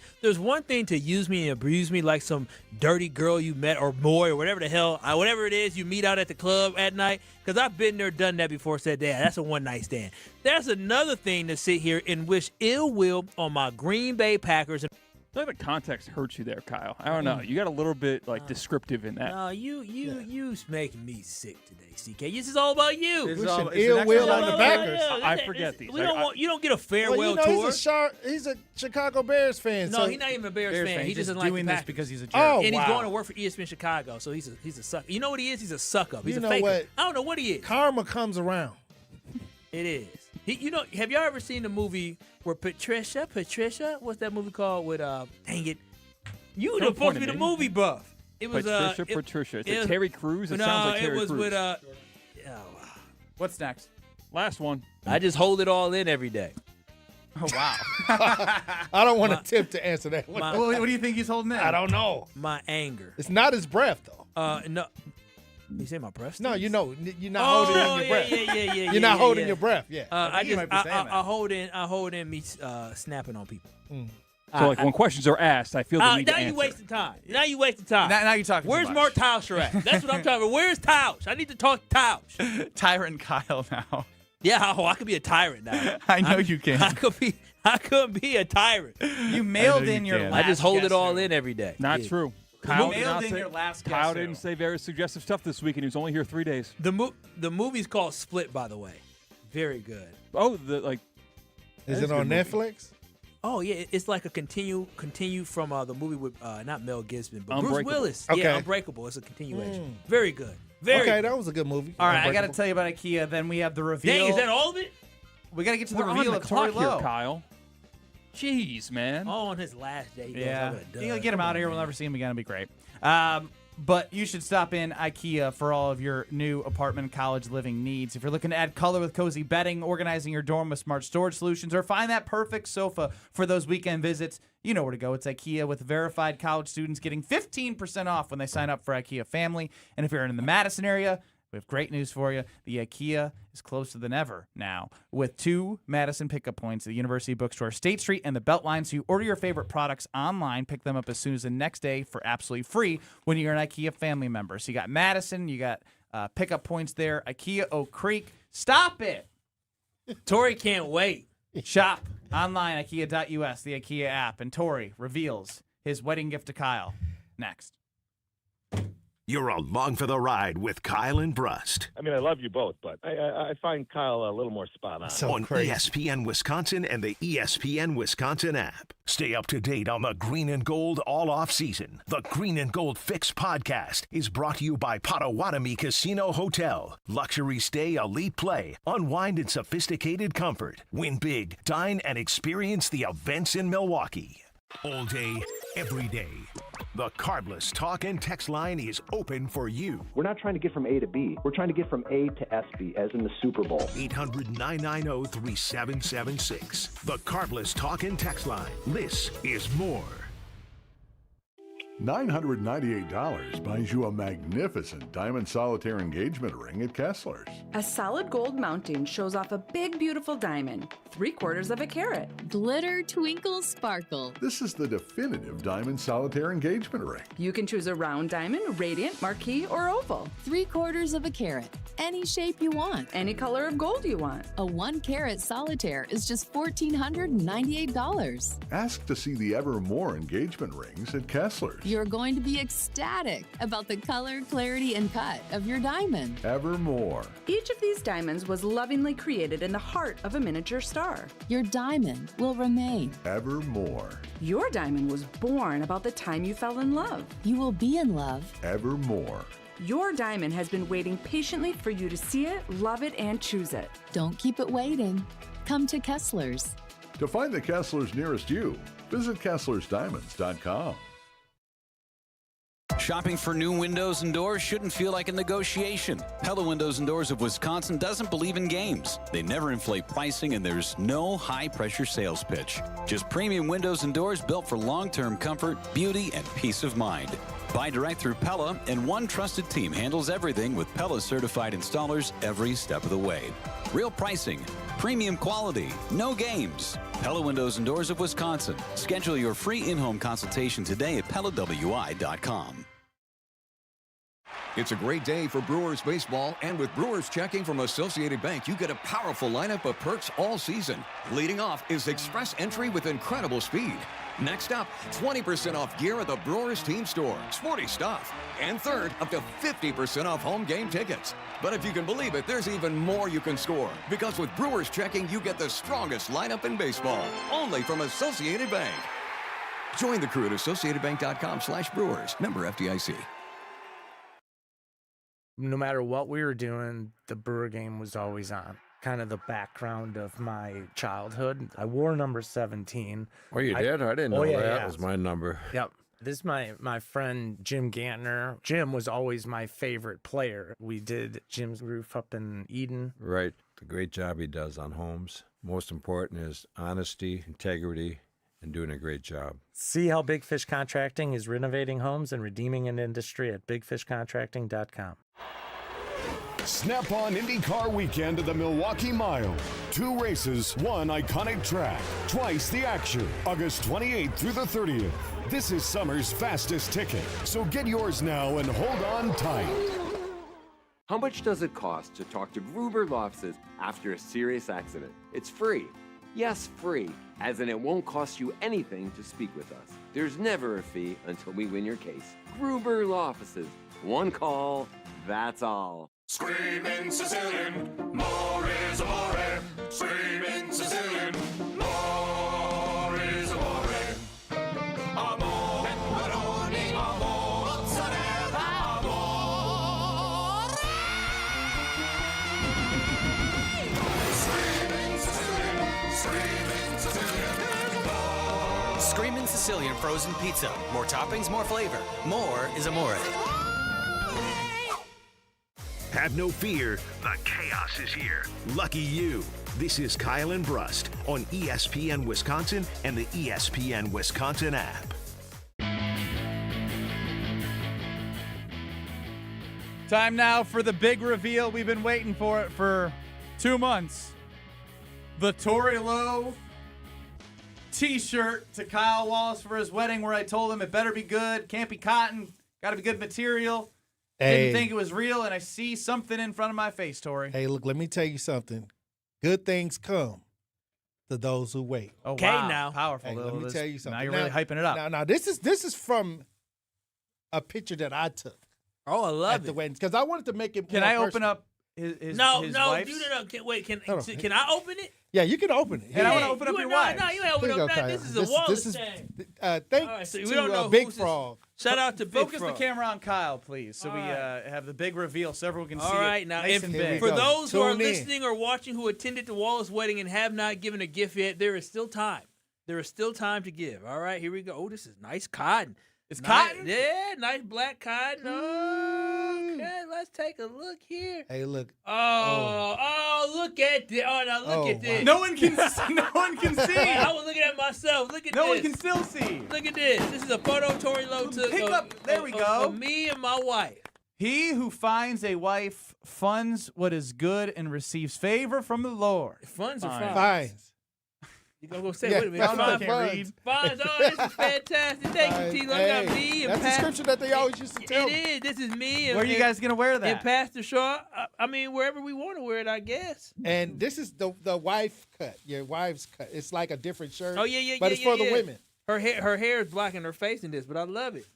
thing to use me and abuse me like some dirty girl you met or boy or whatever the hell, whatever it is you meet out at the club at night. Because I've been there, done that before. Said, yeah, that's a one night stand. There's another thing to sit here and wish ill will on my Green Bay Packers. I feel like the context hurts you there, Kyle. I don't know. You got a little bit descriptive in that. No, you making me sick today, CK. This is all about you. Wishing ill will on the Packers. I forget these. You don't get a farewell well, tour. He's a Chicago Bears fan. No, so he's not even a Bears fan. He just doesn't like doing the this Packers. because he's a jerk. Oh, and wow. he's going to work for ESPN Chicago, so he's a sucker. You know what he is? He's a suck-up. He's You a know faker. what? I don't know what he is. Karma comes around. It is. Have y'all ever seen the movie where Patricia, what's that movie called with, dang it, you were supposed to be the movie buff. It was Patricia. Is it Terry Crews? It sounds like Terry Crews. It was with, What's next? Last one. I just hold it all in every day. Oh, wow. I don't want to attempt to answer that. What do you think he's holding in? I don't know. My anger. It's not his breath, though. No. You say my breath? No, you're not holding in your breath. Yeah. You're not holding your breath. Yeah. I hold in me snapping on people. So when questions are asked, I feel the need to now answer. you wasting time. Now you wasting time. Now you're talking. Where's Mark Tauscher at? That's what I'm talking about. Where's Tausch? I need to talk to Tausch. Tyrant Kyle now. Yeah, I could be a tyrant now. I know you can. I could be a tyrant. You mailed in your last I just hold it all guess in every day. Not true. Kyle mailed in your last guess. Kyle didn't say very suggestive stuff this week, and he was only here 3 days. The movie's called Split, by the way. Very good. Oh, is it on Netflix? Oh yeah, it's like a continue from the movie with not Mel Gibson, but Bruce Unbreakable. Willis. Okay. Yeah, Unbreakable. It's a continuation. Very good. Very okay, good. that was a good movie. All right, I got to tell you about IKEA. Then we have the reveal. Dang, is that all of it? We got to get to the We're reveal on of the Tory clock here, Lowe. Kyle. Jeez, man. Oh, on his last day. Yeah, You you gotta get him out of here. We'll never see him again. It'll be great. But you should stop in IKEA for all of your new apartment and college living needs. If you're looking to add color with cozy bedding, organizing your dorm with smart storage solutions, or find that perfect sofa for those weekend visits, you know where to go. It's IKEA, with verified college students getting 15% off when they sign up for IKEA Family. And if you're in the Madison area, we have great news for you. The IKEA is closer than ever now, with 2 Madison pickup points at the University Bookstore, State Street, and the Beltline. So you order your favorite products online, pick them up as soon as the next day for absolutely free when you're an IKEA family member. So you got Madison, you got pickup points there. IKEA Oak Creek. Stop it! Tory can't wait. Shop online, IKEA.us, the IKEA app, and Tory reveals his wedding gift to Kyle. Next. You're along for the ride with Kyle and Brust. I mean, I love you both, but I find Kyle a little more spot on. On ESPN Wisconsin and the ESPN Wisconsin app. Stay up to date on the Green and Gold all off season. The Green and Gold Fix podcast is brought to you by Potawatomi Casino Hotel. Luxury stay, elite play, unwind in sophisticated comfort. Win big, dine, and experience the events in Milwaukee. All day, every day. The Carbless talk and text line is open for you. We're not trying to get from A to B. We're trying to get from A to SB, as in the Super Bowl. 800-990-3776. The Carbless talk and text line. This is more. $998 buys you a magnificent diamond solitaire engagement ring at Kessler's. A solid gold mounting shows off a big, beautiful diamond, 3/4 of a carat. Glitter, twinkle, sparkle. This is the definitive diamond solitaire engagement ring. You can choose a round diamond, radiant, marquise, or oval. 3/4 of a carat. Any shape you want. Any color of gold you want. A 1-carat solitaire is just $1,498. Ask to see the Evermore engagement rings at Kessler's. You're going to be ecstatic about the color, clarity, and cut of your diamond. Evermore. Each of these diamonds was lovingly created in the heart of a miniature star. Your diamond will remain. Evermore. Your diamond was born about the time you fell in love. You will be in love. Evermore. Your diamond has been waiting patiently for you to see it, love it, and choose it. Don't keep it waiting. Come to Kessler's. To find the Kessler's nearest you, visit KesslersDiamonds.com. Shopping for new windows and doors shouldn't feel like a negotiation. Pella Windows and Doors of Wisconsin doesn't believe in games. They never inflate pricing, and there's no high-pressure sales pitch. Just premium windows and doors built for long-term comfort, beauty, and peace of mind. Buy direct through Pella, and one trusted team handles everything with Pella-certified installers every step of the way. Real pricing, premium quality, no games. Pella Windows and Doors of Wisconsin. Schedule your free in-home consultation today at PellaWI.com. It's a great day for Brewers baseball, and with Brewers checking from Associated Bank, you get a powerful lineup of perks all season. Leading off is express entry with incredible speed. Next up, 20% off gear at the Brewers team store. Sporty stuff. And third, up to 50% off home game tickets. But if you can believe it, there's even more you can score. Because with Brewers checking, you get the strongest lineup in baseball. Only from Associated Bank. Join the crew at AssociatedBank.com/Brewers. Member FDIC. No matter what we were doing, the Brewer game was always on. Kind of the background of my childhood. I wore number 17. Oh, you did? I didn't know that. Yeah. Was my number. Yep. This is my friend Jim Gantner. Jim was always my favorite player. We did Jim's roof up in Eden. Right. The great job he does on homes. Most important is honesty, integrity, and doing a great job. See how Big Fish Contracting is renovating homes and redeeming an industry at bigfishcontracting.com. Snap-on IndyCar weekend at the Milwaukee Mile. 2 races, 1 iconic track. Twice the action. August 28th through the 30th. This is summer's fastest ticket. So get yours now and hold on tight. How much does it cost to talk to Gruber Law Offices after a serious accident? It's free. Yes, free, as in it won't cost you anything to speak with us. There's never a fee until we win your case. Gruber Law Offices. 1 call, that's all. Screaming Sicilian, more is amore. Screaming Sicilian, more is amore. Amore, pepperoni, amore, mozzarella, amore. Screaming Sicilian, screaming Sicilian, more. Screaming Sicilian frozen pizza. More toppings, more flavor. More is amore. Have no fear, the chaos is here. Lucky you. This is Kyle and Brust on ESPN Wisconsin and the ESPN Wisconsin app. Time now for the big reveal. We've been waiting for it for 2 months. The Tory Lowe T-shirt to Kyle Wallace for his wedding, where I told him it better be good, can't be cotton, got to be good material. Didn't think it was real, and I see something in front of my face, Tory. Hey, look, let me tell you something. Good things come to those who wait. Oh, okay, wow. now. Powerful. Hey, let me tell you something. Now you're really hyping it up. Now, this is from a picture that I took. Oh, I love at the wedding, because I wanted to make it. Can more I open personal. up his No, wife's? no. Can I open it? Yeah, you can open it. And I want to open up your wife. No, you ain't open up that. This is a Wallace thing. Thanks so we don't know to Big who's Frog. Shout out to Big Focus Frog. the camera on Kyle, please, so we have the big reveal so everyone can see All right, it now, nice and big. for those who are Tune in. listening or watching who attended the Wallace wedding and have not given a gift yet, there is still time. There is still time to give. All right, here we go. Oh, this is nice cotton. It's nice, cotton? Yeah, nice black cotton. Okay, let's take a look here. Hey, look. Oh, look at this. Oh, now look at this. No one can see. No one can see. I was looking at myself. Look at this. No one can still see. Look at this. This is a photo Tory Lowe took. There we go. Of me and my wife. He who finds a wife funds what is good and receives favor from the Lord. Funds or fines? Fines. You gonna go say, Yeah, wait a minute. fines. Fines. Oh, this is fantastic. Thank you, T. Look at me and That's the scripture that they always used to tell me. It is. This is me. And, Where are you guys going to wear that? And Pastor Shaw. I mean, wherever we want to wear it, I guess. And this is the wife cut, your wife's cut. It's like a different shirt. Oh, yeah. But it's for the women. Her hair is blocking her face in this, but I love it.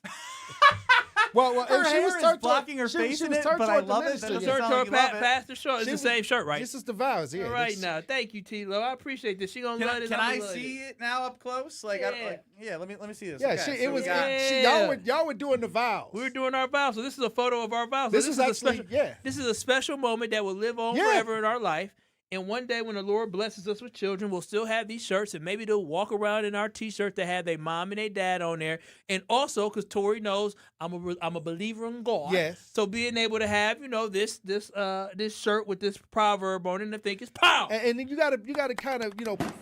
Well, her she was hair is blocking her face in it, but I love it. It's Pastor Shaw. It's the same shirt, right? This is the vows, yeah. All right, now. Thank you, T. Lowe. I appreciate this. She gonna love it. Can I see it now up close? Let me see this. Yeah, okay, y'all were doing the vows. We were doing our vows. So this is a photo of our vows. This so is actually, This is a special moment that will live on forever in our life. And one day when the Lord blesses us with children, we'll still have these shirts, and maybe they'll walk around in our T-shirts that have their mom and their dad on there. And also, because Tory knows I'm a believer in God. Yes. So being able to have, this shirt with this proverb on it, and I think it's pow. And then you gotta kind of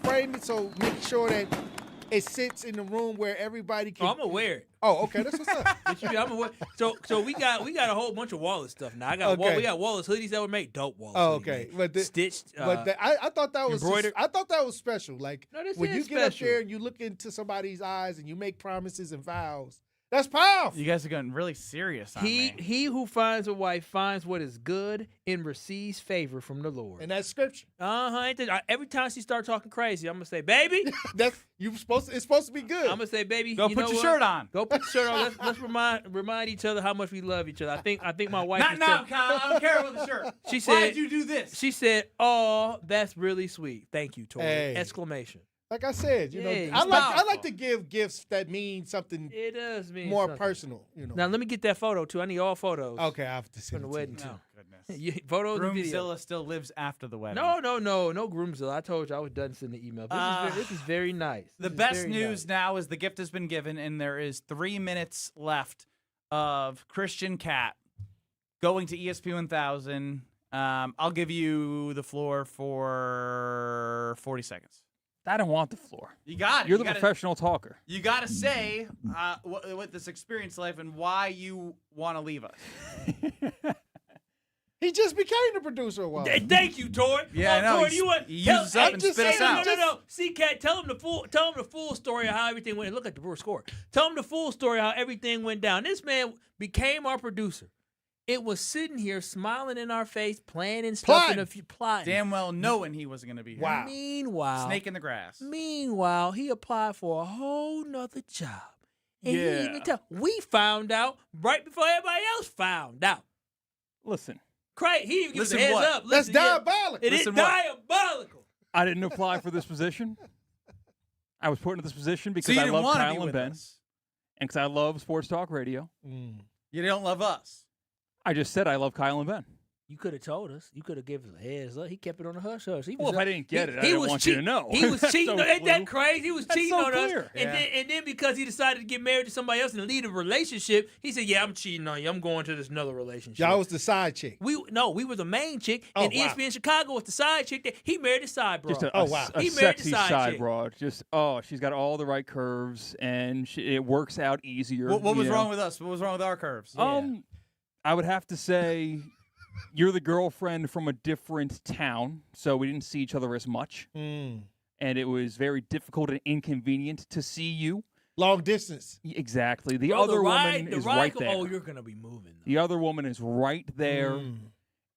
frame it, so make sure that it sits in the room where everybody can. Oh, I'm gonna wear it. Oh, okay, that's what's up. I'm aware. So we got a whole bunch of Wallace stuff now. We got Wallace hoodies that would make dope Wallace. Oh, okay, but stitched. I thought that was embroidered. I thought that was special. Like when you special. get up there and you look into somebody's eyes and you make promises and vows. That's powerful. You guys are getting really serious on me. He who finds a wife finds what is good and receives favor from the Lord. And that's scripture. Every time she starts talking crazy, I'm gonna say, baby. It's supposed to be good. I'm gonna say, baby. Go put your shirt on. Go put your shirt on. Let's remind each other how much we love each other. I think my wife. Not now, Kyle. I don't care about the shirt. She said, why did you do this? She said, "Oh, that's really sweet. Thank you, Tory!" Hey. Exclamation. Like I said, Yeah, I like to give gifts that mean something. It does mean more something. personal. Now let me get that photo too. I need all photos. Okay, I have to send from the wedding too. too. Goodness. Photos and video. Groomzilla still lives after the wedding. No Groomzilla. I told you I was done sending the email. This is very nice. The best news now is the gift has been given, and there is 3 minutes left of Christian Cat going to ESP 1000. I'll give you the floor for 40 seconds. I don't want the floor. You got it. You're the professional talker. You got to say what this experience life and why you want to leave us. He just became the producer a while. Thank you, Tory. Yeah, I know. Tory, He uses up and spit us out. No. See, Cat, tell him the full story of how everything went. Look at the Brewers score. Tell him the full story of how everything went down. This man became our producer. It was sitting here smiling in our face, planning stuff in a few plotting. Damn well knowing he wasn't going to be here. Wow. Meanwhile, snake in the grass. Meanwhile, he applied for a whole nother job. And he Yeah. didn't even tell. We found out right before everybody else found out. Listen, Craig, he even gives Listen a heads what? up. That's Listen, yeah. diabolical. It is Listen what? diabolical. I didn't apply for this position. I was put into this position because you I didn't love wanna be Kyle and with Ben, us. and because I love sports talk radio. You don't love us. I just said I love Kyle and Ben. You could have told us. You could have given us a heads up. He kept it on the hush hush. Well, if I didn't get it, I didn't want you to know. He was cheating. So Ain't that Blue. crazy? He was That's cheating so on clear. us. And then because he decided to get married to somebody else and lead a relationship, he said, "Yeah, I'm cheating on you. I'm going to this another relationship." Y'all was the side chick. We were the main chick, Oh, and wow. ESPN Chicago was the side chick. That he married the side broad. Just a He married the sexy side side chick. broad. Just she's got all the right curves, and it works out easier. What was you know? wrong with us? What was wrong with our curves? I would have to say you're the girlfriend from a different town, so we didn't see each other as much. And it was very difficult and inconvenient to see you. Long distance. Exactly. The Bro, other ride- woman the is ride right go- there. Oh, you're going to be moving. The other woman is right there. And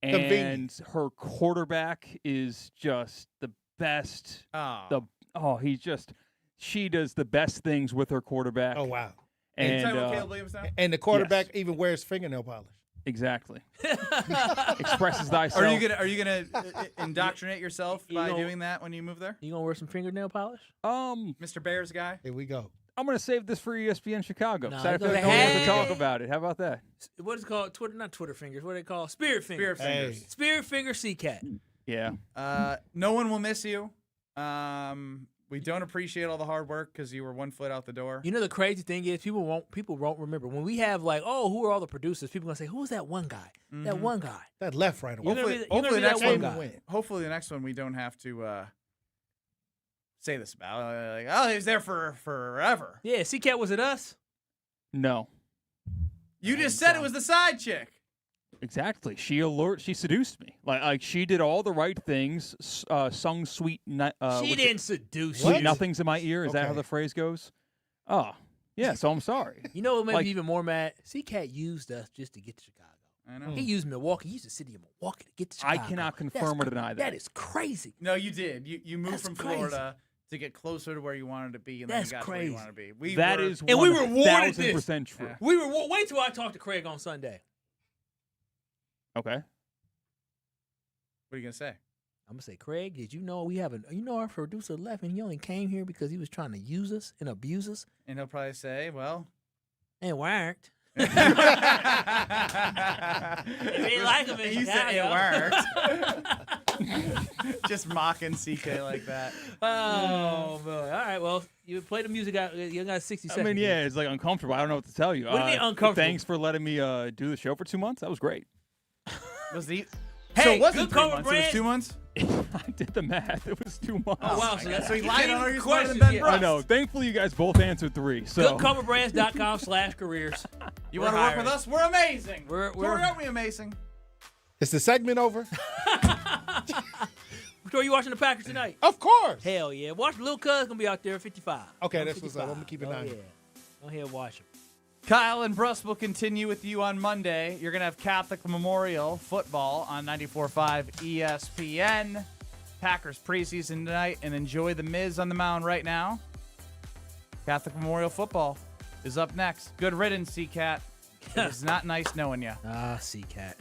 Convenient. her quarterback is just the best. She does the best things with her quarterback. Oh, wow. And the quarterback even wears fingernail polish. Exactly. Expresses thyself. Are you gonna indoctrinate yourself by doing that when you move there? You gonna wear some fingernail polish? Mr. Bears guy. Here we go. I'm gonna save this for ESPN Chicago. Nah, So I you feel like gonna I don't have to have- talk about it. How about that? What is it called? Not Twitter fingers. What are they called? Spirit fingers. Spirit fingers. Spirit finger C-Cat. Yeah. No one will miss you. We don't appreciate all the hard work because you were 1 foot out the door. You know the crazy thing is people won't remember when we have like, oh, who are all the producers? People gonna say, who's that one guy? That one guy. That left right away. Hopefully the next one we don't have to say this about. Like, oh, he was there for forever. Yeah, C-Cat was it us? No. You just said it was the side chick. Exactly. She seduced me. Like she did all the right things. Sung sweet. She didn't seduce Sweet you. nothings in my ear. Is that how the phrase goes? Oh, yeah. So I'm sorry. You know what made me even more mad? C-Cat used us just to get to Chicago. I know. He used Milwaukee. He used the city of Milwaukee to get to Chicago. I cannot confirm or deny that. That is crazy. No, you did. You moved That's from crazy. Florida to get closer to where you wanted to be, and That's then you got to where you crazy. wanted to be. And we rewarded this. 1000% true. Yeah. We were wait till I talk to Craig on Sunday. Okay. What are you gonna say? I'm gonna say, Craig, did you know our producer left and he only came here because he was trying to use us and abuse us? And he'll probably say, well, it worked. If you ain't like him in he said it Chicago. worked. Just mocking CK like that. Oh, boy. All right, well, you play the music out. You got 60 seconds. I mean, yeah, it's like uncomfortable. I don't know what to tell you. What do you mean uncomfortable? Thanks for letting me do the show for 2 months. That was great. Was the Hey, so it wasn't good 3 cover months. It was brand. 2 months. I did the math. It was 2 months. Oh, wow. So he you lied can't on her. even You're smarter than question Ben it. Brust. I know. Thankfully, you guys both answered 3. So Goodcoverbrands.com/careers. You want to work with us? We're amazing. We're aren't we amazing? Is the segment over? So are you watching the Packers tonight? Of course. Hell yeah. Watch Lil Cuz gonna be out there at 55. Okay, that's what's up. I'm gonna keep an eye on yeah. it. Go ahead and watch him. Kyle and Brust will continue with you on Monday. You're going to have Catholic Memorial football on 94.5 ESPN. Packers preseason tonight, and enjoy the Miz on the mound right now. Catholic Memorial football is up next. Good riddance, C-Cat. It was not nice knowing you. Ah, C-Cat.